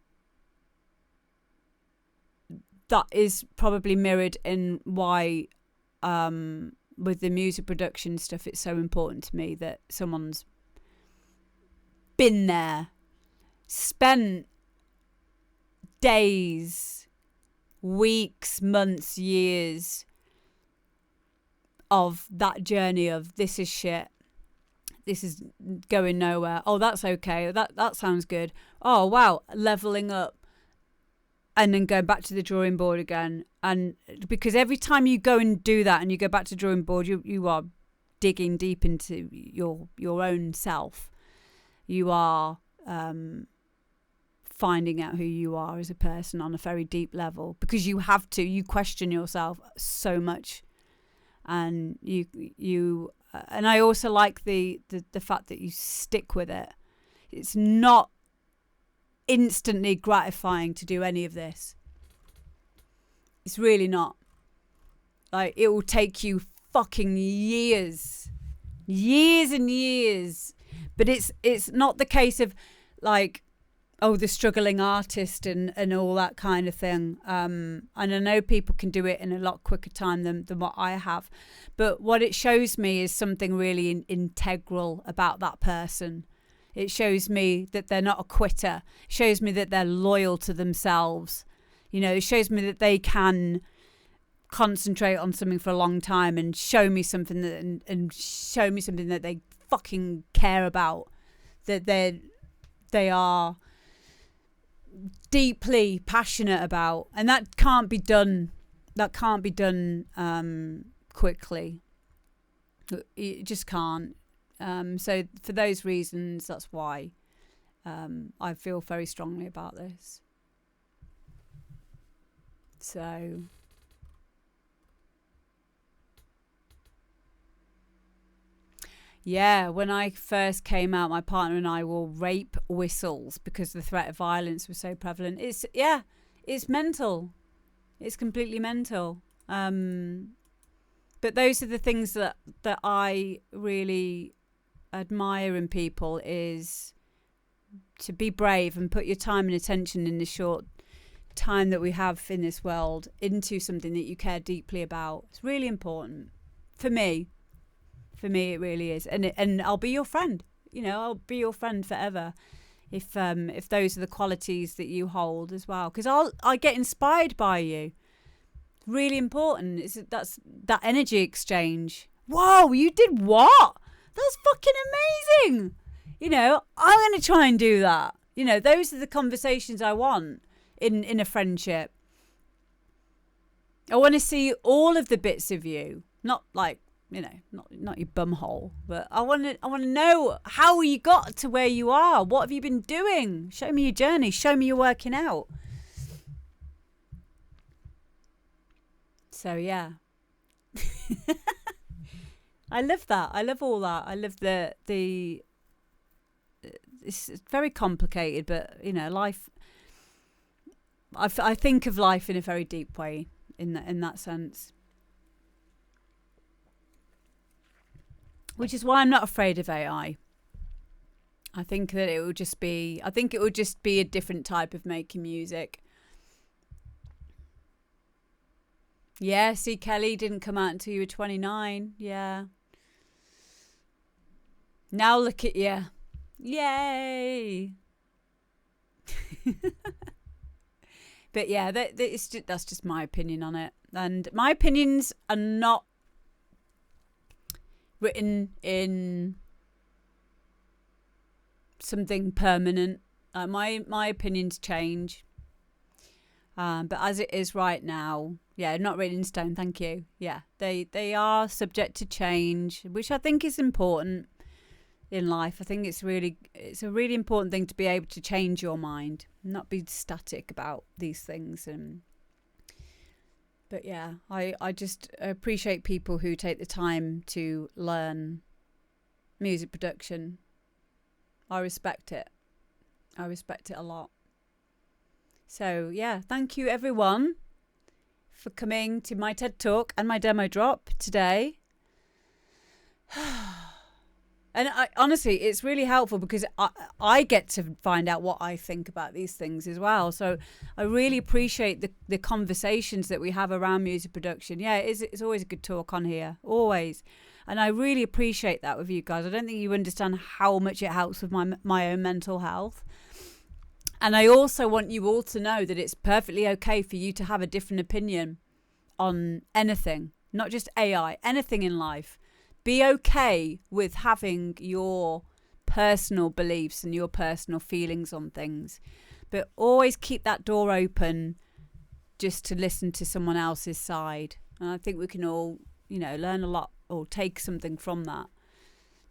is probably mirrored in why, with the music production stuff, it's so important to me that someone's been there, spent days, weeks, months, years of that journey of, this is shit, this is going nowhere, oh that's okay, that sounds good, oh wow, leveling up, and then going back to the drawing board again. And because every time you go and do that and you go back to the drawing board, you are digging deep into your own self. You are finding out who you are as a person on a very deep level, because you have to. You question yourself so much, and you and I also like the fact that you stick with it. It's not instantly gratifying to do any of this. It's really not. Like, it will take you fucking years and years. But it's not the case of like, oh, the struggling artist and all that kind of thing. And I know people can do it in a lot quicker time than what I have. But what it shows me is something really integral about that person. It shows me that they're not a quitter. It shows me that they're loyal to themselves. You know, it shows me that they can concentrate on something for a long time and show me something that and show me something that they fucking care about, that they are deeply passionate about, and that can't be done. That can't be done quickly. It just can't. So for those reasons, that's why I feel very strongly about this. So yeah, when I first came out, my partner and I wore rape whistles because the threat of violence was so prevalent. It's mental. It's completely mental. But those are the things that I really admire in people, is to be brave and put your time and attention in the short time that we have in this world into something that you care deeply about. It's really important for me. For me, it really is, and I'll be your friend. You know, I'll be your friend forever, if those are the qualities that you hold as well. Because I get inspired by you. Really important. That's that energy exchange. Whoa, you did what? That's fucking amazing. You know, I'm going to try and do that. You know, those are the conversations I want in a friendship. I want to see all of the bits of you, not like, you know, not your bumhole, but I want to know how you got to where you are. What have you been doing? Show me your journey. Show me your working out. So yeah, I love that. I love all that. I love the it's very complicated, but life. I think of life in a very deep way in that sense, which is why I'm not afraid of AI. I think that it would just be a different type of making music. Yeah, see, Kelly didn't come out until you were 29. Yeah. Now look at you. Yay. But yeah, that's just my opinion on it. And my opinions are not written in something permanent. My opinions change. But as it is right now, yeah, not written in stone, thank you. Yeah, they are subject to change, which I think is important in life. I think it's a really important thing to be able to change your mind, not be static about these things. But yeah, I just appreciate people who take the time to learn music production. I respect it. I respect it a lot. So yeah, thank you everyone for coming to my TED Talk and my demo drop today. And honestly, it's really helpful because I get to find out what I think about these things as well. So I really appreciate the conversations that we have around music production. Yeah, it's always a good talk on here, always. And I really appreciate that with you guys. I don't think you understand how much it helps with my own mental health. And I also want you all to know that it's perfectly okay for you to have a different opinion on anything, not just AI, anything in life. Be okay with having your personal beliefs and your personal feelings on things, but always keep that door open just to listen to someone else's side. And I think we can all, learn a lot or take something from that,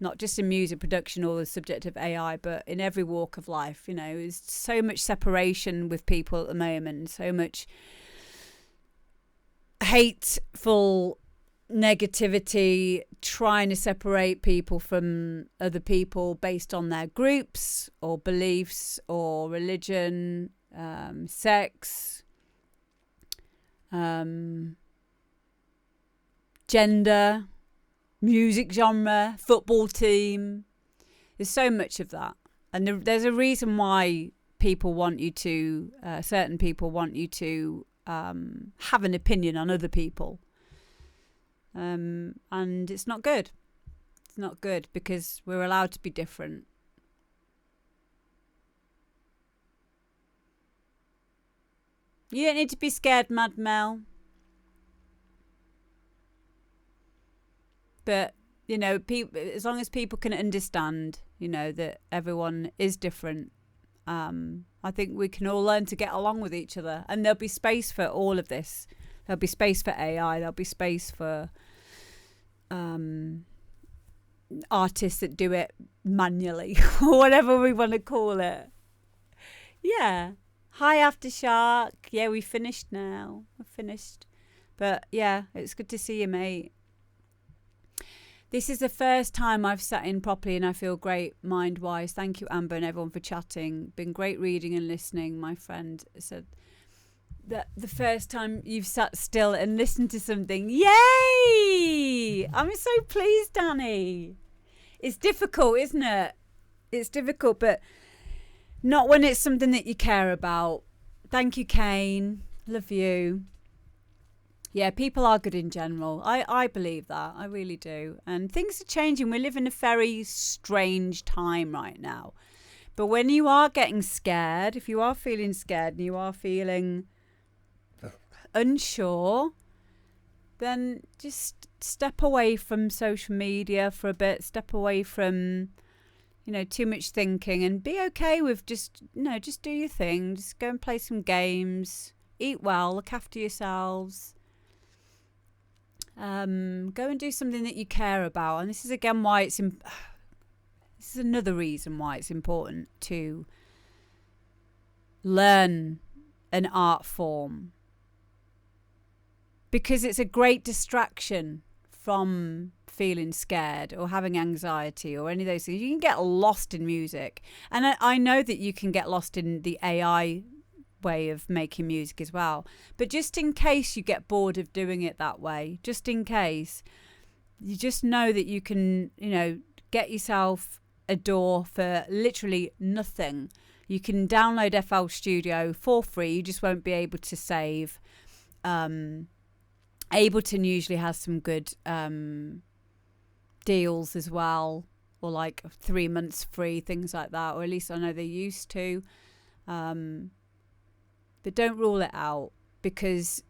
not just in music production or the subject of AI, but in every walk of life. There's so much separation with people at the moment, so much hateful negativity, trying to separate people from other people based on their groups or beliefs or religion, sex, gender, music genre, football team. There's so much of that. And there's a reason why people want you to, certain people want you to have an opinion on other people. And it's not good. It's not good because we're allowed to be different. You don't need to be scared, Mad Mel. But, people, as long as people can understand, that everyone is different, I think we can all learn to get along with each other. And there'll be space for all of this. There'll be space for AI. There'll be space for artists that do it manually or whatever we want to call it. Yeah. Hi, Aftershock. Yeah, we finished now. We're finished. But yeah, it's good to see you, mate. This is the first time I've sat in properly and I feel great mind-wise. Thank you, Amber, and everyone for chatting. Been great reading and listening. My friend said that the first time you've sat still and listened to something. Yay! I'm so pleased, Danny. It's difficult, isn't it? It's difficult, but not when it's something that you care about. Thank you, Kane. Love you. Yeah, people are good in general. I believe that. I really do. And things are changing. We live in a very strange time right now. But when you are getting scared, if you are feeling scared and you are feeling unsure, then just step away from social media for a bit. Step away from, too much thinking, and be okay with just do your thing. Just go and play some games. Eat well. Look after yourselves. Go and do something that you care about. And this is again why this is another reason why it's important to learn an art form, because it's a great distraction from feeling scared or having anxiety or any of those things, you can get lost in music. And I know that you can get lost in the AI way of making music as well. But just in case you get bored of doing it that way, just in case, you just know that you can, get yourself a DAW for literally nothing. You can download FL Studio for free. You just won't be able to save. Ableton usually has some good deals as well, or like 3 months free, things like that, or at least I know they used to. But don't rule it out, because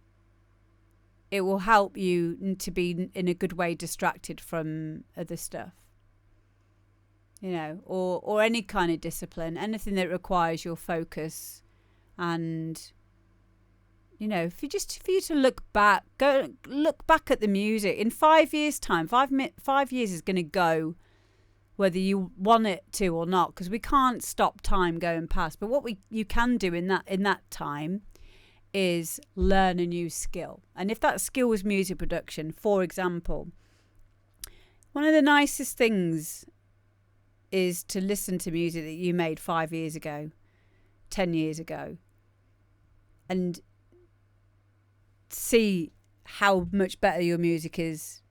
it will help you to be in a good way distracted from other stuff. Or any kind of discipline, anything that requires your focus. And for you to look back at the music in 5 years' time. 5 years is going to go whether you want it to or not, because we can't stop time going past. But what you can do in that time is learn a new skill. And if that skill was music production, for example, one of the nicest things is to listen to music that you made 5 years ago, 10 years ago, and see how much better your music is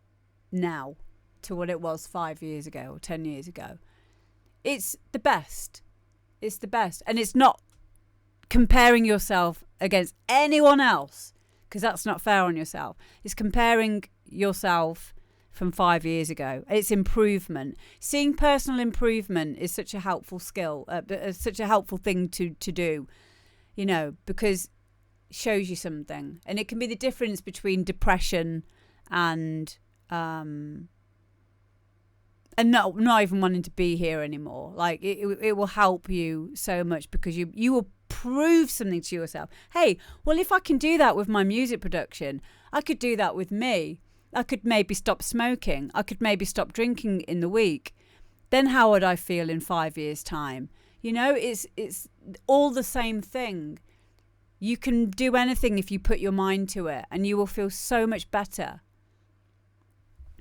now to what it was 5 years ago or 10 years ago. It's the best. It's the best. And it's not comparing yourself against anyone else, because that's not fair on yourself. It's comparing yourself from 5 years ago. It's improvement. Seeing personal improvement is such a helpful skill, such a helpful thing to do, because it shows you something. And it can be the difference between depression and not even wanting to be here anymore. Like it will help you so much, because you will prove something to yourself. Hey, well, if I can do that with my music production, I could do that with me. I could maybe stop smoking. I could maybe stop drinking in the week. Then how would I feel in 5 years' time? It's all the same thing. You can do anything if you put your mind to it, and you will feel so much better.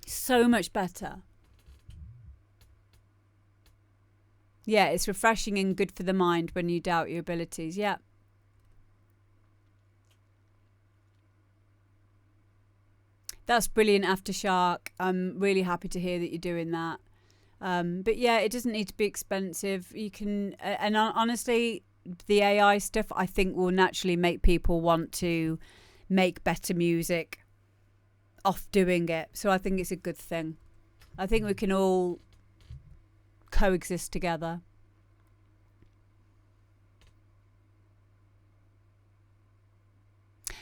So much better. Yeah, it's refreshing and good for the mind when you doubt your abilities. Yeah. That's brilliant, Aftershock. I'm really happy to hear that you're doing that. But yeah, it doesn't need to be expensive. You can, and honestly, the AI stuff I think will naturally make people want to make better music off doing it. So I think it's a good thing. I think we can all coexist together.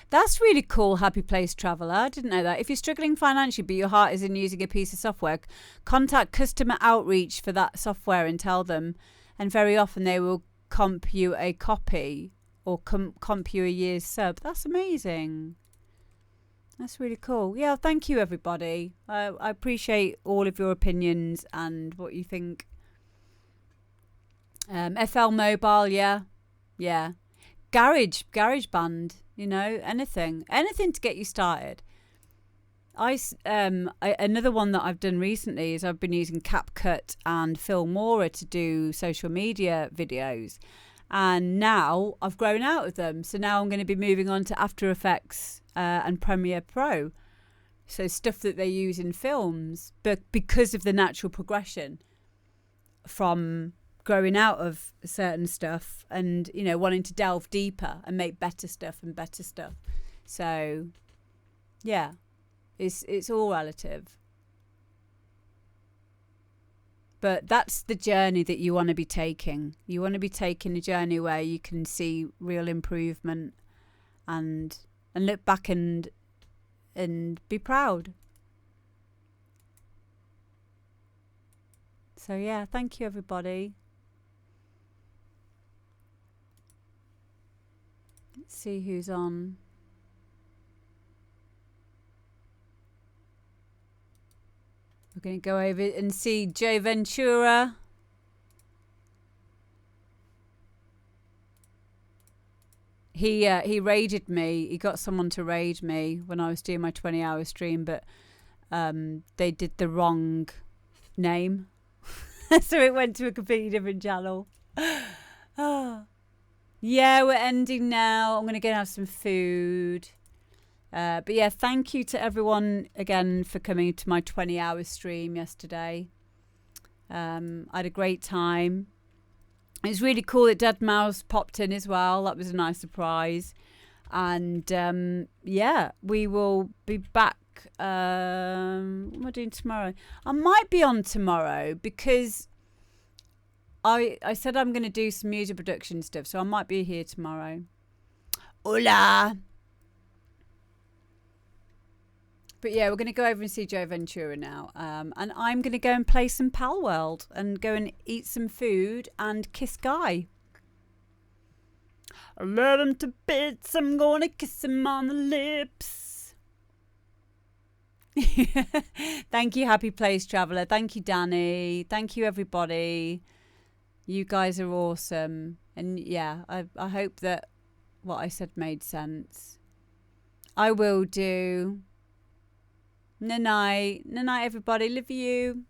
That's really cool, Happy Place Traveller. I didn't know that. If you're struggling financially but your heart is in using a piece of software, contact customer outreach for that software and tell them. And very often they will comp you a copy or comp you a year's sub. That's amazing. That's really cool. Yeah, thank you, everybody. I appreciate all of your opinions and what you think. FL Mobile, yeah. Garage band. Anything to get you started. Another one that I've done recently is I've been using CapCut and Filmora to do social media videos, and now I've grown out of them. So now I'm going to be moving on to After Effects and Premiere Pro. So stuff that they use in films, but because of the natural progression from growing out of certain stuff and wanting to delve deeper and make better stuff. So yeah, it's all relative, but that's the journey that you want to be taking. You want to be taking a journey where you can see real improvement and look back and be proud. So yeah, thank you, everybody. Let's see who's on. We're going to go over and see Joe Ventura. He raided me. He got someone to raid me when I was doing my 20-hour stream, but they did the wrong name. So it went to a completely different channel. Oh. Yeah, we're ending now. I'm going to go and have some food. But yeah, thank you to everyone again for coming to my 20-hour stream yesterday. I had a great time. It's really cool that Dead Mouse popped in as well. That was a nice surprise. And yeah, we will be back. What am I doing tomorrow? I might be on tomorrow because I said I'm going to do some music production stuff. So I might be here tomorrow. Hola! But yeah, we're going to go over and see Joe Ventura now. And I'm going to go and play some Pal World and go and eat some food and kiss Guy. I love him to bits. I'm going to kiss him on the lips. Thank you, Happy Place Traveller. Thank you, Danny. Thank you, everybody. You guys are awesome. And yeah, I hope that what I said made sense. I will do. Night, everybody. Love you.